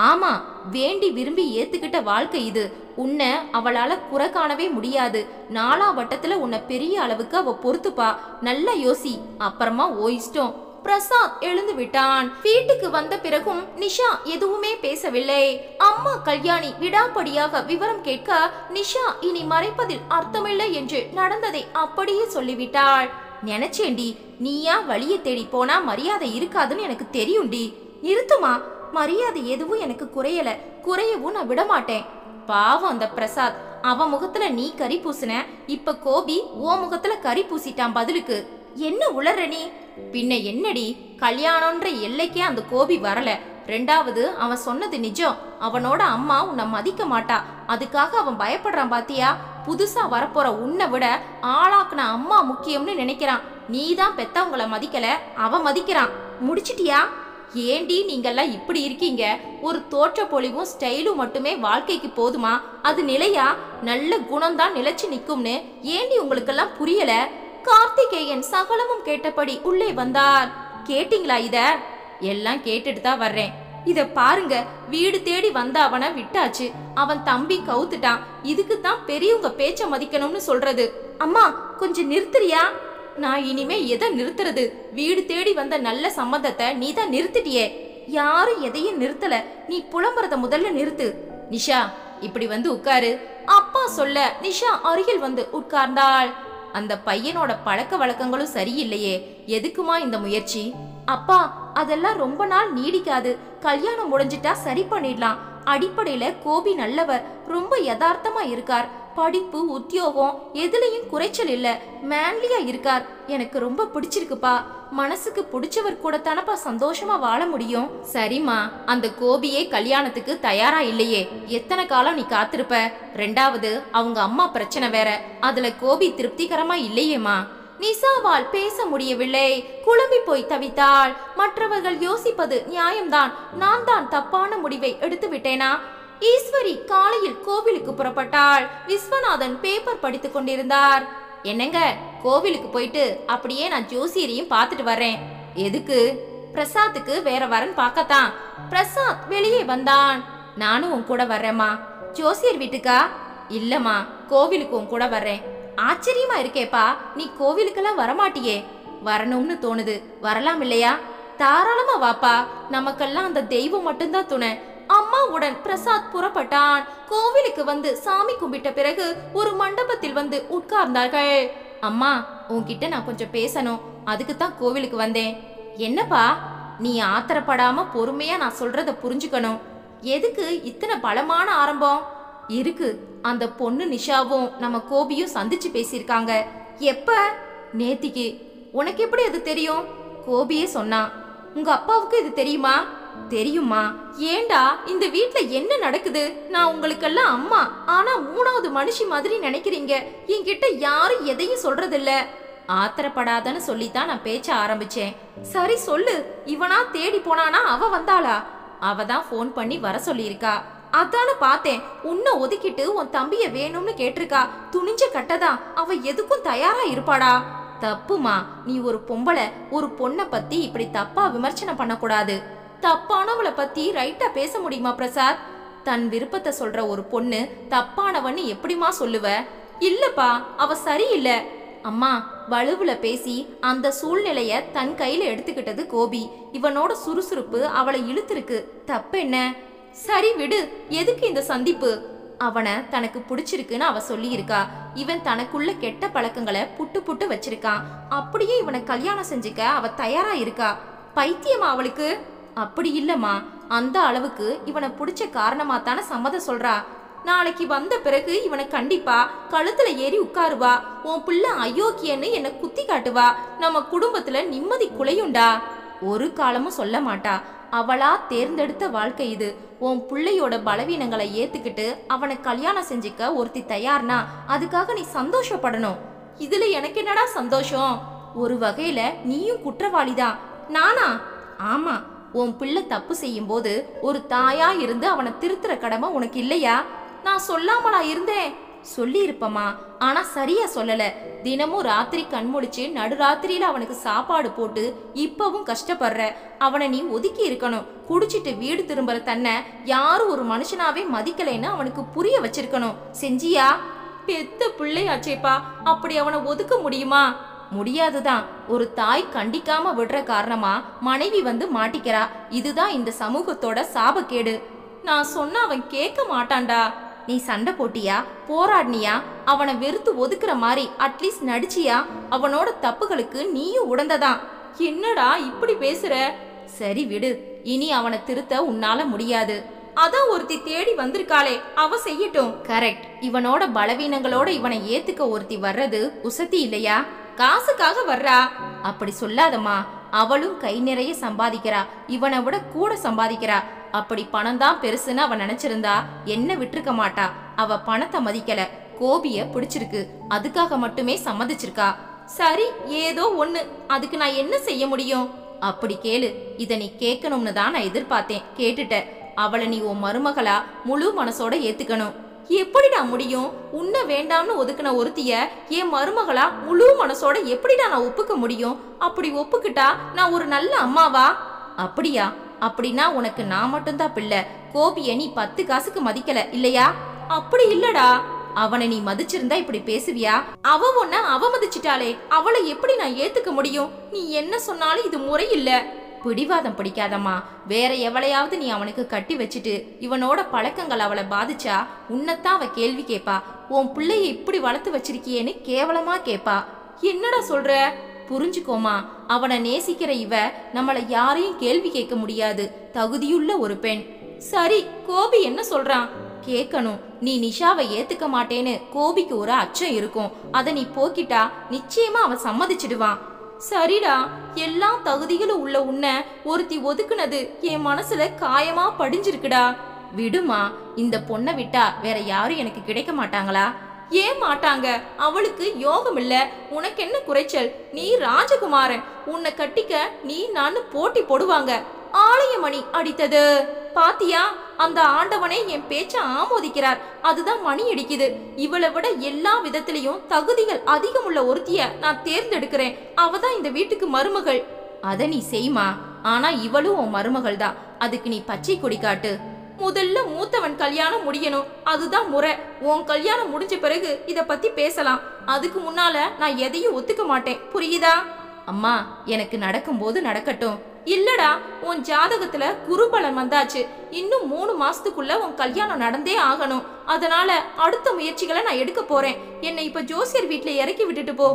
ஆமா, வேண்டி விரும்பி ஏத்துக்கிட்ட வாழ்க்கை இது. உன்னை அவளால குறை காணவே முடியாது. 4ஆம் வட்டத்துல உன்னை பெரிய அளவுக்கு அவ பொறுத்துப்பா. நல்லா யோசி, அப்புறமா ஓ இஷ்டம். பிரசாத் எழுந்து விட்டான். வீட்டுக்கு வந்த பிறகும் நிஷா எதுவுமே பேசவில்லை. அம்மா கல்யாணி விடாப்படியாக விவரம் கேட்க நிஷா இனி மறைப்பதில் அர்த்தமில்லை என்று நடந்ததை அப்படியே சொல்லிவிட்டாள். நினைச்சேண்டி, நீயா வழியை தேடி போனா மரியாதை இருக்காதுன்னு எனக்கு தெரியும்டி. நிறுத்துமா, மரியாதை எதுவும் எனக்கு குறையல, குறையவும் நான் விடமாட்டேன். பாவம் அந்த பிரசாத், அவன் முகத்துல நீ கறி பூசின, இப்ப கோபி ஓ முகத்துல கறி பூசிட்டான் பதிலுக்கு. என்ன உளற நீ? பின்ன என்னடி, கல்யாணம்ன்ற எல்லைக்கே அந்த கோபி வரல. 2வது அவன் சொன்னது நிஜம். அவனோட அம்மா உன்னை மதிக்க மாட்டா, அதுக்காக அவன் பயப்படுறான் பாத்தியா? புதுசா வரப்போற உன்னை விட ஆளாக்குன அம்மா முக்கியம்னு நினைக்கிறான். நீதான் பெத்தவங்கள மதிக்கல, அவன் மதிக்கிறான். முடிச்சிட்டியா? ஏண்டி நீங்கெல்லாம் இப்படி இருக்கீங்க? ஒரு தோற்ற பொலிவும் ஸ்டைலும் மட்டுமே வாழ்க்கைக்கு போதுமா? அது நிலையா? நல்ல குணம்தான் நிலைச்சு நிக்கும்னு ஏண்டி உங்களுக்கெல்லாம் புரியல? கார்த்திகேயன் சகலமும் கேட்டபடி உள்ளே வந்தார். கேட்டீங்களா? இத எல்லாம் கேட்டுட்டு தான் வர்றேன். இத பாருங்க, வீடு தேடி வந்த அவனை விட்டாச்சு. அவன் தம்பி கவுத்துட்டான். இதுக்குத்தான் பெரியவங்க பேச்ச மதிக்கணும்னு சொல்றது. அம்மா கொஞ்சம் நிறுத்துறியா? நான் இனிமே எதை நிறுத்துறது? வீடு தேடி வந்த நல்ல சம்மதத்தை நீ தான் நிறுத்திட்டியே. யாரும் எதையும் நிறுத்தல. நீ புலம்புறத முதல்ல நிறுத்து. நிஷா, இப்படி வந்து உட்காரு. அப்பா சொல்ல நிஷா அருகில் வந்து உட்கார்ந்தாள். அந்த பையனோட பழக்க வழக்கங்களும் சரியில்லையே, எதுக்குமா இந்த முயற்சி? அப்பா, அதெல்லாம் ரொம்ப நாள் நீடிக்காது. கல்யாணம் முடிஞ்சிட்டா சரி பண்ணிடலாம். அடிப்படையில கோபி நல்லவர், ரொம்ப யதார்த்தமா இருக்கார். படிப்பு உத்தியோகம் எதுலயும் குறைச்சல் இல்ல, மேன்லியா இருக்கார். எனக்கு ரொம்ப பிடிச்சிருக்குப்பா. மனசுக்கு பிடிச்சவர் கூட தானப்பா சந்தோஷமா வாழ முடியும். சரிம்மா, அந்த கோபியே கல்யாணத்துக்கு தயாரா இல்லையே. எத்தனை காலம் நீ காத்திருப்ப? 2வது அவங்க அம்மா பிரச்சனை வேற, அதுல கோபி திருப்திகரமா இல்லையேம்மா. நிசாவால் பேச முடியவில்லை. குழம்பி போய் தவித்தாள். மற்றவர்கள் யோசிப்பது நியாயம்தான். நான் தான் தப்பான முடிவை எடுத்து விட்டேனா? ஈஸ்வரி காலையில் கோவிலுக்கு புறப்பட்டாள். விஸ்வநாதன் பேப்பர் படித்துக் கொண்டிருந்தார். என்னங்க, கோவிலுக்கு போயிட்டு அப்படியே நான் ஜோசியரையும் பார்த்துட்டு வர்றேன். எதுக்கு? பிரசாத்துக்கு வேற வரன் பார்க்கத்தான். பிரசாத் வெளியே வந்தான். நானும் உன் கூட வர்றேம்மா. ஜோசியர் வீட்டுக்கா? இல்லம்மா, கோவிலுக்கு உன் கூட வர்றேன். ஆச்சரியமா இருக்கேப்பா, நீ கோவிலுக்கெல்லாம் வரமாட்டியே. வரணும்னு தோணுது, வரலாம் இல்லையா? தாராளமா வாப்பா, நமக்கெல்லாம் அந்த தெய்வம் மட்டும்தான் துணை. அம்மாவுடன் பிரசாத் புறப்பட்டான். கோவிலுக்கு வந்து சாமி கும்பிட்ட பிறகு ஒரு மண்டபத்தில் வந்து உட்கார்ந்தார்கள். அம்மா, உன்கிட்ட நான் கொஞ்சம் பேசணும், அதுக்கு தான் கோவிலுக்கு வந்தேன். என்னப்பா? நீ ஆத்திரப்படாம பொறுமையா நான் சொல்றத புரிஞ்சுக்கணும். எதுக்கு இத்தனை பலமான ஆரம்பம்? இருக்கு, அந்த பொண்ணு நிஷாவும் நம்ம கோபியும் சந்திச்சு பேசியிருக்காங்க. எப்ப? நேத்திக்கு. உனக்கு எப்படி அது தெரியும்? கோபியே சொன்னான். உங்க அப்பாவுக்கு இது தெரியுமா? தெரியுமா? ஏண்டா, இந்த வீட்ல என்ன நடக்குது? நான் உங்களுக்கெல்லாம் அம்மா, ஆனா மூணாவது மனுஷி மாதிரி நினைக்கிறீங்க. என்கிட்ட யாரும் எதையும் சொல்றதில்ல. ஆத்திரப்படாதன்னு சொல்லித்தான் நான் பேச்ச ஆரம்பிச்சேன். சரி சொல்லு, இவனா தேடி போனானா அவ வந்தாளா? அவ தான் ஃபோன் பண்ணி வர சொல்லியிருக்கா. அதான பார்த்தேன். உன்னை ஒதுக்கிட்டு உன் தம்பிய வேணும்னு கேட்டிருக்கா. துணிஞ்ச கட்டதான், அவ எதுக்கும் தயாரா இருப்பாடா. தப்புமா, நீ ஒரு பொம்பளை, ஒரு பொண்ணை பத்தி இப்படி தப்பா விமர்சனம் பண்ணக்கூடாது. தப்பானவளை பத்தி ரைட்டா பேச முடியுமா பிரசாத்? தன் விருப்பத்தை சொல்ற ஒரு பொண்ணு தப்பானவன்னு எப்படிமா சொல்லுவ? இல்லப்பா, அவ சரியில்லை. அம்மா, வலுவுல பேசி அந்த சூழ்நிலைய தன் கையில எடுத்துக்கிட்டது கோபி. இவனோட சுறுசுறுப்பு அவளை இழுத்துருக்கு. தப்பென்ன? சரி விடு, எதுக்கு இந்த சந்திப்பு? அவனை தனக்கு பிடிச்சிருக்குன்னு அவ சொல்லியிருக்கா. இவன் தனக்குள்ள கெட்ட பழக்கங்களை புட்டு புட்டு வச்சிருக்கான். அப்படியே இவனை கல்யாணம் செஞ்சுக்க அவ தயாரா இருக்கா. பைத்தியமா அவளுக்கு? அப்படி இல்லம்மா, அந்த அளவுக்கு இவனை பிடிச்ச காரணமா தானே சம்மதம் சொல்றா. நாளைக்கு வந்த பிறகு இவனை கண்டிப்பா கழுத்துல ஏறி உட்காருவா. உன் பிள்ளை அயோக்கியன்னு என்னை குத்தி காட்டுவா. நம்ம குடும்பத்துல நிம்மதி குலையுண்டா. ஒரு காலமும் சொல்ல மாட்டா. அவளா தேர்ந்தெடுத்த வாழ்க்கை இது. உன் பிள்ளையோட பலவீனங்களை ஏத்துக்கிட்டு அவனை கல்யாணம் செஞ்சுக்க ஒருத்தி தயார்னா அதுக்காக நீ சந்தோஷப்படணும். இதுல எனக்கு என்னடா சந்தோஷம்? ஒரு வகையில நீயும் குற்றவாளிதான். நானா? ஆமா, உன் பிள்ளை தப்பு செய்யும் போது ஒரு தாயா இருந்து அவனை திருத்துற கடமை உனக்கு இல்லையா? நான் சொல்லாமலா இருந்தேன்? சொல்லி இருப்பமா, ஆனா சரியா சொல்லல. தினமும் ராத்திரி கண்முடிச்சு நடுராத்திரியில அவனுக்கு சாப்பாடு போட்டு இப்பவும் கஷ்டப்படுற. அவனை நீ ஒதுக்கி இருக்கணும். குடிச்சிட்டு வீடு திரும்புற தன்னை யாரும் ஒரு மனுஷனாவே மதிக்கலைன்னு அவனுக்கு புரிய வச்சிருக்கணும். செஞ்சியா? பெத்த பிள்ளையாச்சேப்பா, அப்படி அவனை ஒதுக்க முடியுமா? முடியாதுதான். ஒரு தாய் கண்டிக்காம விடுற காரணமா மனைவி வந்து மாட்டிக்கிறா. இதுதான் இந்த சமூகத்தோட சாபக்கேடு. நான் சொன்ன அவன் கேட்க மாட்டான்டா. நீ சண்டை போட்டியா? போராடினியா? அவனை வெறுத்து ஒதுக்குற மாதிரி அட்லீஸ்ட் நடிச்சியா? அவனோட தப்புகளுக்கு நீயும் உடந்ததான். என்னடா இப்படி பேசுற? சரி விடு, இனி அவனை திருத்த உன்னால முடியாது. அதான் ஒருத்தி தேடி வந்திருக்காளே, அவ செய்யட்டும். கரெக்ட். இவனோட பலவீனங்களோட இவனை ஏத்துக்க ஒருத்தி வர்றது உசத்தி இல்லையா? காசுக்காக வர்றா. அப்படி சொல்லாதம்மா. அவளும் கை நிறைய சம்பாதிக்கிறா, இவனை விட கூட சம்பாதிக்கிறா. அப்படி பணம் தான் பெருசுன்னு அவ நினைச்சிருந்தா என்ன விட்டுருக்க மாட்டா. அவ பணத்தை மதிக்கல, கோபிய பிடிச்சிருக்கு, அதுக்காக மட்டுமே சம்மதிச்சிருக்கா. சரி, ஏதோ ஒண்ணு, அதுக்கு நான் என்ன செய்ய முடியும்? அப்படி கேளு. இத நீ கேட்கணும்னு தான் நான் எதிர்பார்த்தேன், கேட்டுட்ட. அவளை நீ உன் மருமகளா முழு மனசோட ஏத்துக்கணும். எப்படிடா முடியும்? உன்னை வேண்டாம்னு ஒதுக்குன ஒருத்திய என் மருமகளா முழு மனசோட எப்படிடா நான் ஒப்புக்க முடியும்? அப்படி ஒப்புக்கிட்டா நான் ஒரு நல்ல அம்மாவா? அப்படியா? அப்படின்னா உனக்கு நான் மட்டும்தான் பிள்ளை, கோபிய நீ 10 காசுக்கு மதிக்கல இல்லையா? அப்படி இல்லடா. அவனை நீ மதிச்சிருந்தா இப்படி பேசுவியா? அவ உன்னை அவமதிச்சிட்டாளே, அவளை எப்படி நான் ஏத்துக்க முடியும்? நீ என்ன சொன்னாலும் இது முறை இல்ல. பிடிவாதம் பிடிக்காதம்மா. வேற எவளையாவது நீ அவனுக்கு கட்டி வச்சுட்டு இவனோட பழக்கங்கள் அவளை பாதிச்சா உன்னைத்தான் அவ கேள்வி கேட்பா. உன் பிள்ளைய இப்படி வளர்த்து வச்சிருக்கியேன்னு கேவலமா கேட்பா. என்னடா சொல்ற? புரிஞ்சுக்கோமா, அவனை நேசிக்கிற இவ நம்மளை யாரையும் கேள்வி கேட்க முடியாது. தகுதியுள்ள ஒரு பெண். சரி, கோபி என்ன சொல்றான்? கேட்கணும். நீ நிஷாவை ஏத்துக்க மாட்டேன்னு கோபிக்கு ஒரு அச்சம் இருக்கும். அதை நீ போக்கிட்டா நிச்சயமா அவன் சம்மதிச்சிடுவான். சரிடா, எல்லா தகுதிகளும் உள்ள உன்னை ஒருத்தி ஒதுக்குனது என் மனசுல காயமா படிஞ்சிருக்குடா. விடுமா, இந்த பொண்ணை விட்டா வேற யாரும் எனக்கு கிடைக்க மாட்டாங்களா? ஏன் மாட்டாங்க? அவளுக்கு யோகம் இல்ல, உனக்கு என்ன குறைச்சல்? நீ ராஜகுமாரன், உன்னை கட்டிக்க நீ நான் போட்டி போடுவாங்க. ஆலயமணி அடித்தது பாத்தியா? அந்த ஆண்டவனே என் பேச்ச ஆமோதிக்கிறார். அதுதான் மணி அடிக்குது. இவளை விட எல்லா விதத்திலையும் தகுதிகள் அதிகம் உள்ள ஒருத்திய நான் தேர்ந்தெடுக்கிறேன். அவதான் இந்த வீட்டுக்கு மருமகள். அத நீ செய்மா. ஆனா இவளும் உன் மருமகள் தான். அதுக்கு நீ பச்சை கொடி காட்டு. முதல்ல மூத்தவன் கல்யாணம் முடியணும், அதுதான் முறை. உன் கல்யாணம் முடிஞ்ச பிறகு இத பத்தி பேசலாம். அதுக்கு முன்னால நான் எதையும் ஒத்துக்க மாட்டேன், புரியுதா? அம்மா, எனக்கு நடக்கும்போது நடக்கட்டும். இல்லடா, உன் ஜாதகத்துல குருபலன் வந்தாச்சு. இன்னும் 3 மாசத்துக்குள்ள உன் கல்யாணம் நடந்தே ஆகணும். அதனால அடுத்த முயற்சிகளை நான் எடுக்க போறேன். என்னை இப்ப ஜோசியர் வீட்டுல இறக்கி விட்டுட்டு போ.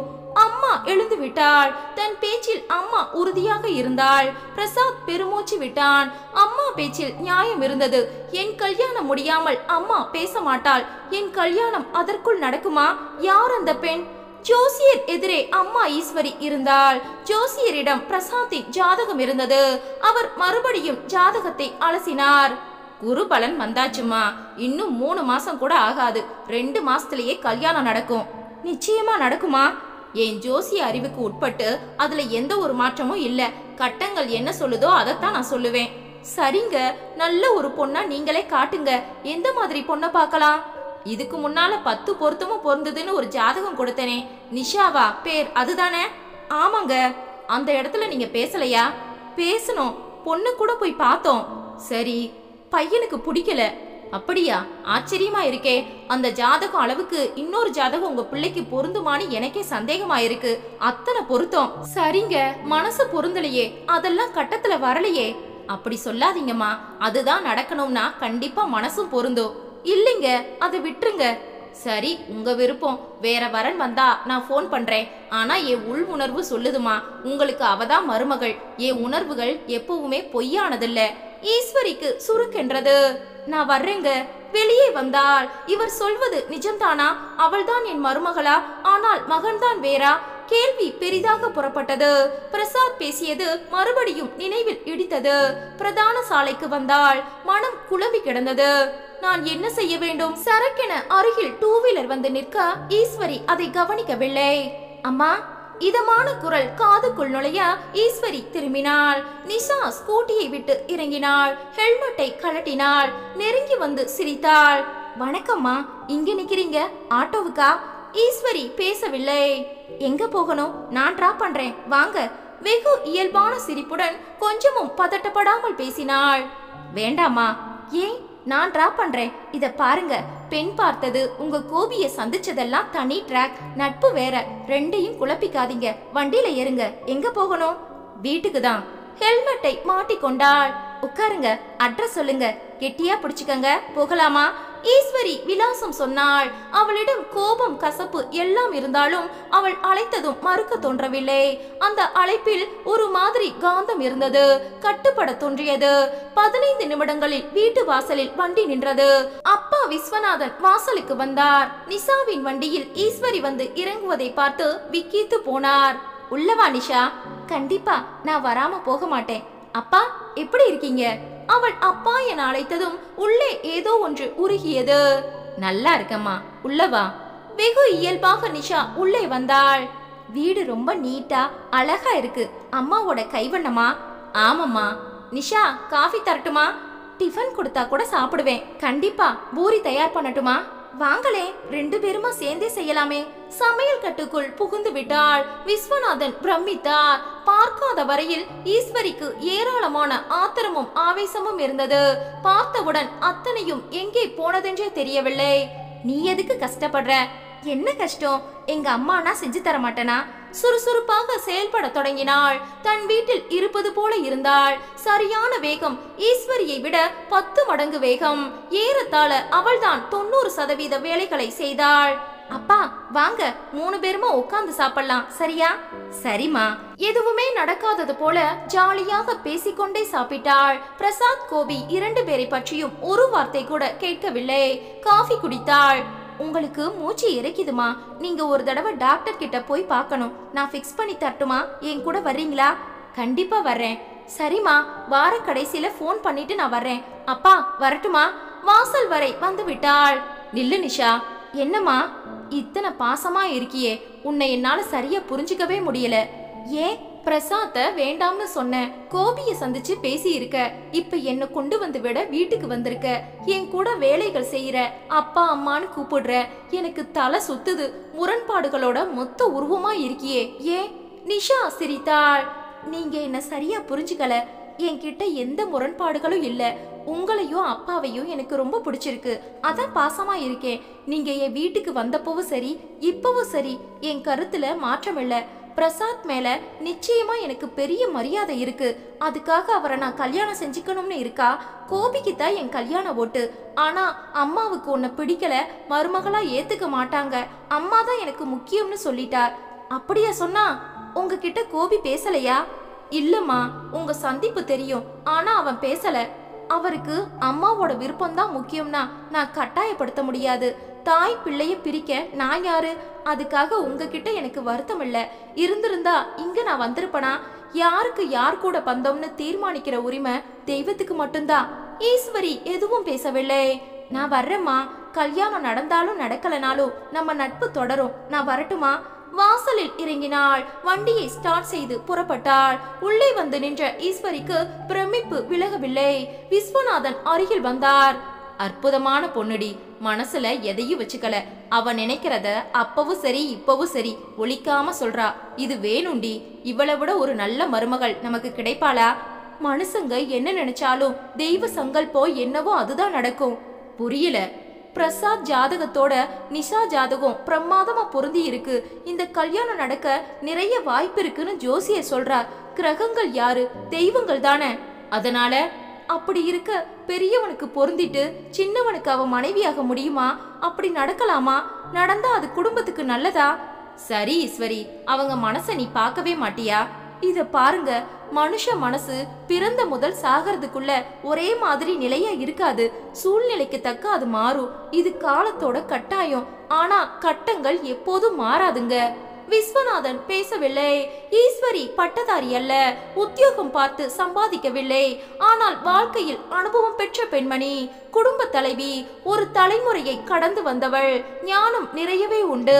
அம்மா எழுந்து விட்டாள். தன் பேச்சில் அம்மா உறுதியாக இருந்தாள். பிரசாத் பெருமூச்சு விட்டான். அம்மா பேச்சில் நியாயம் இருந்தது. என் கல்யாணம் முடியாமல் அம்மா பேச மாட்டாள். என் கல்யாணம் அதற்குள் நடக்குமா? யார் அந்த பெண்? ஜோசியர் எதிரே அம்மா ஈஸ்வரி இருந்தாள். ஜோசியரிடம் பிரசாத்தின் ஜாதகம் இருந்தது. அவர் மறுபடியும் ஜாதகத்தை அலசினார். குரு பலன் வந்தாச்சுமா. இன்னும் 3 மாசம் கூட ஆகாது. 2 மாசத்திலேயே கல்யாணம் நடக்கும். நிச்சயமா நடக்குமா? என் ஜோசிய அறிவுக்கு உட்பட்டு அதுல எந்த ஒரு மாற்றமும் இல்ல. கட்டங்கள் என்ன சொல்லுதோ அதைத்தான் நான் சொல்லுவேன். சரிங்க, நல்ல ஒரு பொண்ணா நீங்களே காட்டுங்க. எந்த மாதிரி பொண்ணை பார்க்கலாம்? இதுக்கு முன்னால 10 பொருத்தமும் பொருந்ததுன்னு ஒரு ஜாதகம் கொடுத்தனே, நிஷாவா பேர், அதுதானே? ஆமாங்க. அந்த இடத்துல நீங்க பேசலையா? பேசணும். பொண்ணு கூட போய் பார்த்தோம். சரி, பையனுக்கு பிடிக்கல. அப்படியா? ஆச்சரியமா இருக்கே. அந்த ஜாதகம் அளவுக்கு இன்னொரு ஜாதகம் உங்க பிள்ளைக்கு பொருந்துமான்னு எனக்கே சந்தேகமா இருக்கு. அத்தனை பொருத்தம். சரிங்க, மனசு பொருந்தலையே, அதெல்லாம் கட்டத்துல வரலையே. அப்படி சொல்லாதீங்கம்மா. அதுதான் நடக்கணும்னா கண்டிப்பா மனசும் பொருந்தும். இல்லைங்க, அதை விட்டுருங்க. சரி, உங்க விருப்பம். வேற வரன் வந்தா நான் போன் பண்றேன். ஆனா என் உள் உணர்வு சொல்லுதுமா, உங்களுக்கு அவதான் மருமகள். என் உணர்வுகள் எப்பவுமே பொய்யானதில்ல. ஈஸ்வரிக்கு சுருக்கென்றது. நான் வர்றேங்க. வெளியே வந்தாள். இவர் சொல்வது நிஜம்தானா? அவள்தான் என் மருமகளா? ஆனால் மகன்தான் வேறா? கேள்வி பெரிதாக புறப்பட்டது. பிரசாத் பேசியது மறுபடியும் நினைவில் இடித்தது. பிரதான சாலைக்கு வந்தாள். மனம் குழம்பி கிடந்தது. நான் என்ன செய்ய வேண்டும்? சரக்கென அருகில் 2 வீலர் வந்து நிற்க ஈஸ்வரி அதை கவனிக்கவில்லை. அம்மா, இதமான குரல் காதுக்குள் நுழைய ஈஸ்வரி திரும்பினாள். நிஷா ஸ்கூட்டியை விட்டு இறங்கினாள். ஹெல்மெட்டை கழட்டினாள். நெருங்கி வந்து சிரித்தாள். வணக்கம்மா, இங்க நிக்கிறீங்க? ஆட்டோவுக்கா? ஈஸ்வரி பேசவில்லை. எங்க போகணும்? நான் டிராப் பண்றேன், வாங்க. வெகு இயல்பான சிரிப்புடன் கொஞ்சமும் பதட்டப்படாமல் பேசினாள். வேண்டாமா. ஏன்? நான் டிராப் பண்றேன். இத பாருங்க, பெண் பார்த்தது, உங்க கோபியை சந்திச்சதெல்லாம் தனி ட்ராக், நட்பு வேற. ரெண்டையும் குழப்பிக்காதீங்க. வண்டியில ஏறுங்க. எங்க போகணும்? வீட்டுக்கு தான். ஹெல்மெட்டை மாட்டிக்கொண்டாள். உட்காருங்க. அட்ரஸ் சொல்லுங்க. கெட்டியா பிடிச்சுக்கங்க. போகலாமா? ஈஸ்வரி விலாசம் சொன்னாள். அவளிடம் கோபம், கசப்பு எல்லாம் இருந்தாலும் அவள் அழைத்ததும் மறுக்க தோன்றவில்லை. அந்த அழைப்பில் ஒரு மாதிரி காந்தம் இருந்தது. கட்டுப்பட தோன்றியது. 15 நிமிடங்களில் வீட்டு வாசலில் வண்டி நின்றது. அப்பா விஸ்வநாதன் வாசலுக்கு வந்தார். நிஷாவின் வண்டியில் ஈஸ்வரி வந்து இறங்குவதை பார்த்து விக்கித்து போனார். உள்ளவா நிஷா? கண்டிப்பா, நான் வராம போக மாட்டேன். அப்பா, எப்படி இருக்கீங்க? அவள் அப்பா என அழைத்ததும் உள்ளே ஏதோ ஒன்று உருகியது. நல்லா இருக்கம்மா, உள்ளவா. வெகு இயல்பாக நிஷா உள்ளே வந்தாள். வீடு ரொம்ப நீட்டா அழகா இருக்கு. அம்மாவோட கைவண்ணமா? ஆமாம்மா. நிஷா, காஃபி தரட்டுமா? டிஃபன் கொடுத்தா கூட சாப்பிடுவேன். கண்டிப்பா. பூரி தயார் பண்ணட்டுமா? வாங்களே, 2 பேருமா சேர்ந்தே செய்யலாமே. சமையல் கட்டுக்குள் புகுந்து விட்டாள். விஸ்வநாதன் பிரமித்தார். பார்க்காத வரையில் ஈஸ்வரிக்கு ஏராளமான ஆத்திரமும் ஆவேசமும் இருந்தது. பார்த்தவுடன் அத்தனையும் எங்கே போனதென்றே தெரியவில்லை. நீ எதுக்கு கஷ்டப்படுற? என்ன கஷ்டம்? எங்க அம்மானா செஞ்சு தர மாட்டேனா? சுறுசுறுப்பாக செயல்பட தொடங்கினாள். தன் வீட்டில் இருப்பது போல இருந்தாள். சரியான வேகம். ஈஸ்வரியை விட 10 மடங்கு வேகம். ஏறத்தாழ அவள்தான் 90% வேலைகளை செய்தாள். அப்பா, வாங்க, 3 பேருமா உட்கார்ந்து சாப்பிடலாம், சரியா? சரிமா. எதுவுமே நடக்காதது போல ஜாலியாக பேசிக்கொண்டே சாப்பிட்டாள். பிரசாத், கோபி 2 பேரை பற்றியும் ஒரு வார்த்தை கூட கேட்கவில்லை. காஃபி குடித்தாள். உங்களுக்கு மூச்சு இறைக்குதுமா? நீங்க ஒரு தடவை டாக்டர் கிட்ட போய் பார்க்கணும். நான் ஃபிக்ஸ் பண்ணி தரட்டுமா? என் கூட வர்றீங்களா? கண்டிப்பா வர்றேன். சரிம்மா, வார கடைசியில ஃபோன் பண்ணிட்டு நான் வர்றேன். அப்பா, வரட்டுமா? வாசல் வரை வந்து விட்டாள். நில்லு நிஷா. என்னம்மா, இத்தனை பாசமா இருக்கியே, உன்னை என்னால சரியா புரிஞ்சுக்கவே முடியல. ஏன்? பிரசாத்த வேண்டாம்னு சொன்னேன். கோபியை சந்திச்சு பேசி இருக்க. இப்ப என்ன கொண்டு வந்து விட வீட்டுக்கு வந்திருக்க. என் கூட வேலைகள் செய்யற. அப்பா அம்மான்னு கூப்பிடுற. எனக்கு தலை சுத்துது. முரண்பாடுகளோட மொத்த உருவமா இருக்கியே. ஏன்? நிஷா சிரித்தாள். நீங்க என்ன சரியா புரிஞ்சுக்கல. என்கிட்ட எந்த முரண்பாடுகளும் இல்ல. உங்களையும் அப்பாவையும் எனக்கு ரொம்ப பிடிச்சிருக்கு. அதான் பாசமா இருக்கேன். நீங்க என் வீட்டுக்கு வந்தப்பவும் சரி இப்பவும் சரி என் கருத்துல மாற்றம் இல்ல. பிரசாத் மேல நிச்சயமா எனக்கு பெரிய மரியாதை இருக்கு. அதுக்காக அவரை நான் கல்யாணம் செஞ்சுக்கணும்னு இருக்கா? கோபிக்கு தான் என் கல்யாண ஓட்டு. ஆனா அம்மாவுக்கு உன்னை பிடிக்கல, மருமகளா ஏத்துக்க மாட்டாங்க, அம்மா தான் எனக்கு முக்கியம்னு சொல்லிட்டார். அப்படியா சொன்னா? உங்ககிட்ட கோபி பேசலையா? இல்லம்மா, உங்க சந்திப்பு தெரியும், ஆனா அவன் பேசல. அவருக்கு அம்மாவோட விருப்பம்தான் முக்கியம்னா நான் கட்டாயப்படுத்த முடியாது. தாய் பிள்ளைய பிரிக்க நான் யாரு? அதுக்காக உங்ககிட்ட எனக்கு வருத்தம் இல்ல. இருந்திருந்தா இங்க நான் வந்திருப்பனா? யாருக்கு யார் கூட பந்தம்னு தீர்மானிக்கிற உரிமை தெய்வத்துக்கு மட்டும்தான். ஈஸ்வரி எதுவும் பேசவில்லை. நான் வர்றேம்மா. கல்யாணம் நடந்தாலும் நடக்கலனாலும் நம்ம நட்பு தொடரும். நான் வரட்டுமா? வாசலில் இறங்கினாள். வண்டியை ஸ்டார்ட் செய்து புறப்பட்டாள். உள்ளே வந்து நின்ற ஈஸ்வரிக்கு பிரமிப்பு விலகவில்லை. விஸ்வநாதன் அருகில் வந்தார். அற்புதமான பொண்ணுடி, மனசுல எதையும் வச்சுக்கல. அவ நினைக்கிறத அப்பவும் சரி இப்பவும் சரி ஒழிக்காம சொல்றா. இது வேணும்டி. இவளை விட ஒரு நல்ல மருமகள் நமக்கு கிடைப்பாளா? மனுஷங்க என்ன நினைச்சாலும் தெய்வ சங்கல்பம் என்னவோ அதுதான் நடக்கும். புரியல. பிரசாத் ஜாதகத்தோட நிஷா ஜாதகம் பிரமாதமா பொருந்தி இருக்கு. இந்த கல்யாணம் நடக்க நிறைய வாய்ப்பு இருக்குன்னு ஜோசியர் சொல்றார். கிரகங்கள் யாரு? தெய்வங்கள் தானே. அதனால அப்படி இருக்க பெரியவனுக்கு பொருந்திட்டு சின்னவனுக்கு அவ மனைவியாக முடியுமா? அப்படி நடக்கலாமா? நடந்தா அது குடும்பத்துக்கு நல்லதா? சரி ஈஸ்வரி, அவங்க மனச நீ பார்க்கவே மாட்டியா? இத பாருங்க, மனுஷ மனசு பிறந்த முதல் சாகிறதுக்குள்ள ஒரே மாதிரி நிலையா இருக்காது. சூழ்நிலைக்கு தக்க அது மாறும். இது காலத்தோட கட்டாயம். ஆனா கட்டங்கள் எப்போதும் மாறாதுங்க. விஸ்வநாதன் பேசவில்லை. ஈஸ்வரி பட்டதாரி அல்ல, உத்தியோகம் பார்த்து சம்பாதிக்கவில்லை. ஆனால் வாழ்க்கையில் அனுபவம் பெற்ற பெண்மணி, குடும்ப தலைவி, ஒரு தலைமுறையை கடந்து வந்தவள். ஞானம் நிறையவே உண்டு.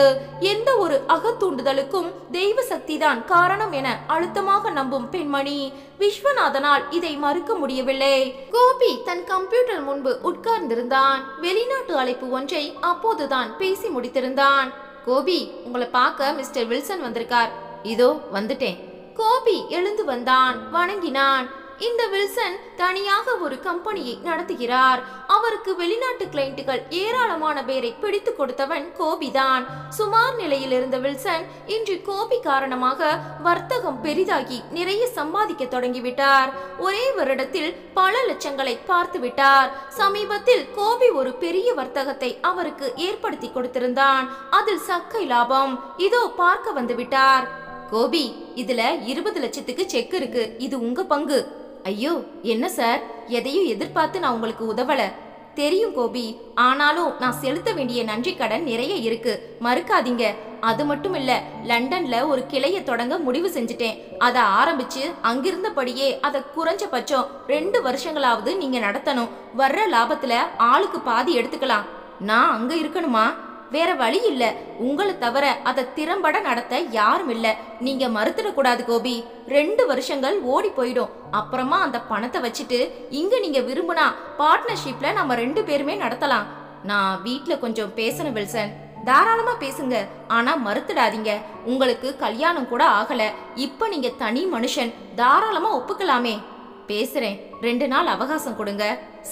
எந்த ஒரு அகத்தூண்டுதலுக்கும் தெய்வ சக்திதான் காரணம் என அழுத்தமாக நம்பும் பெண்மணி. விஸ்வநாதனால் இதை மறுக்க முடியவில்லை. கோபி தன் கம்ப்யூட்டர் முன்பு உட்கார்ந்திருந்தான். வெளிநாட்டு அழைப்பு ஒன்றை அப்போதுதான் பேசி முடித்திருந்தான். கோபி, உங்களை பார்க்க மிஸ்டர் வில்சன் வந்திருக்கார். இதோ வந்துட்டேன். கோபி எழுந்து வந்தான், வணங்கினான். இந்த வில்சன் தனியாக ஒரு கம்பெனியை நடத்துகிறார். அவருக்கு வெளிநாட்டு கிளையண்டுகள் ஏராளமான பேரை பிடித்து கொடுத்தவன் கோபிதான். சுமார் நிலையில் இருந்த வில்சன் இன்று கோபி காரணமாக வர்த்தகம் பெரிதாகி நிறைய சம்பாதிக்க தொடங்கிவிட்டார். ஒரே வருடத்தில் பல லட்சங்களை பார்த்து விட்டார். சமீபத்தில் கோபி ஒரு பெரிய வர்த்தகத்தை அவருக்கு ஏற்படுத்தி கொடுத்திருந்தான். அதில் சக்கை லாபம். இதோ பார்க்க வந்து விட்டார். கோபி, இதுல 20 லட்சத்துக்கு செக் இருக்கு. இது உங்க பங்கு. ஐயோ, என்ன சார், எதையும் எதிர்பார்த்து நான் உங்களுக்கு உதவல. தெரியும் கோபி, ஆனாலும் நான் செலுத்த வேண்டிய நன்றி கடன் நிறைய இருக்கு, மறுக்காதீங்க. அது மட்டும் இல்ல, லண்டன்ல ஒரு கிளைய தொடங்க முடிவு செஞ்சுட்டேன். அதை ஆரம்பிச்சு அங்கிருந்தபடியே அதை குறைஞ்சபட்சம் 2 வருஷங்களாவது நீங்க நடத்தணும். வர்ற லாபத்துல ஆளுக்கு பாதி எடுத்துக்கலாம். நான் அங்க இருக்கணுமா? வேற வழி இல்ல. உங்களை தவிர அதை திறம்பட நடத்த யாரும் இல்ல. நீங்க மறுத்துடக்கூடாது கோபி. 2 வருஷங்கள் ஓடி போயிடும். அப்புறமா அந்த பணத்தை வச்சுட்டு இங்க நீங்க விரும்புனா பார்ட்னர்ஷிப்ல நம்ம 2 பேருமே நடத்தலாம். நான் வீட்டுல கொஞ்சம் பேசணும் வில்சன். தாராளமா பேசுங்க, ஆனா மறுத்துடாதீங்க. உங்களுக்கு கல்யாணம் கூட ஆகல. இப்ப நீங்க தனி மனுஷன், தாராளமா ஒப்புக்கலாமே. பேசுறேன், 2 நாள் அவகாசம் கொடுங்க.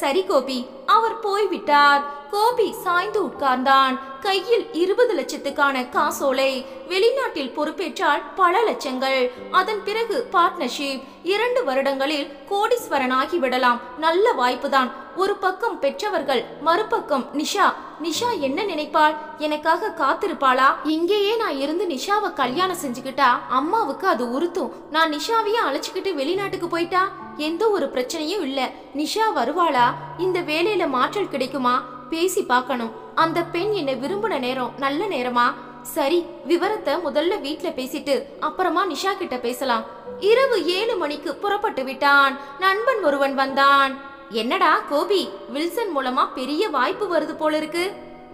சரி கோபி. அவர் போய்விட்டார். கோபி சாய்ந்து உட்கார்ந்தான். கையில் 20 லட்சத்துக்கான காசோலை. வெளிநாட்டில் பொறுப்பேற்றால் பல லட்சங்கள். அதன் பிறகு பார்ட்னர்ஷிப். 2 வருடங்களில் கோடீஸ்வரன் ஆகிவிடலாம். நல்ல வாய்ப்புதான். ஒரு பக்கம் பெற்றவர்கள், மறுபக்கம் நிஷா. நிஷா என்ன நினைப்பாள்? எனக்காக காத்திருப்பாளா? இங்கேயே நான் இருந்து நிஷாவை கல்யாணம் செஞ்சுக்கிட்டா அம்மாவுக்கு அது உறுத்தும். நான் நிஷாவையே அழைச்சுக்கிட்டு வெளிநாட்டுக்கு போயிட்டா எந்த ஒரு பிரச்சனையும் இல்ல. நிஷா வருவாளா? இந்த வேலையில மாற்றல் கிடைக்குமா? பேசி பார்க்கணும். அந்த பெண் என்னை விரும்பின நேரம் நல்ல நேரமா? சரி, விவரத்தை முதல்ல வீட்ல பேசிட்டு அப்புறமா நிஷா கிட்ட பேசலாம். இரவு 7 மணிக்கு புறப்பட்டு விட்டான். நண்பன் ஒருவன் வந்தான். என்னடா கோபி, வில்சன் மூலமா பெரிய வாய்ப்பு வருது போல இருக்கு.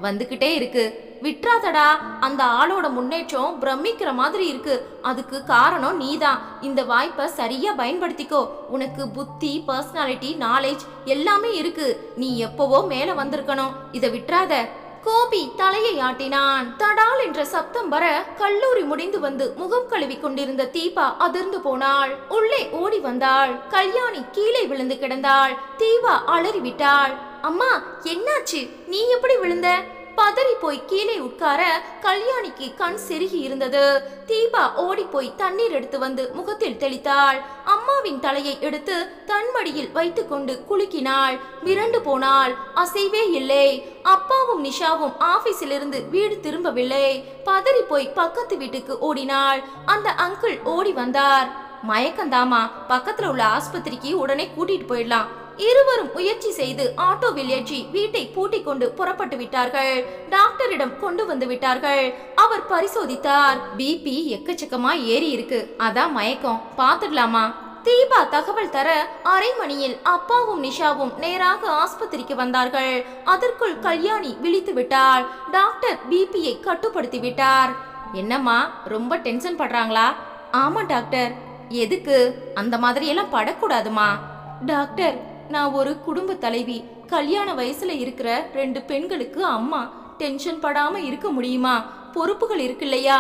வந்துகிட்டே இருக்கு, விட்றாதடா. அந்த ஆளோட முன்னேற்றம் பிரமிக்கிற மாதிரி இருக்கு. அதுக்கு காரணம் நீதான். இந்த வாய்ப்பை சரியா பயன்படுத்திக்கோ. உனக்கு புத்தி, பர்சனாலிட்டி, நாலேஜ் எல்லாமே இருக்கு. நீ எப்பவோ மேல வந்திருக்கணும். இதை விட்றாத. கோபி தலையை ஆட்டினான். தடால் என்ற சப்தம் வர கல்லூரி முடிந்து வந்து முகம் கழுவி கொண்டிருந்த தீபா அதிர்ந்து போனாள். உள்ளே ஓடி வந்தாள். கல்யாணி கீழே விழுந்து கிடந்தாள். தீபா அலறிவிட்டாள். அம்மா, என்னாச்சு? நீ எப்படி விழுந்த? பதறி போய் கீழே உட்கார கல்யாணிக்கு கண் செருகி இருந்தது. தீபா ஓடி போய் தண்ணீர் எடுத்து வந்து முகத்தில் தெளித்தாள். அம்மாவின் தலையை எடுத்து தன்மடியில் வைத்துக் கொண்டு குலுக்கினாள். மிரண்டு போனாள். அசைவே இல்லை. அப்பாவும் நிஷாவும் ஆபீஸில் இருந்து வீடு திரும்பவில்லை. பதறி போய் பக்கத்து வீட்டுக்கு ஓடினாள். அந்த அங்கிள் ஓடி வந்தார். மயக்கந்தாமா, பக்கத்துல உள்ள ஆஸ்பத்திரிக்கு உடனே கூட்டிட்டு போயிடலாம். இருவரும் முயற்சி செய்து ஆட்டோவில் ஏற்றி வீட்டை பூட்டிக் கொண்டு புறப்பட்டு விட்டார்கள். டாக்டரிடம் கொண்டு வந்து விட்டார்கள். அவர் பரிசோதித்தார். பிபி எக்கச்சக்கமா ஏறி இருக்கு, அதான் மயக்கம், பாத்துடலாமா? தீபா தகவல் தர அரை மணியில் அப்பாவும் நிஷாவும் நேராக ஆஸ்பத்திரிக்கு வந்தார்கள். அதற்குள் கல்யாணி விழித்து விட்டாள். டாக்டர் பிபியை கட்டுப்படுத்தி விட்டார். என்னம்மா, ரொம்ப டென்ஷன் பண்றாங்களா? ஆமா டாக்டர். எதுக்கு? அந்த மாதிரி எல்லாம் படக்கூடாதுமா. டாக்டர், நான் ஒரு குடும்ப தலைவி. கல்யாண வயசுல இருக்கிற 2 பெண்களுக்கு அம்மா. டென்ஷன் படாம இருக்க முடியுமா? பொறுப்புகள் இருக்கு இல்லையா?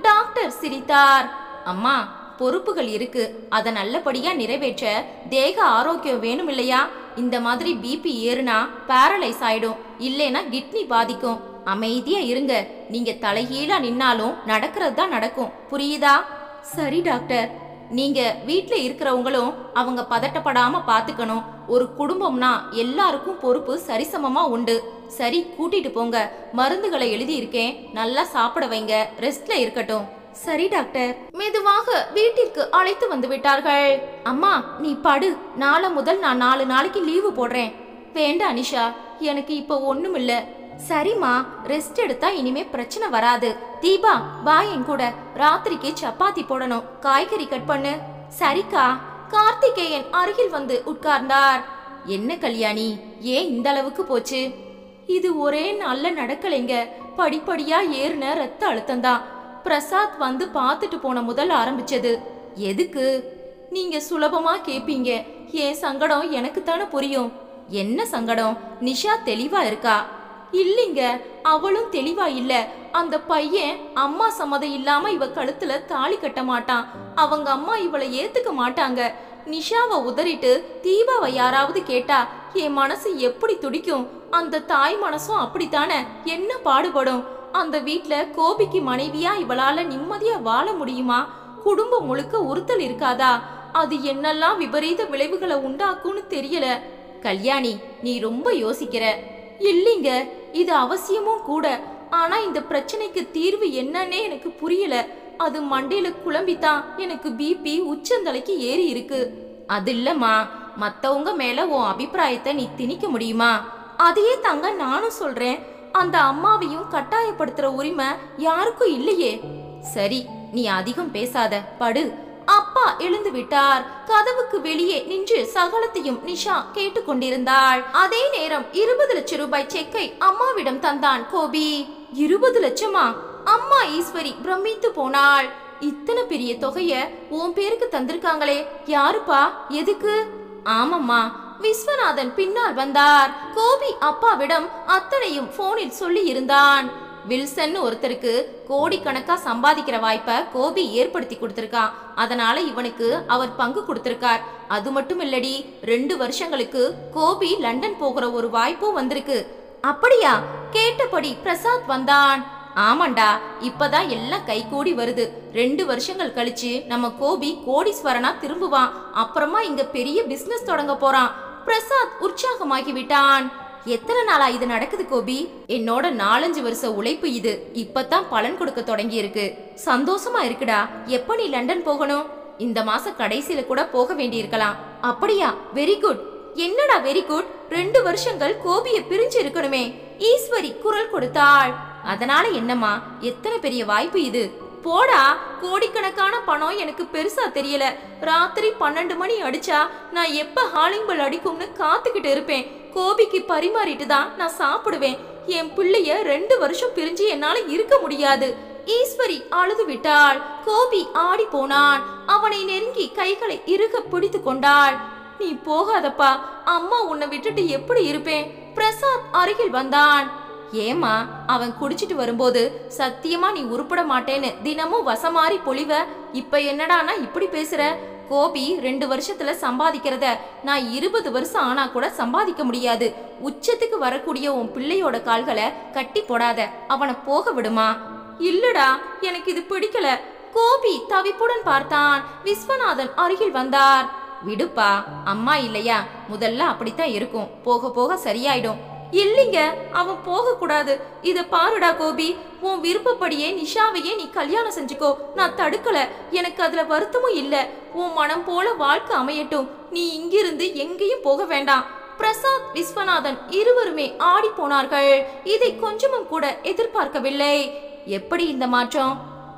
டாக்டர் சிரித்தார். அம்மா, பொறுப்புகள் இருக்கு, அதை நல்லபடியா நிறைவேற்ற தேக ஆரோக்கியம் வேணும் இல்லையா? இந்த மாதிரி பிபி ஏறுனா பேரலைஸ் ஆயிடும், இல்லைன்னா கிட்னி பாதிக்கும். அமைதியா இருங்க. நீங்க தலைகீழா நின்னாலும் நடக்கிறது தான் நடக்கும், புரியுதா? சரி டாக்டர். நீங்க வீட்டுல இருக்கிறவங்களும் அவங்க பதட்டப்படாம பாத்துக்கணும். ஒரு குடும்பம்னா எல்லாருக்கும் பொறுப்பு சரிசமமா உண்டு. சரி, கூட்டிட்டு போங்க. மருந்துகளை எழுதி இருக்கேன், நல்லா சாப்பிட வைங்க. ரெஸ்ட்ல இருக்கட்டும். சரி டாக்டர். மெதுவாக வீட்டிற்கு அழைத்து வந்து விட்டார்கள். அம்மா, நீ படு. நாளை முதல் நான் 4 நாளைக்கு லீவு போடுறேன். வேண்டாம் நிஷா, எனக்கு இப்ப ஒண்ணும் இல்ல. சரிம்மா, ரெஸ்ட் எடுத்தா இனிமே பிரச்சனை வராது. தீபா, வா என் கூட. ராத்திரிக்கு சப்பாத்தி போடணும், காய்கறி கட் பண்ணு. சரிக்கா. கார்த்திகேயன் அருகில் வந்து உட்கார்ந்தார். என்ன கல்யாணி, ஏன் இந்த அளவுக்கு போச்சு? இது ஒரே நாள்ல நடக்கலைங்க. படிப்படியா ஏறின ரத்த அழுத்தம்தான். பிரசாத் வந்து பார்த்துட்டு போன முதல் ஆரம்பிச்சது. எதுக்கு? நீங்க சுலபமா கேப்பீங்க. என் சங்கடம் எனக்கு தானே புரியும். என்ன சங்கடம்? நிஷா தெளிவா இருக்கா. இல்லைங்க, அவளும் தெளிவா இல்ல. அந்த பையன் அம்மா சம்மதம் இல்லாம இவ கழுத்துல தாலி கட்ட மாட்டான். அவங்க அம்மா இவளை ஏத்துக்க மாட்டாங்க. நிஷாவை உதறிட்டு தீபாவை யாராவது கேட்டா என் மனசு எப்படி துடிக்கும்? அந்த தாய் மனசும் அப்படித்தானே, என்ன பாடுபடும்? அந்த வீட்ல கோபிக்கு மனைவியா இவளால நிம்மதியா வாழ முடியுமா? குடும்பம் முழுக்க உறுத்தல் இருக்காதா? அது என்னெல்லாம் விபரீத விளைவுகளை உண்டாக்கும்னு தெரியல. கல்யாணி, நீ ரொம்ப யோசிக்கிற. இல்லைங்க, இது அவசியமும் கூட. ஆனா இந்த பிரச்சனைக்கு தீர்வு என்னன்னே எனக்கு புரியல. அது மண்டையில குழம்பித்தான் எனக்கு பிபி உச்சந்தலைக்கு ஏறி இருக்கு. அது இல்லம்மா, மத்தவங்க மேல உன் அபிப்பிராயத்தை நீ திணிக்க முடியுமா? அதையே தங்க நானும் சொல்றேன். அந்த அம்மாவையும் கட்டாயப்படுத்துற உரிமை யாருக்கும் இல்லையே. சரி, நீ அதிகம் பேசாத, படு. அப்பா எழுந்து விட்டார். கதவுக்கு வெளியே நின்று சகலத்தையும் நிஷா கேட்டுக்கொண்டிருந்தாள். அதே நேரம் 20 லட்சம் ரூபாய் செக்கை அம்மாவிடம் தந்தான் கோபி. 20 லட்சமா? அம்மா ஈஸ்வரி பிரமித்து போனாள். இத்தனை பெரிய தொகைய உன் பேருக்கு தந்திருக்காங்களே, யாருப்பா? எதுக்கு? ஆமம்மா, விஸ்வநாதன் பின்னால் வந்தார். கோபி அப்பாவிடம் அத்தனையும் போனில் சொல்லி இருந்தான். வில்சன் ஒருத்தருக்கு கோடிக்கணக்கா சம்பாதிக்கிற வாய்ப்பை கோபி ஏற்படுத்தி கொடுத்திருக்கான். அதனால இவனுக்கு அவர் பங்கு கொடுத்திருக்கார். அது மட்டும் இல்லடி, 2 வருஷங்களுக்கு கோபி லண்டன் போகிற ஒரு வாய்ப்பும் வந்திருக்கு. அப்படியா? கேட்டபடி பிரசாத் வந்தான். ஆமாண்டா, இப்பதான் எல்லாம் கை கூடி வருது. 2 வருஷங்கள் கழிச்சு நம்ம கோபி கோடீஸ்வரனா திரும்புவான். அப்புறமா இங்க பெரிய பிசினஸ் தொடங்க போறான். பிரசாத் உற்சாகமாகி விட்டான். எத்தனை நாளா இது நடக்குது கோபி? என்னோட 4-5 வருஷ உழைப்பு இது. இப்பதான் பலன் கொடுக்க தொடங்கி இருக்கு. சந்தோஷமா இருக்குடா. எப்ப நீ லண்டன் போகணும்? இந்த மாச கடைசியில கூட போக வேண்டி இருக்கலாம். அப்படியா? Very good. என்னடா வெரி குட்? 2 வருஷங்கள் கோபியை பிரிஞ்சு இருக்கணுமே. ஈஸ்வரி குரல் கொடுத்தாள். அதனால என்னம்மா, எத்தனை பெரிய வாய்ப்பு இது. போடா, கோடிக்கணக்கான பணம் எனக்கு பெருசா தெரியல. ராத்திரி 12 மணி அடிச்சா நான் எப்ப ஹாலிங் பெல் அடிக்கும்னு காத்துக்கிட்டு இருப்பேன். கோபிக்கு பரிமாறிட்டு தான் நான் சாப்பிடுவேன். என் பிள்ளைய 2 வருஷம் பிரிஞ்சு என்னால இருக்க முடியாது. ஈஸ்வரி அழுது விட்டாள். கோபி ஆடி போனான். அவனை நெருங்கி கைகளை இறுக பிடித்து கொண்டாள். நீ போகாதப்பா, அம்மா உன்னை விட்டுட்டு எப்படி இருப்பேன்? பிரசாத் அருகில் வந்தான். ஏமா அவன் குடிச்சிட்டு வரும்போது சத்தியமா நீ உருப்பட மாட்டேன்னு தினமும் வசமாரி பொழிவ, இப்ப என்னடானா இப்படி பேசுற? கோபி 2 வருஷத்துல சம்பாதிக்கிறத நான் 20 வருஷம் ஆனா கூட சம்பாதிக்க முடியாது. உச்சத்துக்கு வரக்கூடிய உன் பிள்ளையோட கால்களை கட்டி போடாத, அவனை போக விடுமா. இல்லடா, எனக்கு இது பிடிக்கல. கோபி தவிப்புடன் பார்த்தான். விஸ்வநாதன் அருகில் வந்தார். விடுப்பா, அம்மா இல்லையா, முதல்ல அப்படித்தான் இருக்கும், போக போக சரியாயிடும். இல்லைங்க, அவன் போக கூடாது. இத பாருடா கோபி, உன் விருப்பப்படியே நிஷாவையே நீ கல்யாணம் செஞ்சுக்கோ, நான் தடுக்கல. எனக்கு அதுல வருத்தமும் இல்ல. உன் மனம் போல வாழ்க்கை அமையட்டும். நீ இங்கிருந்து எங்கேயும் போக வேண்டாம். பிரசாத், விஸ்வநாதன் இருவருமே ஆடி போனார்கள். இதை கொஞ்சமும் கூட எதிர்பார்க்கவில்லை. எப்படி இந்த மாற்றம்?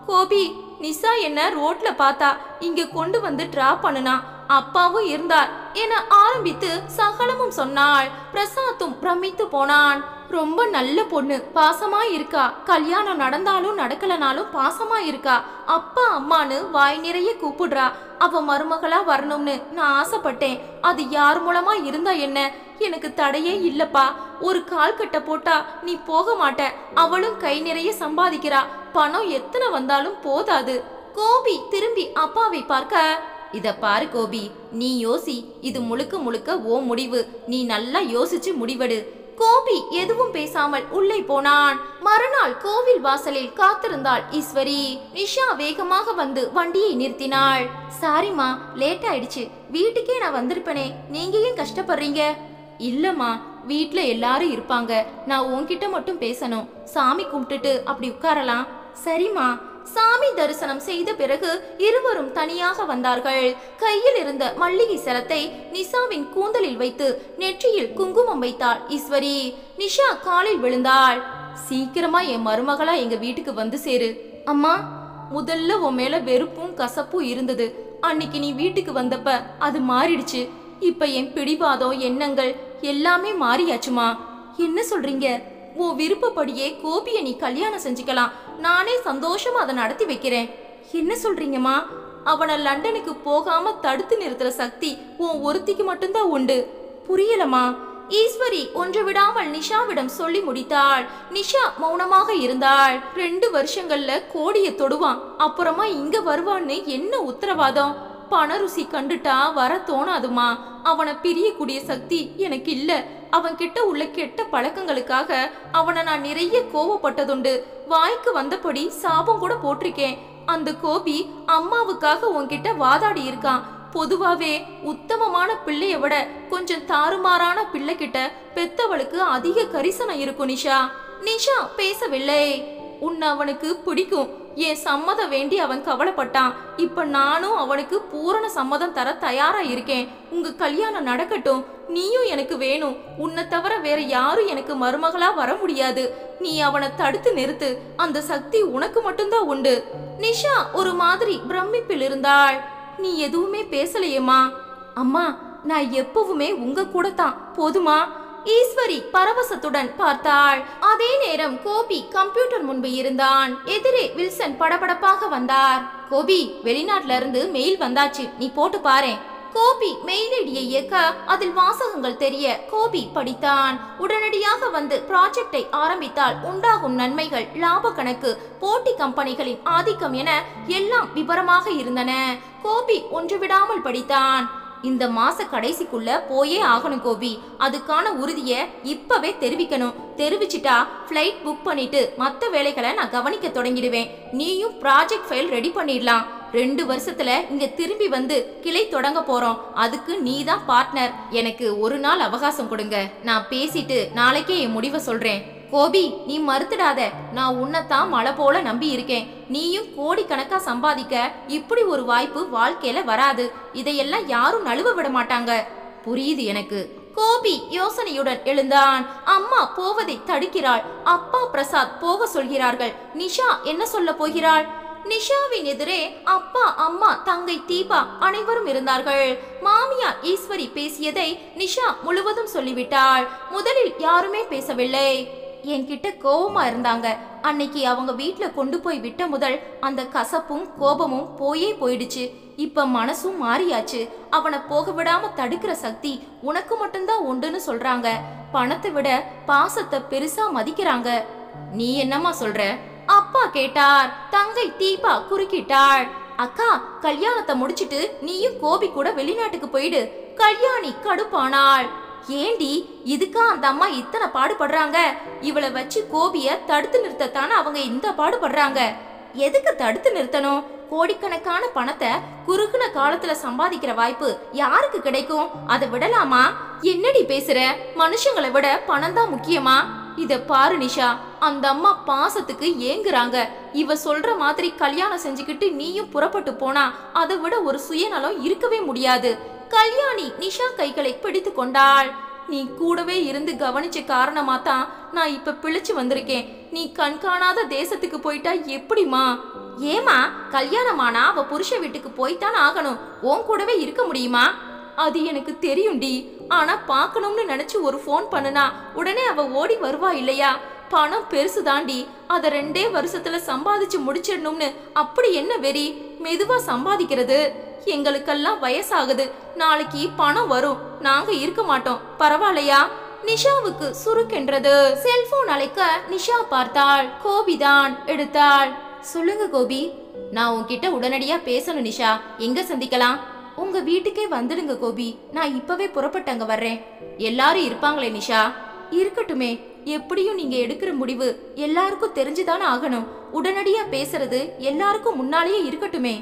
கோபி, நிஷா என்ன ரோட்ல பார்த்தா, இங்க கொண்டு வந்து டிராப் பண்ணுனா, அப்பாவும் இருந்தார் என ஆரம்பித்து சகலமும் சொன்னாள். பிரசாத்தும் பிரமித்து போனான். ரொம்ப நல்ல பொண்ணு, பாசமா இருக்கா. கல்யாணம் நடந்தாலும் நடக்கலனாலும் பாசமா இருக்கா. அப்பா அம்மானு வாய் நிறைய கூப்பிடுறா. அவ மருமகளா வரணும்னு நான் ஆசைப்பட்டேன். அது யார் மூலமா இருந்தா என்ன, எனக்கு தடையே இல்லப்பா. ஒரு கால் கட்ட போட்டா நீ போக மாட்ட. அவளும் கை நிறைய சம்பாதிக்கிறா. பணம் எத்தனை வந்தாலும் போதாது. கோபி திரும்பி அப்பாவை பார்க்க, இத பாரு கோபி, நீ யோசி. இது முழுக்க முழுக்க ஓ முடிவு. நீ நல்லா யோசிச்சு முடிவெடு. கோபி எதுவும் பேசாமல் உள்ளே போனான். மறுநாள் கோவில் வாசலில் காத்திருந்தாள் ஈஸ்வரி. நிஷா வேகமாக வந்து வண்டியை நிறுத்தினாள். சாரிமா, லேட் ஆயிடுச்சு. வீட்டுக்கே நான் வந்திருப்பேனே, நீங்க ஏன் கஷ்டப்படுறீங்க? இல்லம்மா, வீட்ல எல்லாரும் இருப்பாங்க. நான் உன்கிட்ட மட்டும் பேசணும். சாமி கும்பிட்டுட்டு அப்படி உட்காரலாம். சரிம்மா. சாமி தரிசனம் செய்த பிறகு இருவரும் தனியாக வந்தார்கள். கையில் இருந்த மல்லிகை சரத்தை நிஷாவின் கூந்தலில் வைத்து நெற்றியில் குங்குமம் வைத்தாள் ஈஸ்வரி. நிஷா காலில் விழுந்தாள். சீக்கிரமா என் மருமகளா எங்க வீட்டுக்கு வந்து சேரு. அம்மா, முதல்ல உன் மேல வெறுப்பும் கசப்பும் இருந்தது. அன்னைக்கு நீ வீட்டுக்கு வந்தப்ப அது மாறிடுச்சு. இப்ப என் பிடிவாதம் எண்ணங்கள் எல்லாமே மாறியாச்சுமா. என்ன சொல்றீங்க? உன் விருப்பப்படியே கோபியை நீ கல்யாணம் செஞ்சுக்கலாம். நானே சந்தோஷமா அதை நடத்தி வைக்கிறேன். என்ன சொல்றீங்கம்மா? அவனை லண்டனுக்கு போகாம தடுத்து நிறுத்துற சக்தி உன் ஒருத்திக்கு மட்டும்தான் உண்டு. புரியலமா? ஈஸ்வரி ஒன்று விடாமல் நிஷாவிடம் சொல்லி முடித்தாள். நிஷா மௌனமாக இருந்தாள். 2 வருஷங்கள்ல கோடியை தொடுவான், அப்புறமா இங்க வருவான்னு என்ன உத்தரவாதம்? பண ருசி கண்டுட்டா வர தோணாதுமா. அவனை பிரியக்கூடிய சக்தி எனக்கு இல்ல. அவன் கிட்ட உள்ள கெட்ட பழக்கங்களுக்காக அவனை நான் நிறைய கோவப்பட்டதுண்டு. வாய்க்கு வந்தபடி சாபம் கூட போட்டிருக்கேன். அந்த கோபி அம்மாவுக்காக உன்கிட்ட வாதாடி இருக்கான். பொதுவாவே உத்தமமான பிள்ளைய விட கொஞ்சம் தாறுமாறான பிள்ளை கிட்ட பெத்தவளுக்கு அதிக கரிசனம் இருக்கும். நிஷா. நிஷா பேசவில்லை. உன்னை அவனுக்கு பிடிக்கும். என் சம்மதம் வேண்டி அவன் கவலைப்பட்டான். இப்ப நானும் அவனுக்கு பூரண சம்மதம் தர தயாரா இருக்கேன். உங்க கல்யாணம் நடக்கட்டும். நீயும் எனக்கு வேணும். உன்னை தவிர வேற யாரும் எனக்கு மருமகளா வர முடியாது. நீ அவனை தடுத்து நிறுத்து. அந்த சக்தி உனக்கு மட்டும்தான் உண்டு. நிஷா ஒரு மாதிரி பிரமிப்பில் இருந்தாள். நீ எதுவுமே பேசலையேம்மா. அம்மா, நான் எப்பவுமே உங்க கூட தான், போதுமா? ஈஸ்வரி பரவசத்துடன் பார்த்தாள். அதே நேரம் கோபி கம்ப்யூட்டர் முன்பு இருந்தான். எதிரே வில்சன் படபடப்பாக வந்தார். கோபி, வெளிநாட்டுல இருந்து மெயில் வந்தாச்சு, நீ போட்டு பாரு. கோபி மெயில் ஐடியை இயக்க அதில் வாசகங்கள் தெரிய கோபி படித்தான். உடனடியாக வந்து ப்ராஜெக்டை ஆரம்பித்தால் உண்டாகும் நன்மைகள், லாப கணக்கு, போட்டி கம்பெனிகளின் ஆதிக்கம் என எல்லாம் விவரமாக இருந்தன. கோபி ஒன்று விடாமல் படித்தான். இந்த மாச கடைசிக்குள்ள போயே ஆகணும் கோபி. அதுக்கான உறுதியை இப்பவே தெரிவிக்கணும். தெரிவிச்சிட்டா ஃப்ளைட் புக் பண்ணிட்டு மற்ற வேலைகளை நான் கவனிக்க தொடங்கிடுவேன். நீயும் ப்ராஜெக்ட் ஃபைல் ரெடி பண்ணிடலாம். 2 வருஷத்துல இங்க திரும்பி வந்து கிளை தொடங்க போறோம். அதுக்கு நீ தான் பார்ட்னர். எனக்கு ஒரு நாள் அவகாசம் கொடுங்க. நான் பேசிட்டு நாளைக்கே என் முடிவை சொல்றேன். கோபி, நீ மறுத்துடாத. நான் உன்னைத்தான் மழை போல நம்பி இருக்கேன். நீயும் கோடிக்கணக்கா சம்பாதிக்க இப்படி ஒரு வாய்ப்பு வாழ்க்கையில வராது. இதையெல்லாம் யாரும் நழுவ விட மாட்டாங்க. புரியுது எனக்கு. கோபி யோசனையுடன் எழுந்தான். அம்மா போவதை தடுக்கிறாள். அப்பா பிரசாத் போக சொல்கிறார்கள். நிஷா என்ன சொல்ல போகிறாள்? நிஷாவின் எதிரே அப்பா, அம்மா, தங்கை தீபா அனைவரும் இருந்தார்கள். மாமியார் ஈஸ்வரி பேசியதை நிஷா முழுவதும் சொல்லிவிட்டாள். முதலில் யாருமே பேசவில்லை. என்கிட்ட கோபமா இருந்தாங்க. அன்னைக்கு அவங்க வீட்டுல கொண்டு போய் விட்ட முதல் அந்த கசப்பும் கோபமும் போயிடுச்சு. இப்ப மனசும் மாறியாச்சு. அவனை போக விடாம தடுக்கிற சக்தி உனக்கு மட்டும்தான் உண்டுன்னு சொல்றாங்க. பணத்தை விட பாசத்தை பெருசா மதிக்கிறாங்க. நீ என்னம்மா சொல்ற? அப்பா கேட்டார். தங்கை தீபா குறுக்கிட்டாள். அக்கா, கல்யாணத்தை முடிச்சிட்டு நீயும் கோபி கூட வெளிநாட்டுக்கு போயிடு. கல்யாணி கடுப்பானாள். ஏண்டி, இதுக்கா அந்த அம்மா இத்தனை பாடுபடுறாங்க? இவளை வச்சு கோபிய தடுத்து நிறுத்தத்தானே அவங்க இந்த பாடுபடுறாங்க. எதுக்கு தடுத்து நிறுத்தணும்? கோடிக்கணக்கான பணத்தை குறுகுன காலத்துல சம்பாதிக்கிற வாய்ப்பு யாருக்கு கிடைக்கும்? அதை விடலாமா? என்னடி பேசுற? மனுஷங்களை விட பணம் தான் முக்கியமா? இத பாரு நிஷா, அந்த அம்மா பாசத்துக்கு ஏங்குறாங்க. இவ சொல்ற மாதிரி கல்யாணம் செஞ்சுக்கிட்டு நீயும் புறப்பட்டு போனா அதை விட ஒரு சுயநலம் இருக்கவே முடியாது. கல்யாணி நிஷா கைகளை பிடித்து கொண்டாள். நீ கூடவே இருந்து கவனிச்ச காரணமா தான் நான் இப்ப பிழைச்சு வந்திருக்கேன். நீ கண்காணாத தேசத்துக்கு போயிட்டா எப்படிமா? ஏமா, கல்யாணமானா அவ புருஷ வீட்டுக்கு போய்தான் ஆகணும். உன் கூடவே இருக்க முடியுமா? அது எனக்கு தெரியும்டி. ஆனா பாக்கணும்னு நினைச்சு ஒரு போன் பண்ணுனா உடனே அவ ஓடி வருவா இல்லையா? பணம் பெருசு தாண்டி. அத 2 வருஷத்துல சம்பாதிச்சு முடிச்சிடணும்னு அப்படி என்ன வெறி? மெதுவா சம்பாதிக்கிறது. எங்களுக்கெல்லாம் வயசாகுது. நாளைக்கு பணம் வரும், நாங்க இருக்க மாட்டோம். பரவாயில்லையா? நிஷாவுக்கு சுருக்கென்றது. செல்போன் அழைக்க நிஷா பார்த்தாள். கோபிதான் எடுத்தாள். சொல்லுங்க கோபி. நான் உன்கிட்ட உடனடியா பேசணும் நிஷா. எங்க சந்திக்கலாம்? உங்க வீட்டுக்கே வந்துடுங்க கோபி. நான் இப்பவே புறப்பட்டு அங்க வர்றேன். எல்லாரும் இருப்பாங்களே நிஷா? இருக்கட்டுமே. எப்படியும் நீங்க எடுக்கிற முடிவு எல்லாருக்கும் தெரிஞ்சுதானே ஆகணும். உடனடியா பேசுறது எல்லாருக்கும் முன்னாலேயே இருக்கட்டுமே.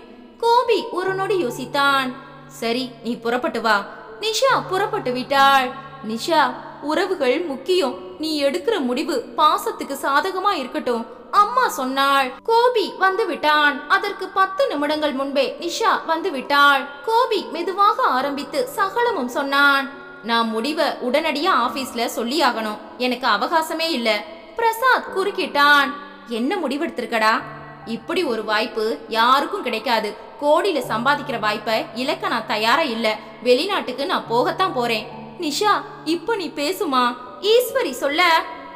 கோபி ஒரு நொடி யோசித்தான். சரி, நீ புறப்பட்டு வா. நிஷா புறப்பட்டு விட்டாள். நிஷா, உறவுகள் முக்கியம். நீ எடுக்கிற முடிவு பாசத்துக்கு சாதகமா இருக்கட்டும், அம்மா சொன்னாள். கோபி வந்து விட்டான். அதற்கு 10 நிமிடங்கள் முன்பே நிஷா வந்து விட்டாள். கோபி மெதுவாக ஆரம்பித்து சகலமும் சொன்னான். நான் முடிவை உடனடியா ஆபீஸ்ல சொல்லி ஆகணும். எனக்கு அவகாசமே இல்ல. பிரசாத் குறுக்கிட்டான். என்ன முடிவெடுத்திருக்கடா? இப்படி ஒரு வாய்ப்பு யாருக்கும் கிடைக்காது. கோடியில சம்பாதிக்கிற வாய்ப்பை இழக்க நான் தயாரா இல்ல. வெளிநாட்டுக்கு நான் போகத்தான் போறேன். நிஷா, இப்ப நீ பேசுமா? ஈஸ்வரி சொல்ல.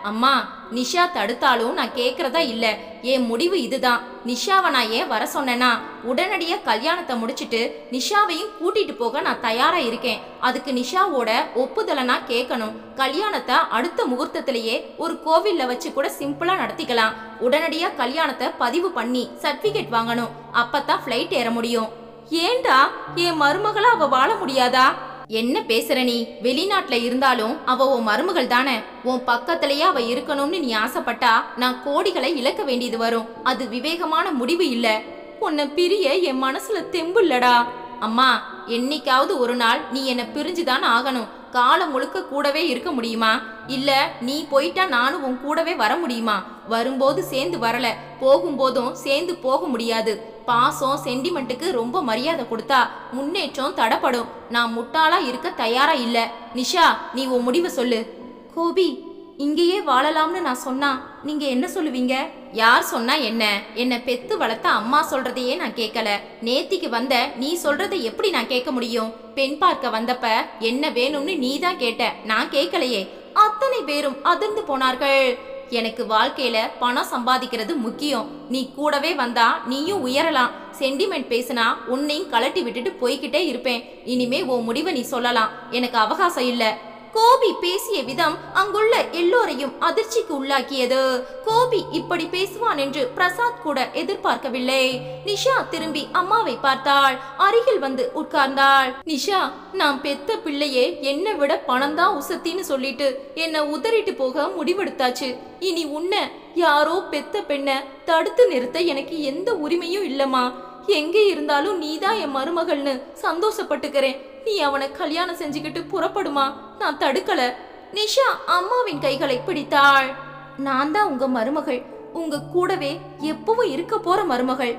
அம்மா, நிஷா தடுத்தாலும் நான் கேக்குறதா இல்ல. என் முடிவு இதுதான். நிஷாவை நான் ஏன் வர சொன்னேன்னா, உடனடியா கல்யாணத்தை முடிச்சிட்டு நிஷாவையும் கூட்டிட்டு போக நான் தயாரா இருக்கேன். அதுக்கு நிஷாவோட ஒப்புதலை நான் கேட்கணும். கல்யாணத்தை அடுத்த முகூர்த்தத்திலேயே ஒரு கோவில்ல வச்சு கூட சிம்பிளா நடத்திக்கலாம். உடனடியா கல்யாணத்தை பதிவு பண்ணி சர்டிபிகேட் வாங்கணும். அப்பதான் ஃபிளைட் ஏற முடியும். ஏண்டா, என் மருமகளா அவ வாழ முடியாதா? என்ன பேசுற நீ? வெளிநாட்டுல இருந்தாலும் அவ உன் மருமகள் தானே. உன் பக்கத்திலேயே அவ இருக்கணும்னு நீ ஆசைப்பட்டா நான் கோடிகளை இழக்க வேண்டியது வரும். அது விவேகமான முடிவு இல்ல. உன்னை பிரிய என் மனசுல தெம்பு இல்லடா. அம்மா, என்னைக்காவது ஒரு நாள் நீ என்ன பிரிஞ்சுதான் ஆகணும். காலம் முழுக்க கூடவே இருக்க முடியுமா? இல்ல நீ போயிட்டா நானும் உன் கூடவே வர முடியுமா? வரும்போது சேர்ந்து வரல, போகும்போதும் சேர்ந்து போக முடியாது. பாசம் சென்டிமெண்ட்டுக்கு ரொம்ப மரியாதை கொடுத்தா முன்னேற்றம் தடப்படும். நான் முட்டாளா இருக்க தயாரா இல்ல. நிஷா, நீ உன் முடிவை சொல்லு. கோபி, இங்கேயே வாழலாம்னு நான் சொன்னா நீங்க என்ன சொல்லுவீங்க? யார் சொன்னா என்ன? என்ன பெத்து வளர்த்த அம்மா சொல்றதையே நான் கேட்கல. நேத்திக்கு வந்த நீ சொல்றதை எப்படி நான் கேட்க முடியும்? பெண் பார்க்க வந்தப்ப என்ன வேணும்னு நீ தான் கேட்ட, நான் கேட்கலையே. அத்தனை பேரும் அதிர்ந்து போனார்கள். எனக்கு வாழ்க்கையில பணம் சம்பாதிக்கிறது முக்கியம். நீ கூடவே வந்தா நீயும் உயரலாம். சென்டிமெண்ட் பேசினா உன்னையும் கலட்டி விட்டுட்டு போய்கிட்டே இருப்பேன். இனிமே உன் முடிவை நீ சொல்லலாம். எனக்கு அவகாசம் இல்ல. கோபி பேசிய விதம் அங்குள்ள எல்லோரையும் அதிர்ச்சிக்கு உள்ளாக்கியது. கோபி இப்படி பேசுவான் என்று பிரசாத் கூட எதிர்பார்க்கவில்லை. நிஷா திரும்பி அம்மாவை பார்த்தாள். அருகில் வந்து உட்கார்ந்தாள். நிஷா, நான் பெத்த பிள்ளையே என்னை விட பணம் தான் உசத்தின்னு சொல்லிட்டு என்ன உதறிட்டு போக முடிவெடுத்தாச்சு. இனி உன்னை யாரோ பெத்த பெண்ண தடுத்து நிறுத்த எனக்கு எந்த உரிமையும் இல்லம்மா. எங்கே இருந்தாலும் நீதான் என் மருமகள்னு சந்தோஷப்பட்டுக்கிறேன். நீ அவனை கல்யாணம் செஞ்சுக்கிட்டு புறப்படுமா? நான் தடுக்கல. நிஷா அம்மாவின் கைகளை பிடித்தாள். நான் தான் உங்க மருமகள், உங்க கூடவே எப்பவும் இருக்க போற மருமகள்.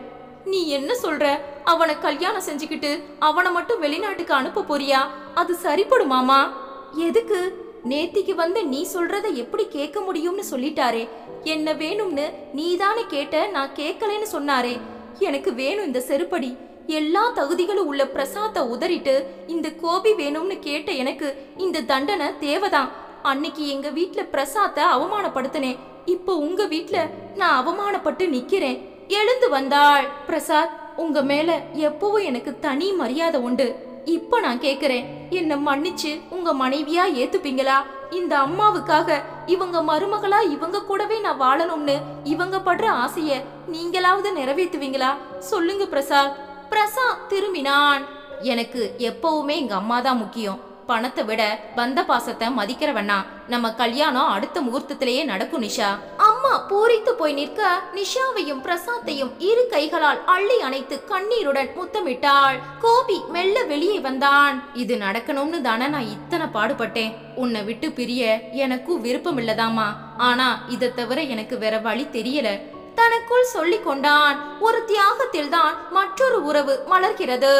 நீ என்ன சொல்ற? அவனை கல்யாணம் செஞ்சுக்கிட்டு அவனை மட்டும் வெளிநாட்டுக்கு அனுப்ப போறியா? அது சரிப்படுமாமா? எதுக்கு? நேத்திக்கு வந்து நீ சொல்றத எப்படி கேட்க முடியும்னு சொல்லிட்டாரே. என்ன வேணும்னு நீதானே கேட்ட, நான் கேட்கலன்னு சொன்னாரே. எனக்கு வேணும் இந்த செருப்படி. எல்லா தகுதிகளும் உள்ள பிரசாத்தை உதறிட்டு இந்த கோபி வேணும்னு கேட்ட எனக்கு இந்த தண்டனை தேவைதான். அன்னைக்கு எங்க வீட்டுல பிரசாத்தை அவமானப்படுத்தினேன். இப்போ உங்க வீட்டுல நான் அவமானப்பட்டு நிக்கிறேன். எழுந்து வந்தாள். பிரசாத், உங்க மேல எப்பவும் எனக்கு தனி மரியாதை உண்டு. இப்ப நான் கேக்குறேன், என்ன மன்னிச்சு உங்க மனைவியா ஏத்துப்பீங்களா? இந்த அம்மாவுக்காக இவங்க மருமகளா இவங்க கூடவே நான் வாழணும்னு இவங்க படுற ஆசைய நீங்களாவது நிறைவேத்துவீங்களா? சொல்லுங்க பிரசாத். பிரசாத் திரும்பினான். எனக்கு எப்பவுமே எங்க அம்மா தான் முக்கியம். பணத்தை விட பந்த பாசத்தை மதிக்கிறவண்ணா. நம்ம கல்யாணம் அடுத்த முகூர்த்தத்திலேயே நடக்கும் நிஷா. அம்மா பூரித்து போய் நிற்க நிஷாவையும் பிரசாத்தையும் இரு கைகளால் அள்ளி அணைத்து கண்ணீருடன் முத்தமிட்டாள். கோபி மெல்ல வெளியே வந்தான். இது நடக்கணும்னு தானே நான் இத்தனை பாடுபட்டேன். உன்னை விட்டு பிரிய எனக்கும் விருப்பம் இல்லதாமா. ஆனா இதை தவிர எனக்கு வேற வழி தெரியல. தனக்குள் சொல்லிக் கொண்டான். ஒரு தியாகத்தில் தான் மற்றொரு உறவு மலர்கிறது.